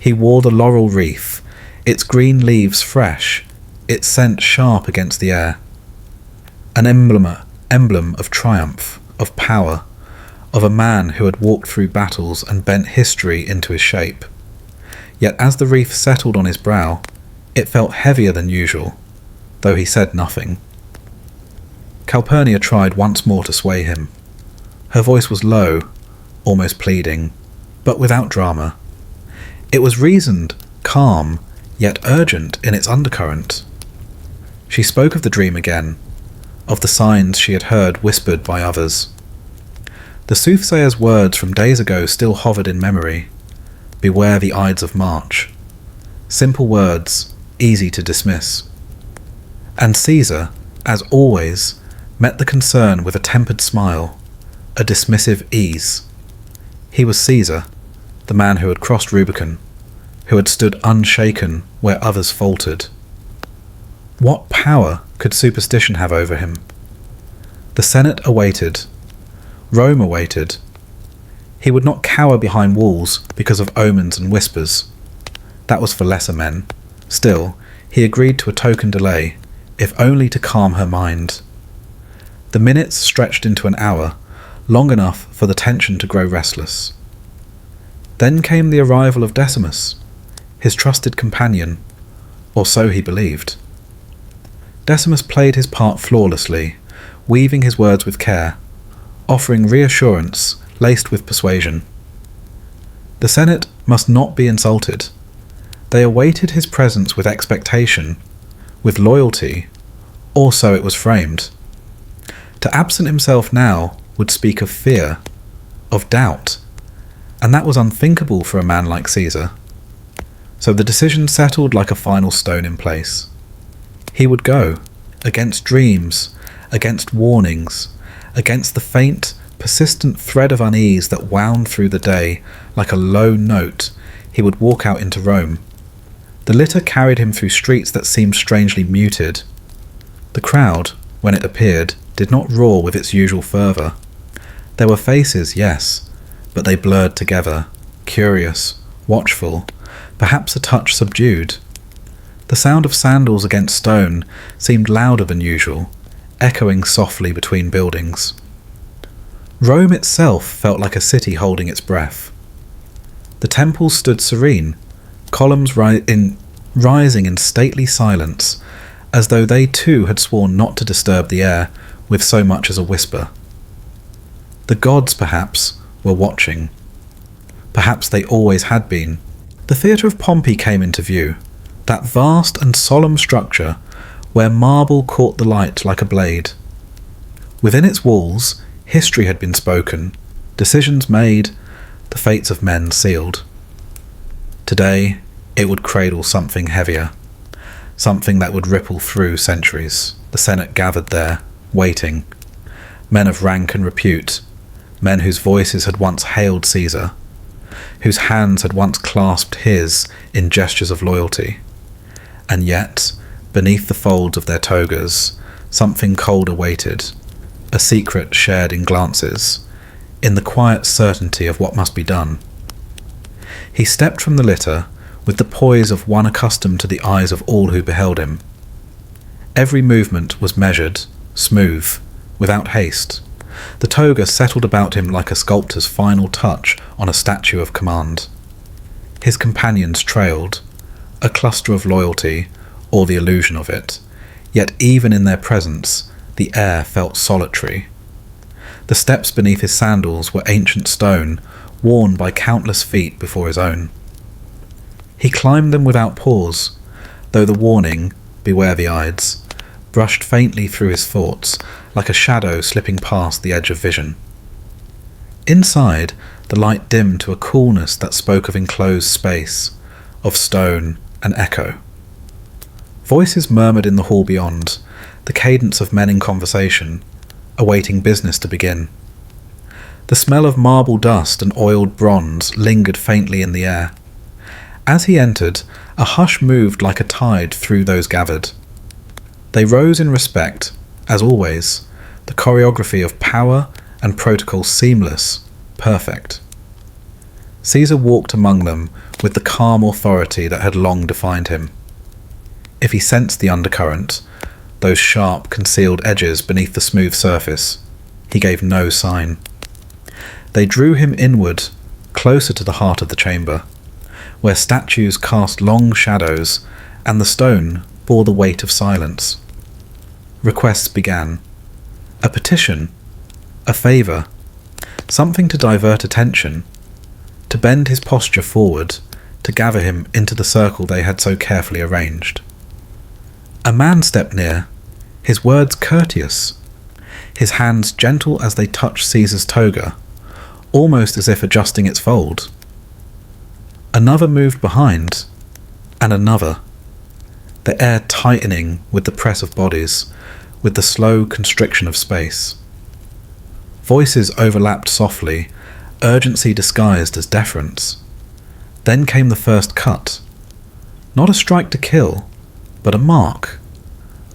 He wore the laurel wreath, its green leaves fresh, its scent sharp against the air. An emblem of triumph, of power, of a man who had walked through battles and bent history into his shape. Yet as the wreath settled on his brow, it felt heavier than usual, though he said nothing. Calpurnia tried once more to sway him. Her voice was low, almost pleading, but without drama. It was reasoned, calm, yet urgent in its undercurrent. She spoke of the dream again, of the signs she had heard whispered by others. The soothsayer's words from days ago still hovered in memory. Beware the Ides of March. Simple words, easy to dismiss. And Caesar, as always, met the concern with a tempered smile, a dismissive ease. He was Caesar, the man who had crossed Rubicon, who had stood unshaken where others faltered. What power could superstition have over him? The Senate awaited. Rome awaited. He would not cower behind walls because of omens and whispers. That was for lesser men. Still, he agreed to a token delay, if only to calm her mind. The minutes stretched into an hour, long enough for the tension to grow restless. Then came the arrival of Decimus, his trusted companion, or so he believed. Decimus played his part flawlessly, weaving his words with care, offering reassurance laced with persuasion. The Senate must not be insulted. They awaited his presence with expectation, with loyalty, or so it was framed. To absent himself now would speak of fear, of doubt, and that was unthinkable for a man like Caesar. So the decision settled like a final stone in place. He would go, against dreams, against warnings, against the faint, persistent thread of unease that wound through the day like a low note. He would walk out into Rome. The litter carried him through streets that seemed strangely muted. The crowd, when it appeared, did not roar with its usual fervour. There were faces, yes, but they blurred together, curious, watchful, perhaps a touch subdued. The sound of sandals against stone seemed louder than usual, echoing softly between buildings. Rome itself felt like a city holding its breath. The temples stood serene, columns rising in stately silence, as though they too had sworn not to disturb the air with so much as a whisper. The gods, perhaps, were watching. Perhaps they always had been. The theatre of Pompey came into view, that vast and solemn structure where marble caught the light like a blade. Within its walls, history had been spoken, decisions made, the fates of men sealed. Today, it would cradle something heavier, something that would ripple through centuries. The Senate gathered there, waiting. Men of rank and repute, men whose voices had once hailed Caesar, whose hands had once clasped his in gestures of loyalty. And yet, beneath the folds of their togas, something colder waited, a secret shared in glances, in the quiet certainty of what must be done. He stepped from the litter with the poise of one accustomed to the eyes of all who beheld him. Every movement was measured, smooth, without haste. The toga settled about him like a sculptor's final touch on a statue of command. His companions trailed, a cluster of loyalty, or the illusion of it, yet even in their presence the air felt solitary. The steps beneath his sandals were ancient stone, worn by countless feet before his own. He climbed them without pause, though the warning, "Beware the Ides," brushed faintly through his thoughts, like a shadow slipping past the edge of vision. Inside, the light dimmed to a coolness that spoke of enclosed space, of stone and echo. Voices murmured in the hall beyond, the cadence of men in conversation, awaiting business to begin. The smell of marble dust and oiled bronze lingered faintly in the air. As he entered, a hush moved like a tide through those gathered. They rose in respect, as always, the choreography of power and protocol seamless, perfect. Caesar walked among them with the calm authority that had long defined him. If he sensed the undercurrent, those sharp, concealed edges beneath the smooth surface, he gave no sign. They drew him inward, closer to the heart of the chamber, where statues cast long shadows and the stone bore the weight of silence. Requests began. A petition, a favour, something to divert attention, to bend his posture forward, to gather him into the circle they had so carefully arranged. A man stepped near, his words courteous, his hands gentle as they touched Caesar's toga, almost as if adjusting its fold. Another moved behind, and another, the air tightening with the press of bodies, with the slow constriction of space. Voices overlapped softly, urgency disguised as deference. Then came the first cut. Not a strike to kill, but a mark.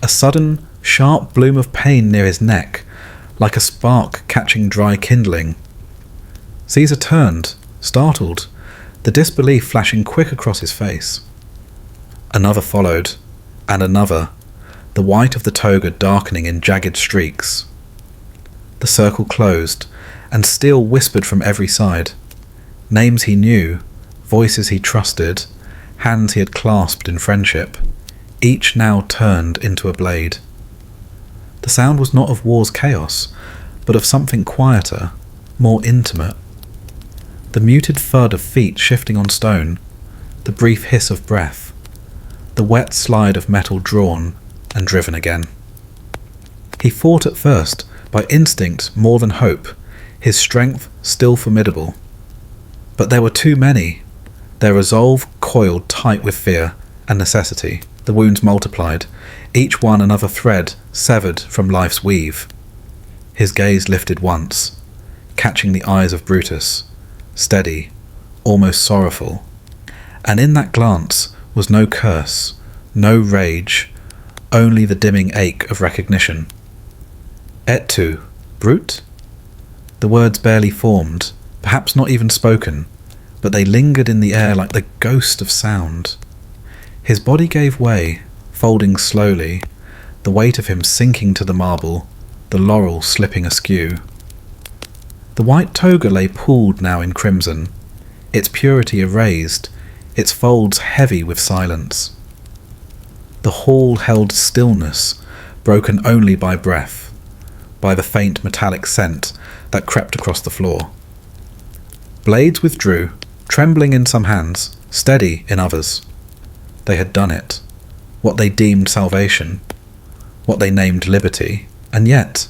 A sudden, sharp bloom of pain near his neck, like a spark catching dry kindling. Caesar turned, startled, the disbelief flashing quick across his face. Another followed, and another, the white of the toga darkening in jagged streaks. The circle closed, and steel whispered from every side. Names he knew, voices he trusted, hands he had clasped in friendship, each now turned into a blade. The sound was not of war's chaos, but of something quieter, more intimate. The muted thud of feet shifting on stone, the brief hiss of breath, the wet slide of metal drawn and driven again. He fought at first, by instinct more than hope, his strength still formidable. But there were too many, their resolve coiled tight with fear and necessity. The wounds multiplied, each one another thread severed from life's weave. His gaze lifted once, catching the eyes of Brutus, steady, almost sorrowful, and in that glance was no curse, no rage, only the dimming ache of recognition. Et tu, Brute? The words barely formed, perhaps not even spoken, but they lingered in the air like the ghost of sound. His body gave way, folding slowly, the weight of him sinking to the marble, the laurel slipping askew. The white toga lay pooled now in crimson, its purity erased, its folds heavy with silence. The hall held stillness, broken only by breath, by the faint metallic scent that crept across the floor. Blades withdrew, trembling in some hands, steady in others. They had done it, what they deemed salvation, what they named liberty, and yet,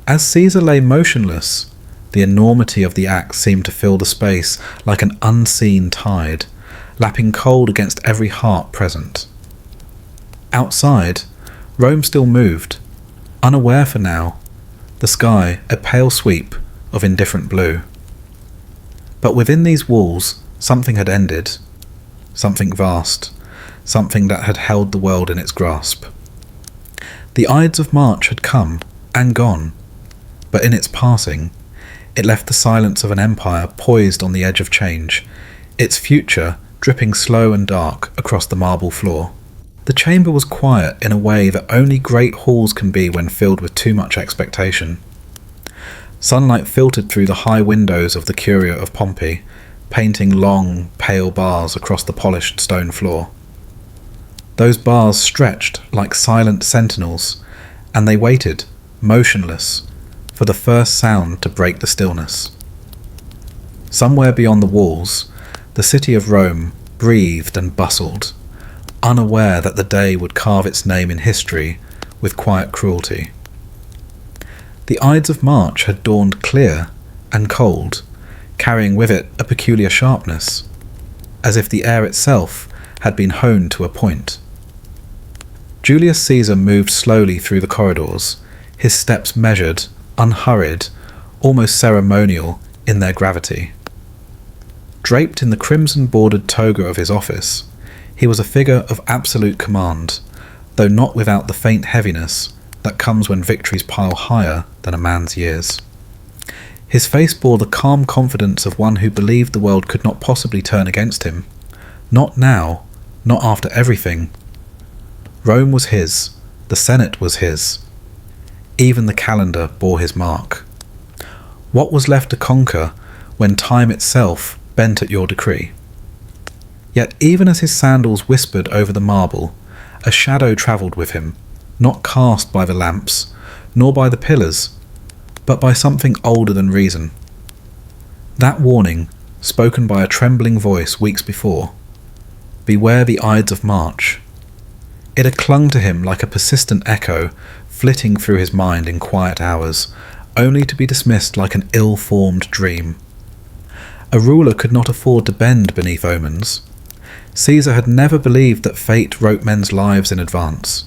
as Caesar lay motionless, the enormity of the act seemed to fill the space like an unseen tide, lapping cold against every heart present. Outside, Rome still moved, unaware for now, the sky a pale sweep of indifferent blue. But within these walls, something had ended, something vast, something that had held the world in its grasp. The Ides of March had come and gone, but in its passing, it left the silence of an empire poised on the edge of change, its future dripping slow and dark across the marble floor. The chamber was quiet in a way that only great halls can be when filled with too much expectation. Sunlight filtered through the high windows of the Curia of Pompey, painting long, pale bars across the polished stone floor. Those bars stretched like silent sentinels, and they waited, motionless, for the first sound to break the stillness. Somewhere beyond the walls, the city of Rome breathed and bustled, unaware that the day would carve its name in history with quiet cruelty. The Ides of March had dawned clear and cold, carrying with it a peculiar sharpness, as if the air itself had been honed to a point. Julius Caesar moved slowly through the corridors, his steps measured, unhurried, almost ceremonial in their gravity. Draped in the crimson-bordered toga of his office, he was a figure of absolute command, though not without the faint heaviness that comes when victories pile higher than a man's years. His face bore the calm confidence of one who believed the world could not possibly turn against him. Not now, not after everything. Rome was his, the Senate was his. Even the calendar bore his mark. What was left to conquer when time itself bent at your decree? Yet even as his sandals whispered over the marble, a shadow travelled with him, not cast by the lamps, nor by the pillars, but by something older than reason. That warning, spoken by a trembling voice weeks before, beware the Ides of March. It had clung to him like a persistent echo, flitting through his mind in quiet hours, only to be dismissed like an ill-formed dream. A ruler could not afford to bend beneath omens. Caesar had never believed that fate wrote men's lives in advance.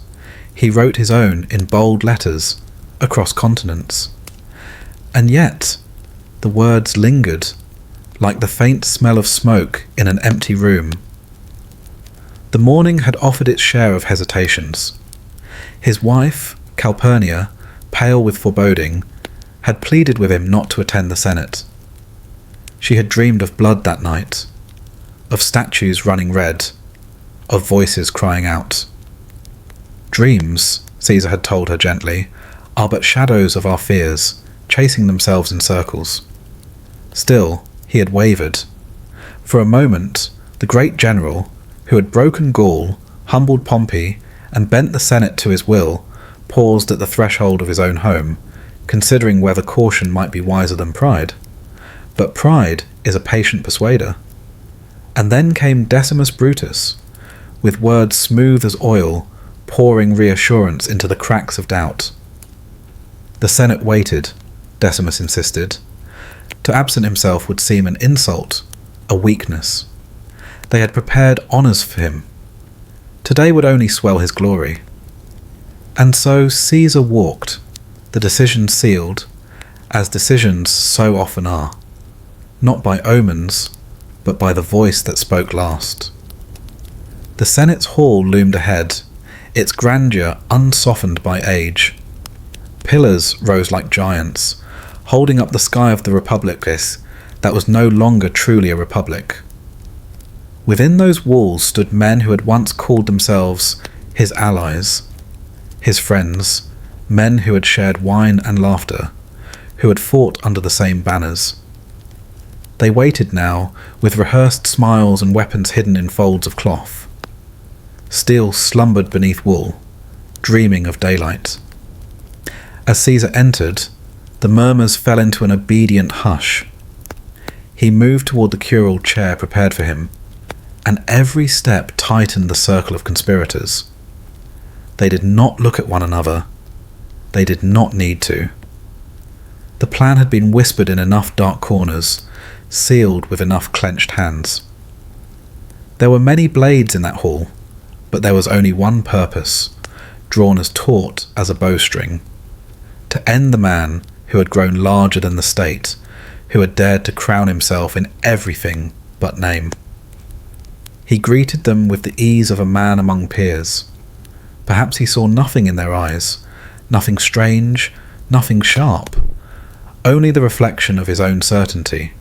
He wrote his own in bold letters, across continents. And yet, the words lingered, like the faint smell of smoke in an empty room. The morning had offered its share of hesitations. His wife, Calpurnia, pale with foreboding, had pleaded with him not to attend the Senate. She had dreamed of blood that night, of statues running red, of voices crying out. Dreams, Caesar had told her gently, are but shadows of our fears, chasing themselves in circles. Still, he had wavered. For a moment, the great general, who had broken Gaul, humbled Pompey, and bent the Senate to his will, paused at the threshold of his own home, considering whether caution might be wiser than pride. But pride is a patient persuader. And then came Decimus Brutus, with words smooth as oil, pouring reassurance into the cracks of doubt. The Senate waited, Decimus insisted. To absent himself would seem an insult, a weakness. They had prepared honours for him. Today would only swell his glory. And so Caesar walked, the decision sealed, as decisions so often are, not by omens, but by the voice that spoke last. The Senate's hall loomed ahead, its grandeur unsoftened by age. Pillars rose like giants, holding up the sky of the republicus that was no longer truly a republic. Within those walls stood men who had once called themselves his allies, his friends, men who had shared wine and laughter, who had fought under the same banners. They waited now, with rehearsed smiles and weapons hidden in folds of cloth. Steel slumbered beneath wool, dreaming of daylight. As Caesar entered, the murmurs fell into an obedient hush. He moved toward the curule chair prepared for him, and every step tightened the circle of conspirators. They did not look at one another. They did not need to. The plan had been whispered in enough dark corners, sealed with enough clenched hands. There were many blades in that hall, but there was only one purpose, drawn as taut as a bowstring: to end the man who had grown larger than the state, who had dared to crown himself in everything but name. He greeted them with the ease of a man among peers. Perhaps he saw nothing in their eyes, nothing strange, nothing sharp, only the reflection of his own certainty.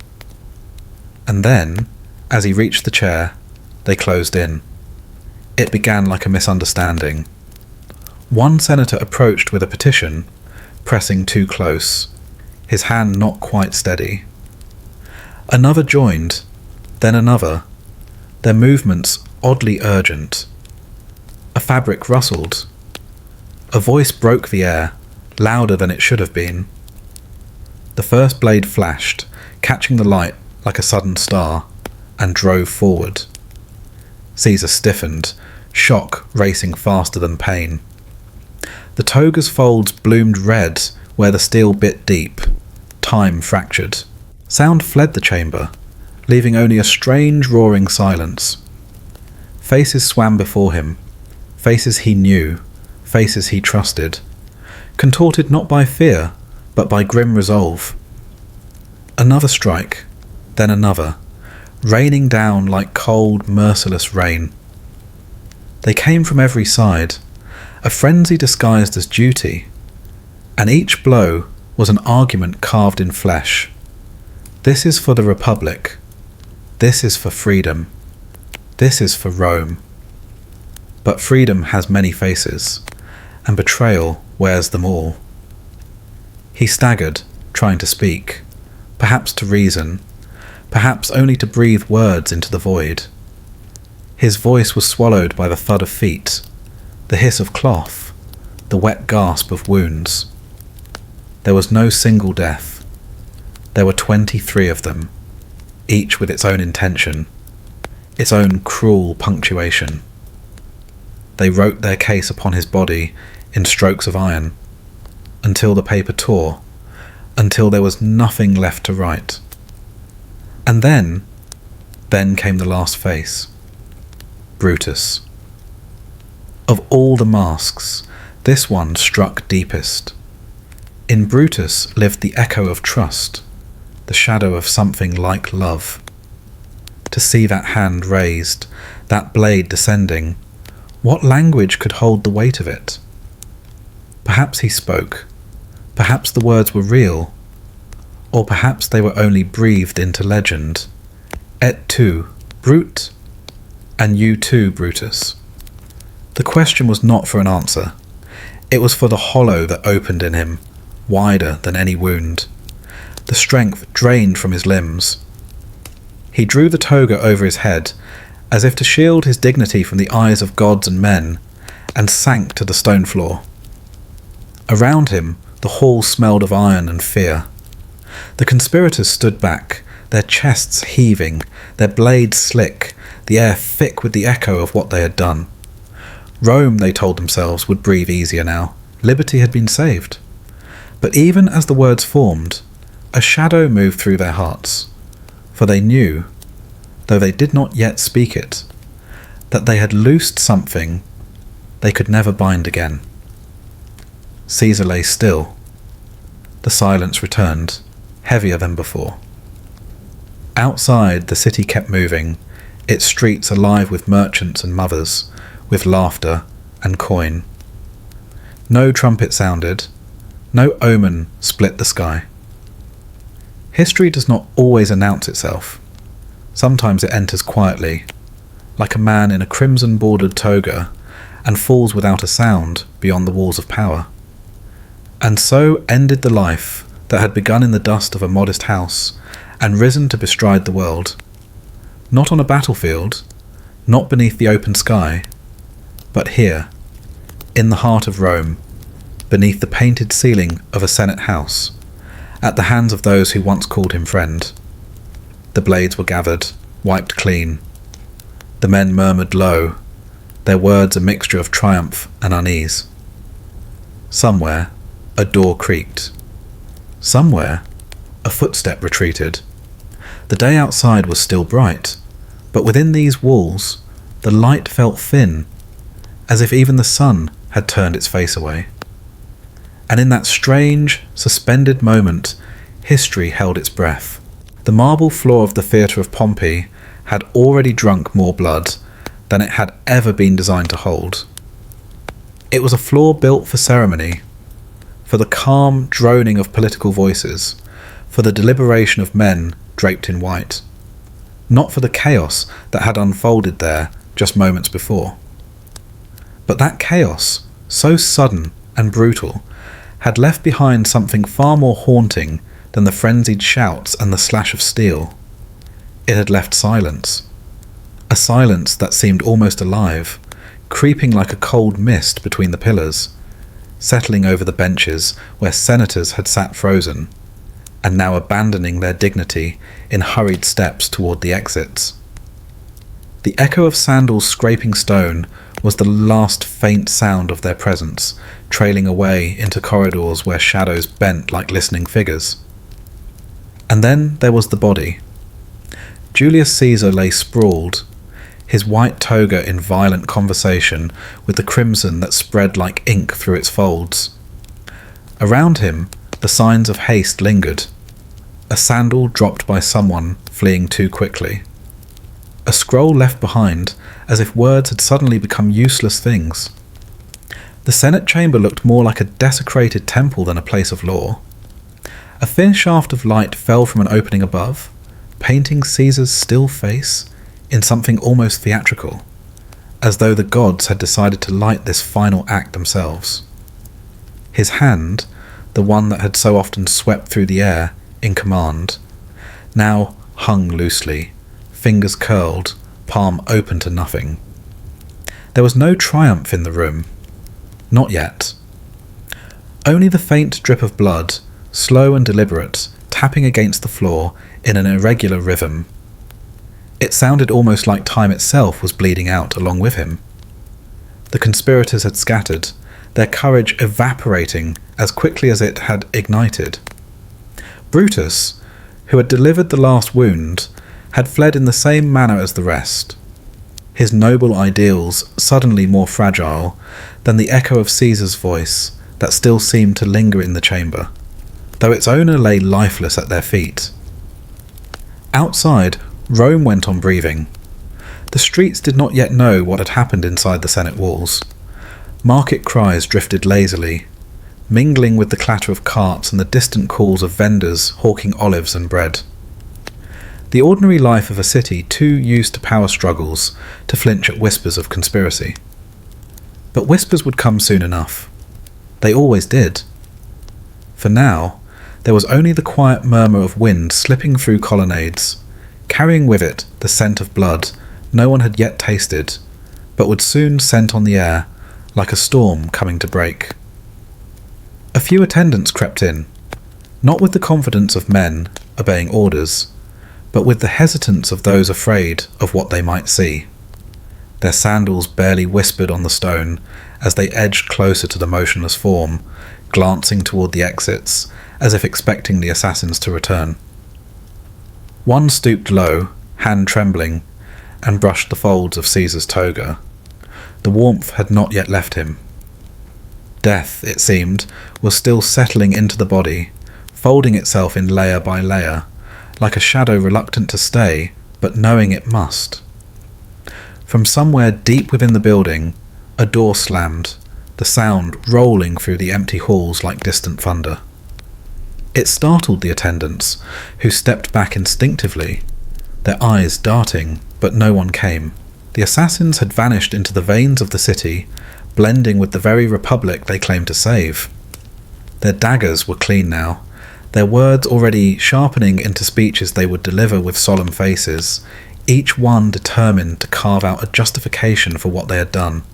And then, as he reached the chair, they closed in. It began like a misunderstanding. One senator approached with a petition, pressing too close, his hand not quite steady. Another joined, then another, their movements oddly urgent. A fabric rustled. A voice broke the air, louder than it should have been. The first blade flashed, catching the light like a sudden star, and drove forward. Caesar stiffened, shock racing faster than pain. The toga's folds bloomed red where the steel bit deep. Time fractured. Sound fled the chamber, leaving only a strange roaring silence. Faces swam before him, faces he knew, faces he trusted, contorted not by fear, but by grim resolve. Another strike, then another, raining down like cold, merciless rain. They came from every side, a frenzy disguised as duty, and each blow was an argument carved in flesh. This is for the Republic. This is for freedom. This is for Rome. But freedom has many faces, and betrayal wears them all. He staggered, trying to speak, perhaps to reason, perhaps only to breathe words into the void. His voice was swallowed by the thud of feet, the hiss of cloth, the wet gasp of wounds. There was no single death. There were 23 of them, each with its own intention, its own cruel punctuation. They wrote their case upon his body in strokes of iron, until the paper tore, until there was nothing left to write. And then came the last face. Brutus. Of all the masks, this one struck deepest. In Brutus lived the echo of trust, the shadow of something like love. To see that hand raised, that blade descending, what language could hold the weight of it? Perhaps he spoke, perhaps the words were real, or perhaps they were only breathed into legend. Et tu, Brute, and you too, Brutus. The question was not for an answer. It was for the hollow that opened in him, wider than any wound. The strength drained from his limbs. He drew the toga over his head, as if to shield his dignity from the eyes of gods and men, and sank to the stone floor. Around him, the hall smelled of iron and fear. The conspirators stood back, their chests heaving, their blades slick, the air thick with the echo of what they had done. Rome, they told themselves, would breathe easier now. Liberty had been saved. But even as the words formed, a shadow moved through their hearts, for they knew, though they did not yet speak it, that they had loosed something they could never bind again. Caesar lay still. The silence returned, heavier than before. Outside, the city kept moving, its streets alive with merchants and mothers, with laughter and coin. No trumpet sounded, no omen split the sky. History does not always announce itself. Sometimes it enters quietly, like a man in a crimson-bordered toga, and falls without a sound beyond the walls of power. And so ended the life that had begun in the dust of a modest house and risen to bestride the world. Not on a battlefield, not beneath the open sky, but here, in the heart of Rome, beneath the painted ceiling of a Senate house, at the hands of those who once called him friend. The blades were gathered, wiped clean. The men murmured low, their words a mixture of triumph and unease. Somewhere, a door creaked. Somewhere, a footstep retreated. The day outside was still bright. But within these walls, the light felt thin, as if even the sun had turned its face away. And in that strange, suspended moment, history held its breath. The marble floor of the theatre of Pompey had already drunk more blood than it had ever been designed to hold. It was a floor built for ceremony, for the calm droning of political voices, for the deliberation of men draped in white, not for the chaos that had unfolded there just moments before. But that chaos, so sudden and brutal, had left behind something far more haunting than the frenzied shouts and the slash of steel. It had left silence. A silence that seemed almost alive, creeping like a cold mist between the pillars, settling over the benches where senators had sat frozen, and now abandoning their dignity in hurried steps toward the exits. The echo of sandals scraping stone was the last faint sound of their presence, trailing away into corridors where shadows bent like listening figures. And then there was the body. Julius Caesar lay sprawled, his white toga in violent conversation with the crimson that spread like ink through its folds. Around him, the signs of haste lingered. A sandal dropped by someone fleeing too quickly. A scroll left behind, as if words had suddenly become useless things. The Senate chamber looked more like a desecrated temple than a place of law. A thin shaft of light fell from an opening above, painting Caesar's still face in something almost theatrical, as though the gods had decided to light this final act themselves. His hand, the one that had so often swept through the air in command, now hung loosely, fingers curled, palm open to nothing. There was no triumph in the room. Not yet. Only the faint drip of blood, slow and deliberate, tapping against the floor in an irregular rhythm. It sounded almost like time itself was bleeding out along with him. The conspirators had scattered, their courage evaporating as quickly as it had ignited. Brutus, who had delivered the last wound, had fled in the same manner as the rest, his noble ideals suddenly more fragile than the echo of Caesar's voice that still seemed to linger in the chamber, though its owner lay lifeless at their feet. Outside, Rome went on breathing. The streets did not yet know what had happened inside the Senate walls. Market cries drifted lazily, mingling with the clatter of carts and the distant calls of vendors hawking olives and bread. The ordinary life of a city too used to power struggles to flinch at whispers of conspiracy. But whispers would come soon enough. They always did. For now, there was only the quiet murmur of wind slipping through colonnades, carrying with it the scent of blood no one had yet tasted, but would soon scent on the air like a storm coming to break. A few attendants crept in, not with the confidence of men obeying orders, but with the hesitance of those afraid of what they might see. Their sandals barely whispered on the stone as they edged closer to the motionless form, glancing toward the exits as if expecting the assassins to return. One stooped low, hand trembling, and brushed the folds of Caesar's toga. The warmth had not yet left him. Death, it seemed, was still settling into the body, folding itself in layer by layer, like a shadow reluctant to stay, but knowing it must. From somewhere deep within the building, a door slammed, the sound rolling through the empty halls like distant thunder. It startled the attendants, who stepped back instinctively, their eyes darting, but no one came. The assassins had vanished into the veins of the city, blending with the very republic they claimed to save. Their daggers were clean now, their words already sharpening into speeches they would deliver with solemn faces, each one determined to carve out a justification for what they had done.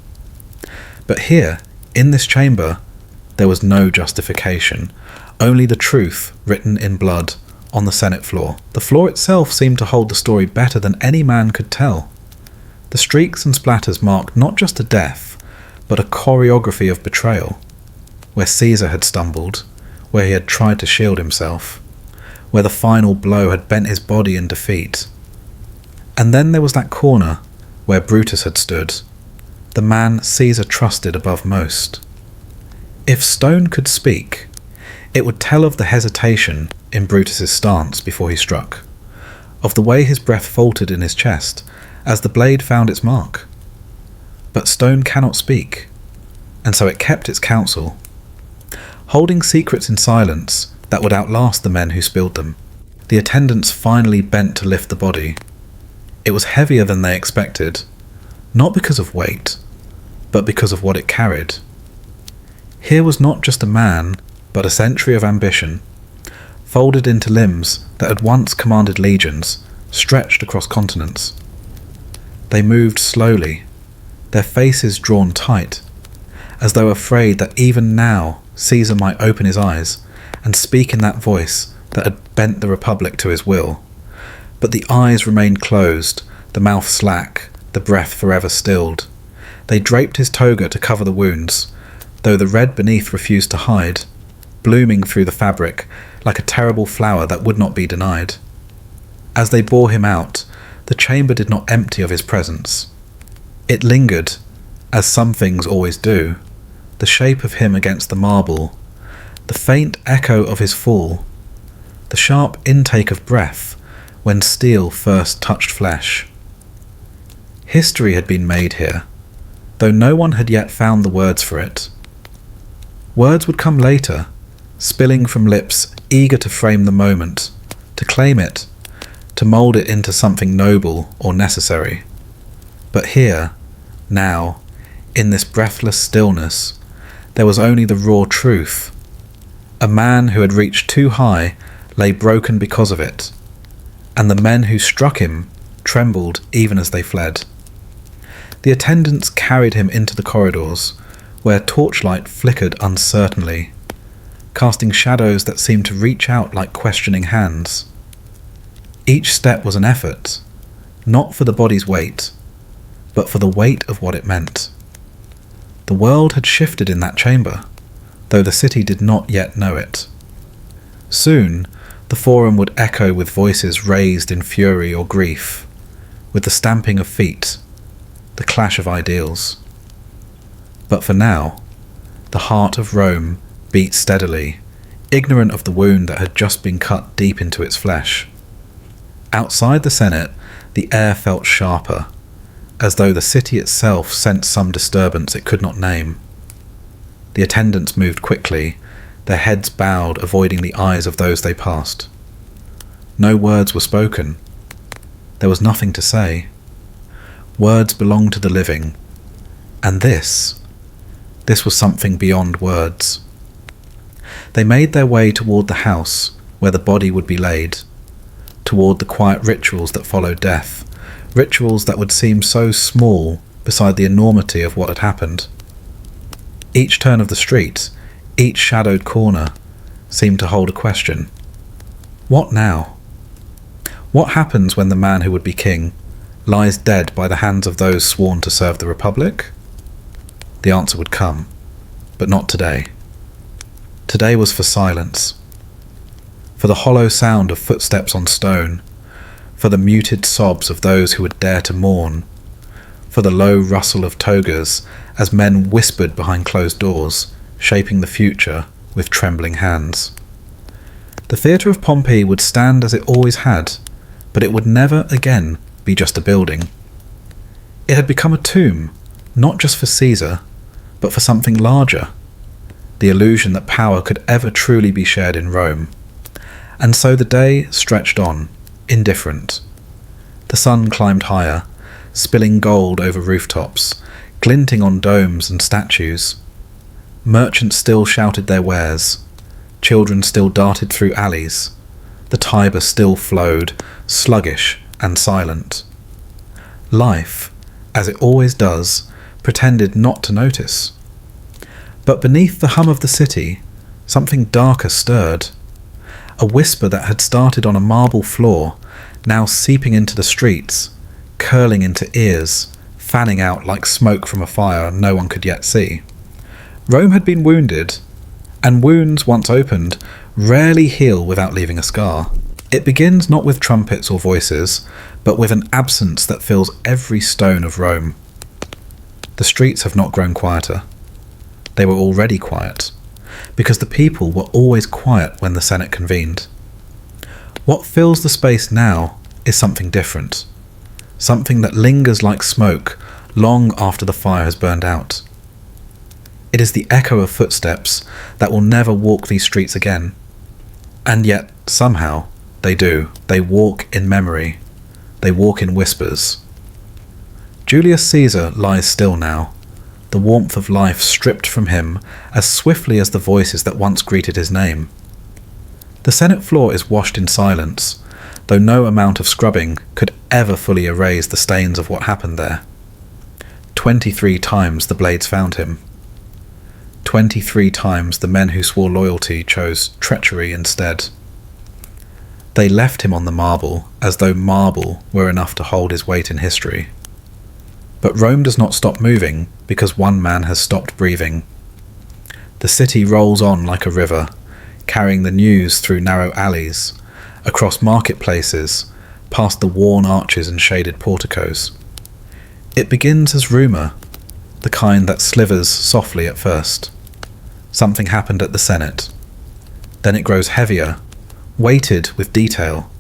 But here, in this chamber, there was no justification, only the truth written in blood on the Senate floor. The floor itself seemed to hold the story better than any man could tell. The streaks and splatters marked not just a death, but a choreography of betrayal, where Caesar had stumbled, where he had tried to shield himself, where the final blow had bent his body in defeat. And then there was that corner where Brutus had stood, the man Caesar trusted above most. If stone could speak, it would tell of the hesitation in Brutus's stance before he struck, of the way his breath faltered in his chest as the blade found its mark. But stone cannot speak, and so it kept its counsel, holding secrets in silence that would outlast the men who spilled them. The attendants finally bent to lift the body. It was heavier than they expected, not because of weight, but because of what it carried. Here was not just a man, but a century of ambition, folded into limbs that had once commanded legions, stretched across continents. They moved slowly, their faces drawn tight, as though afraid that even now Caesar might open his eyes and speak in that voice that had bent the Republic to his will. But the eyes remained closed, the mouth slack, the breath forever stilled. They draped his toga to cover the wounds, though the red beneath refused to hide, blooming through the fabric like a terrible flower that would not be denied. As they bore him out, the chamber did not empty of his presence. It lingered, as some things always do, the shape of him against the marble, the faint echo of his fall, the sharp intake of breath when steel first touched flesh. History had been made here, though no one had yet found the words for it. Words would come later, spilling from lips eager to frame the moment, to claim it, to mould it into something noble or necessary. But here, now, in this breathless stillness, there was only the raw truth. A man who had reached too high lay broken because of it, and the men who struck him trembled even as they fled. The attendants carried him into the corridors, where torchlight flickered uncertainly, casting shadows that seemed to reach out like questioning hands. Each step was an effort, not for the body's weight, but for the weight of what it meant. The world had shifted in that chamber, though the city did not yet know it. Soon, the forum would echo with voices raised in fury or grief, with the stamping of feet, the clash of ideals. But for now, the heart of Rome beat steadily, ignorant of the wound that had just been cut deep into its flesh. Outside the Senate, the air felt sharper, as though the city itself sensed some disturbance it could not name. The attendants moved quickly, their heads bowed, avoiding the eyes of those they passed. No words were spoken. There was nothing to say. Words belong to the living, and this was something beyond words. They made their way toward the house where the body would be laid, toward the quiet rituals that followed death, rituals that would seem so small beside the enormity of what had happened. Each turn of the street, each shadowed corner, seemed to hold a question. What now? What happens when the man who would be king lies dead by the hands of those sworn to serve the Republic? The answer would come, but not today. Today was for silence, for the hollow sound of footsteps on stone, for the muted sobs of those who would dare to mourn, for the low rustle of togas as men whispered behind closed doors, shaping the future with trembling hands. The theatre of Pompeii would stand as it always had, but it would never again be just a building. It had become a tomb, not just for Caesar, but for something larger, the illusion that power could ever truly be shared in Rome. And so the day stretched on, indifferent. The sun climbed higher, spilling gold over rooftops, glinting on domes and statues. Merchants still shouted their wares, children still darted through alleys, the Tiber still flowed, sluggish and silent. Life, as it always does, pretended not to notice. But beneath the hum of the city, something darker stirred. A whisper that had started on a marble floor, now seeping into the streets, curling into ears, fanning out like smoke from a fire no one could yet see. Rome had been wounded, and wounds once opened rarely heal without leaving a scar. It begins not with trumpets or voices, but with an absence that fills every stone of Rome. The streets have not grown quieter. They were already quiet, because the people were always quiet when the Senate convened. What fills the space now is something different, something that lingers like smoke long after the fire has burned out. It is the echo of footsteps that will never walk these streets again. And yet, somehow, they do. They walk in memory. They walk in whispers. Julius Caesar lies still now, the warmth of life stripped from him as swiftly as the voices that once greeted his name. The Senate floor is washed in silence, though no amount of scrubbing could ever fully erase the stains of what happened there. 23 times the blades found him. 23 times the men who swore loyalty chose treachery instead. They left him on the marble as though marble were enough to hold his weight in history. But Rome does not stop moving because one man has stopped breathing. The city rolls on like a river, carrying the news through narrow alleys, across marketplaces, past the worn arches and shaded porticos. It begins as rumour, the kind that slivers softly at first. Something happened at the Senate. Then it grows heavier, weighted with detail,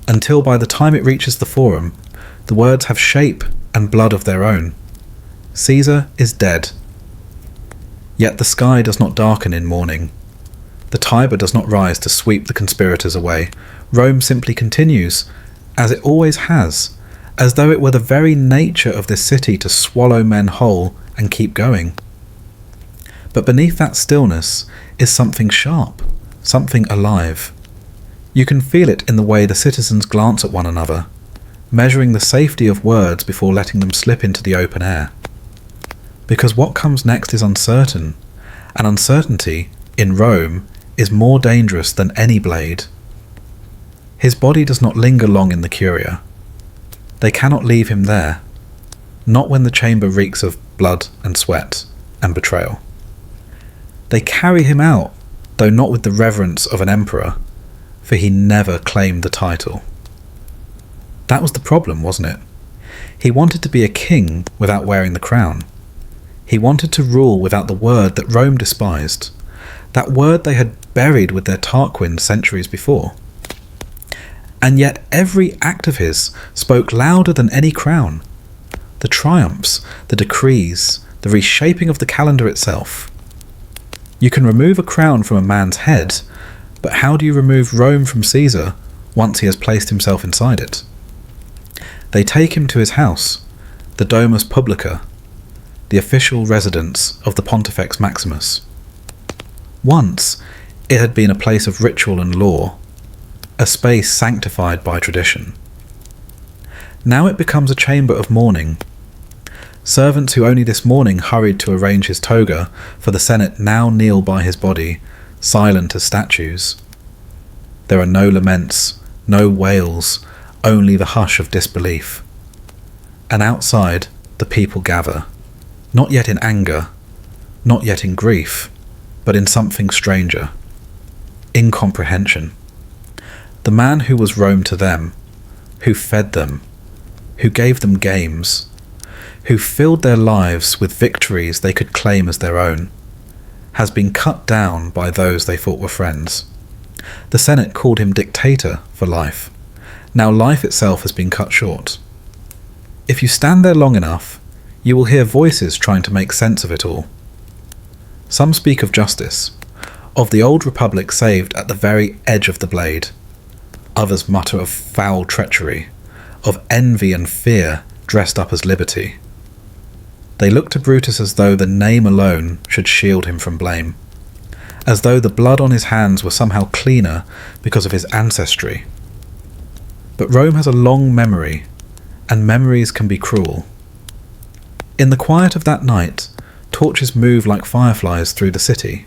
until by the time it reaches the forum, the words have shape and blood of their own. Caesar is dead. Yet the sky does not darken in mourning. The Tiber does not rise to sweep the conspirators away. Rome simply continues, as it always has, as though it were the very nature of this city to swallow men whole and keep going. But beneath that stillness is something sharp, something alive. You can feel it in the way the citizens glance at one another, measuring the safety of words before letting them slip into the open air. Because what comes next is uncertain, and uncertainty, in Rome, is more dangerous than any blade. His body does not linger long in the Curia. They cannot leave him there, not when the chamber reeks of blood and sweat and betrayal. They carry him out, though not with the reverence of an emperor, for he never claimed the title. That was the problem, wasn't it? He wanted to be a king without wearing the crown. He wanted to rule without the word that Rome despised, that word they had buried with their Tarquin centuries before. And yet every act of his spoke louder than any crown. The triumphs, the decrees, the reshaping of the calendar itself. You can remove a crown from a man's head, but how do you remove Rome from Caesar once he has placed himself inside it? They take him to his house, the Domus Publica, the official residence of the Pontifex Maximus. Once, it had been a place of ritual and law, a space sanctified by tradition. Now it becomes a chamber of mourning. Servants who only this morning hurried to arrange his toga for the Senate now kneel by his body, silent as statues. There are no laments, no wails, only the hush of disbelief. And outside, the people gather, not yet in anger, not yet in grief, but in something stranger, incomprehension. The man who was Rome to them, who fed them, who gave them games, who filled their lives with victories they could claim as their own, has been cut down by those they thought were friends. The Senate called him dictator for life. Now life itself has been cut short. If you stand there long enough, you will hear voices trying to make sense of it all. Some speak of justice, of the old republic saved at the very edge of the blade. Others mutter of foul treachery, of envy and fear dressed up as liberty. They look to Brutus as though the name alone should shield him from blame, as though the blood on his hands were somehow cleaner because of his ancestry. But Rome has a long memory, and memories can be cruel. In the quiet of that night, torches move like fireflies through the city.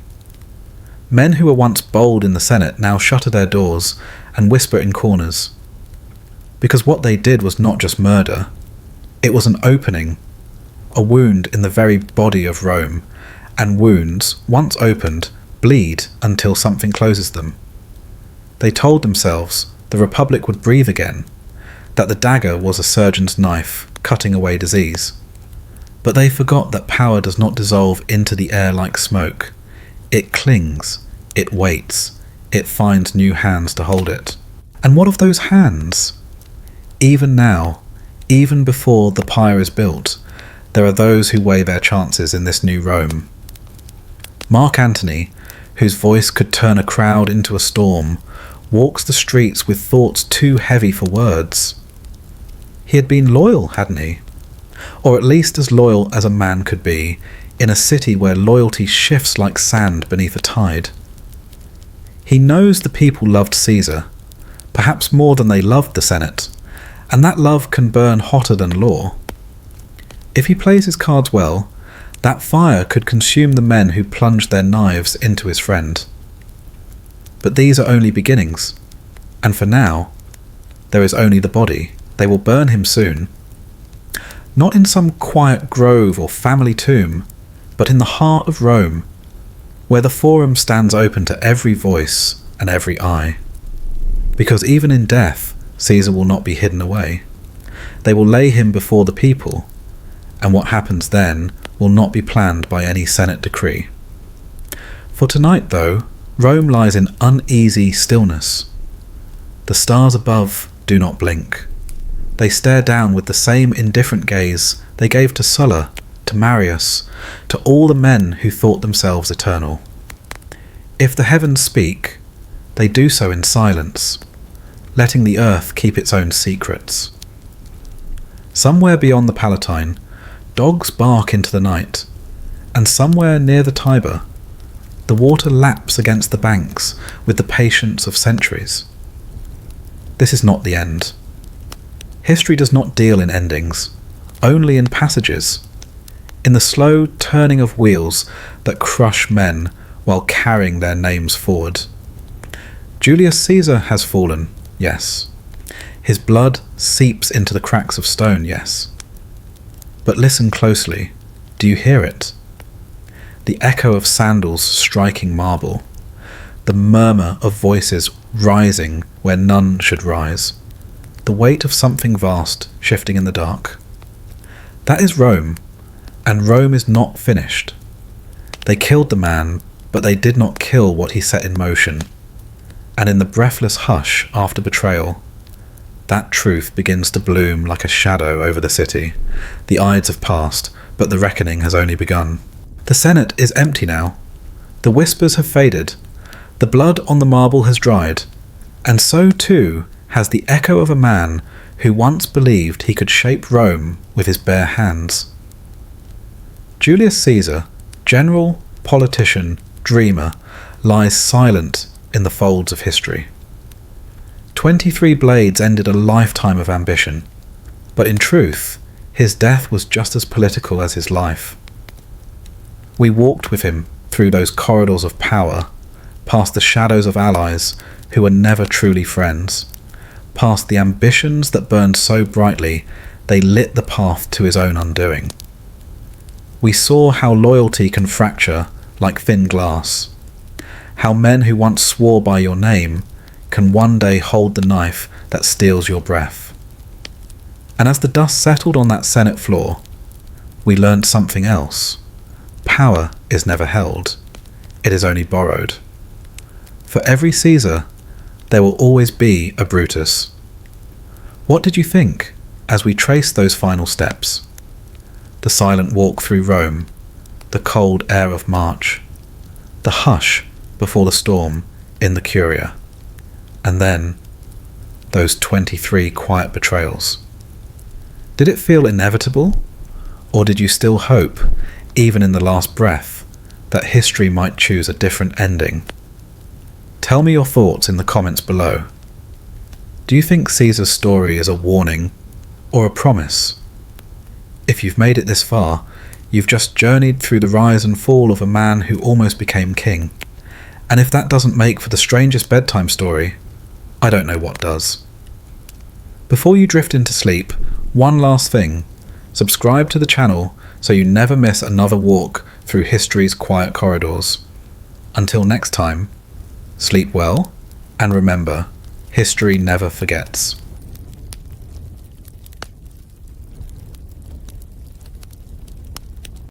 Men who were once bold in the Senate now shutter their doors and whisper in corners. Because what they did was not just murder, it was an opening, a wound in the very body of Rome, and wounds, once opened, bleed until something closes them. They told themselves the Republic would breathe again, that the dagger was a surgeon's knife cutting away disease. But they forgot that power does not dissolve into the air like smoke. It clings, it waits, it finds new hands to hold it. And what of those hands? Even now, even before the pyre is built, there are those who weigh their chances in this new Rome. Mark Antony, whose voice could turn a crowd into a storm, walks the streets with thoughts too heavy for words. He had been loyal, hadn't he? Or at least as loyal as a man could be, in a city where loyalty shifts like sand beneath a tide. He knows the people loved Caesar, perhaps more than they loved the Senate, and that love can burn hotter than law. If he plays his cards well, that fire could consume the men who plunged their knives into his friend. But these are only beginnings, and for now, there is only the body. They will burn him soon. Not in some quiet grove or family tomb, but in the heart of Rome, where the forum stands open to every voice and every eye. Because even in death, Caesar will not be hidden away. They will lay him before the people, and what happens then will not be planned by any Senate decree. For tonight, though, Rome lies in uneasy stillness. The stars above do not blink. They stare down with the same indifferent gaze they gave to Sulla, to Marius, to all the men who thought themselves eternal. If the heavens speak, they do so in silence, letting the earth keep its own secrets. Somewhere beyond the Palatine, dogs bark into the night, and somewhere near the Tiber, the water laps against the banks with the patience of centuries. This is not the end. History does not deal in endings, only in passages, in the slow turning of wheels that crush men while carrying their names forward. Julius Caesar has fallen, yes. His blood seeps into the cracks of stone, yes. But listen closely. Do you hear it? The echo of sandals striking marble, the murmur of voices rising where none should rise, the weight of something vast shifting in the dark. That is Rome, and Rome is not finished. They killed the man, but they did not kill what he set in motion. And in the breathless hush after betrayal, that truth begins to bloom like a shadow over the city. The Ides have passed, but the reckoning has only begun. The Senate is empty now. The whispers have faded. The blood on the marble has dried. And so too has the echo of a man who once believed he could shape Rome with his bare hands. Julius Caesar, general, politician, dreamer, lies silent in the folds of history. 23 blades ended a lifetime of ambition, but in truth, his death was just as political as his life. We walked with him through those corridors of power, past the shadows of allies who were never truly friends, past the ambitions that burned so brightly they lit the path to his own undoing. We saw how loyalty can fracture like thin glass, how men who once swore by your name can one day hold the knife that steals your breath. And as the dust settled on that Senate floor, we learned something else. Power is never held, it is only borrowed. For every Caesar, there will always be a Brutus. What did you think as we traced those final steps? The silent walk through Rome, the cold air of March, the hush before the storm in the Curia, and then those 23 quiet betrayals. Did it feel inevitable, or did you still hope, even in the last breath, that history might choose a different ending? Tell me your thoughts in the comments below. Do you think Caesar's story is a warning or a promise? If you've made it this far, you've just journeyed through the rise and fall of a man who almost became king. And if that doesn't make for the strangest bedtime story, I don't know what does. Before you drift into sleep, one last thing. Subscribe to the channel so you never miss another walk through history's quiet corridors. Until next time, sleep well, and remember, History never forgets.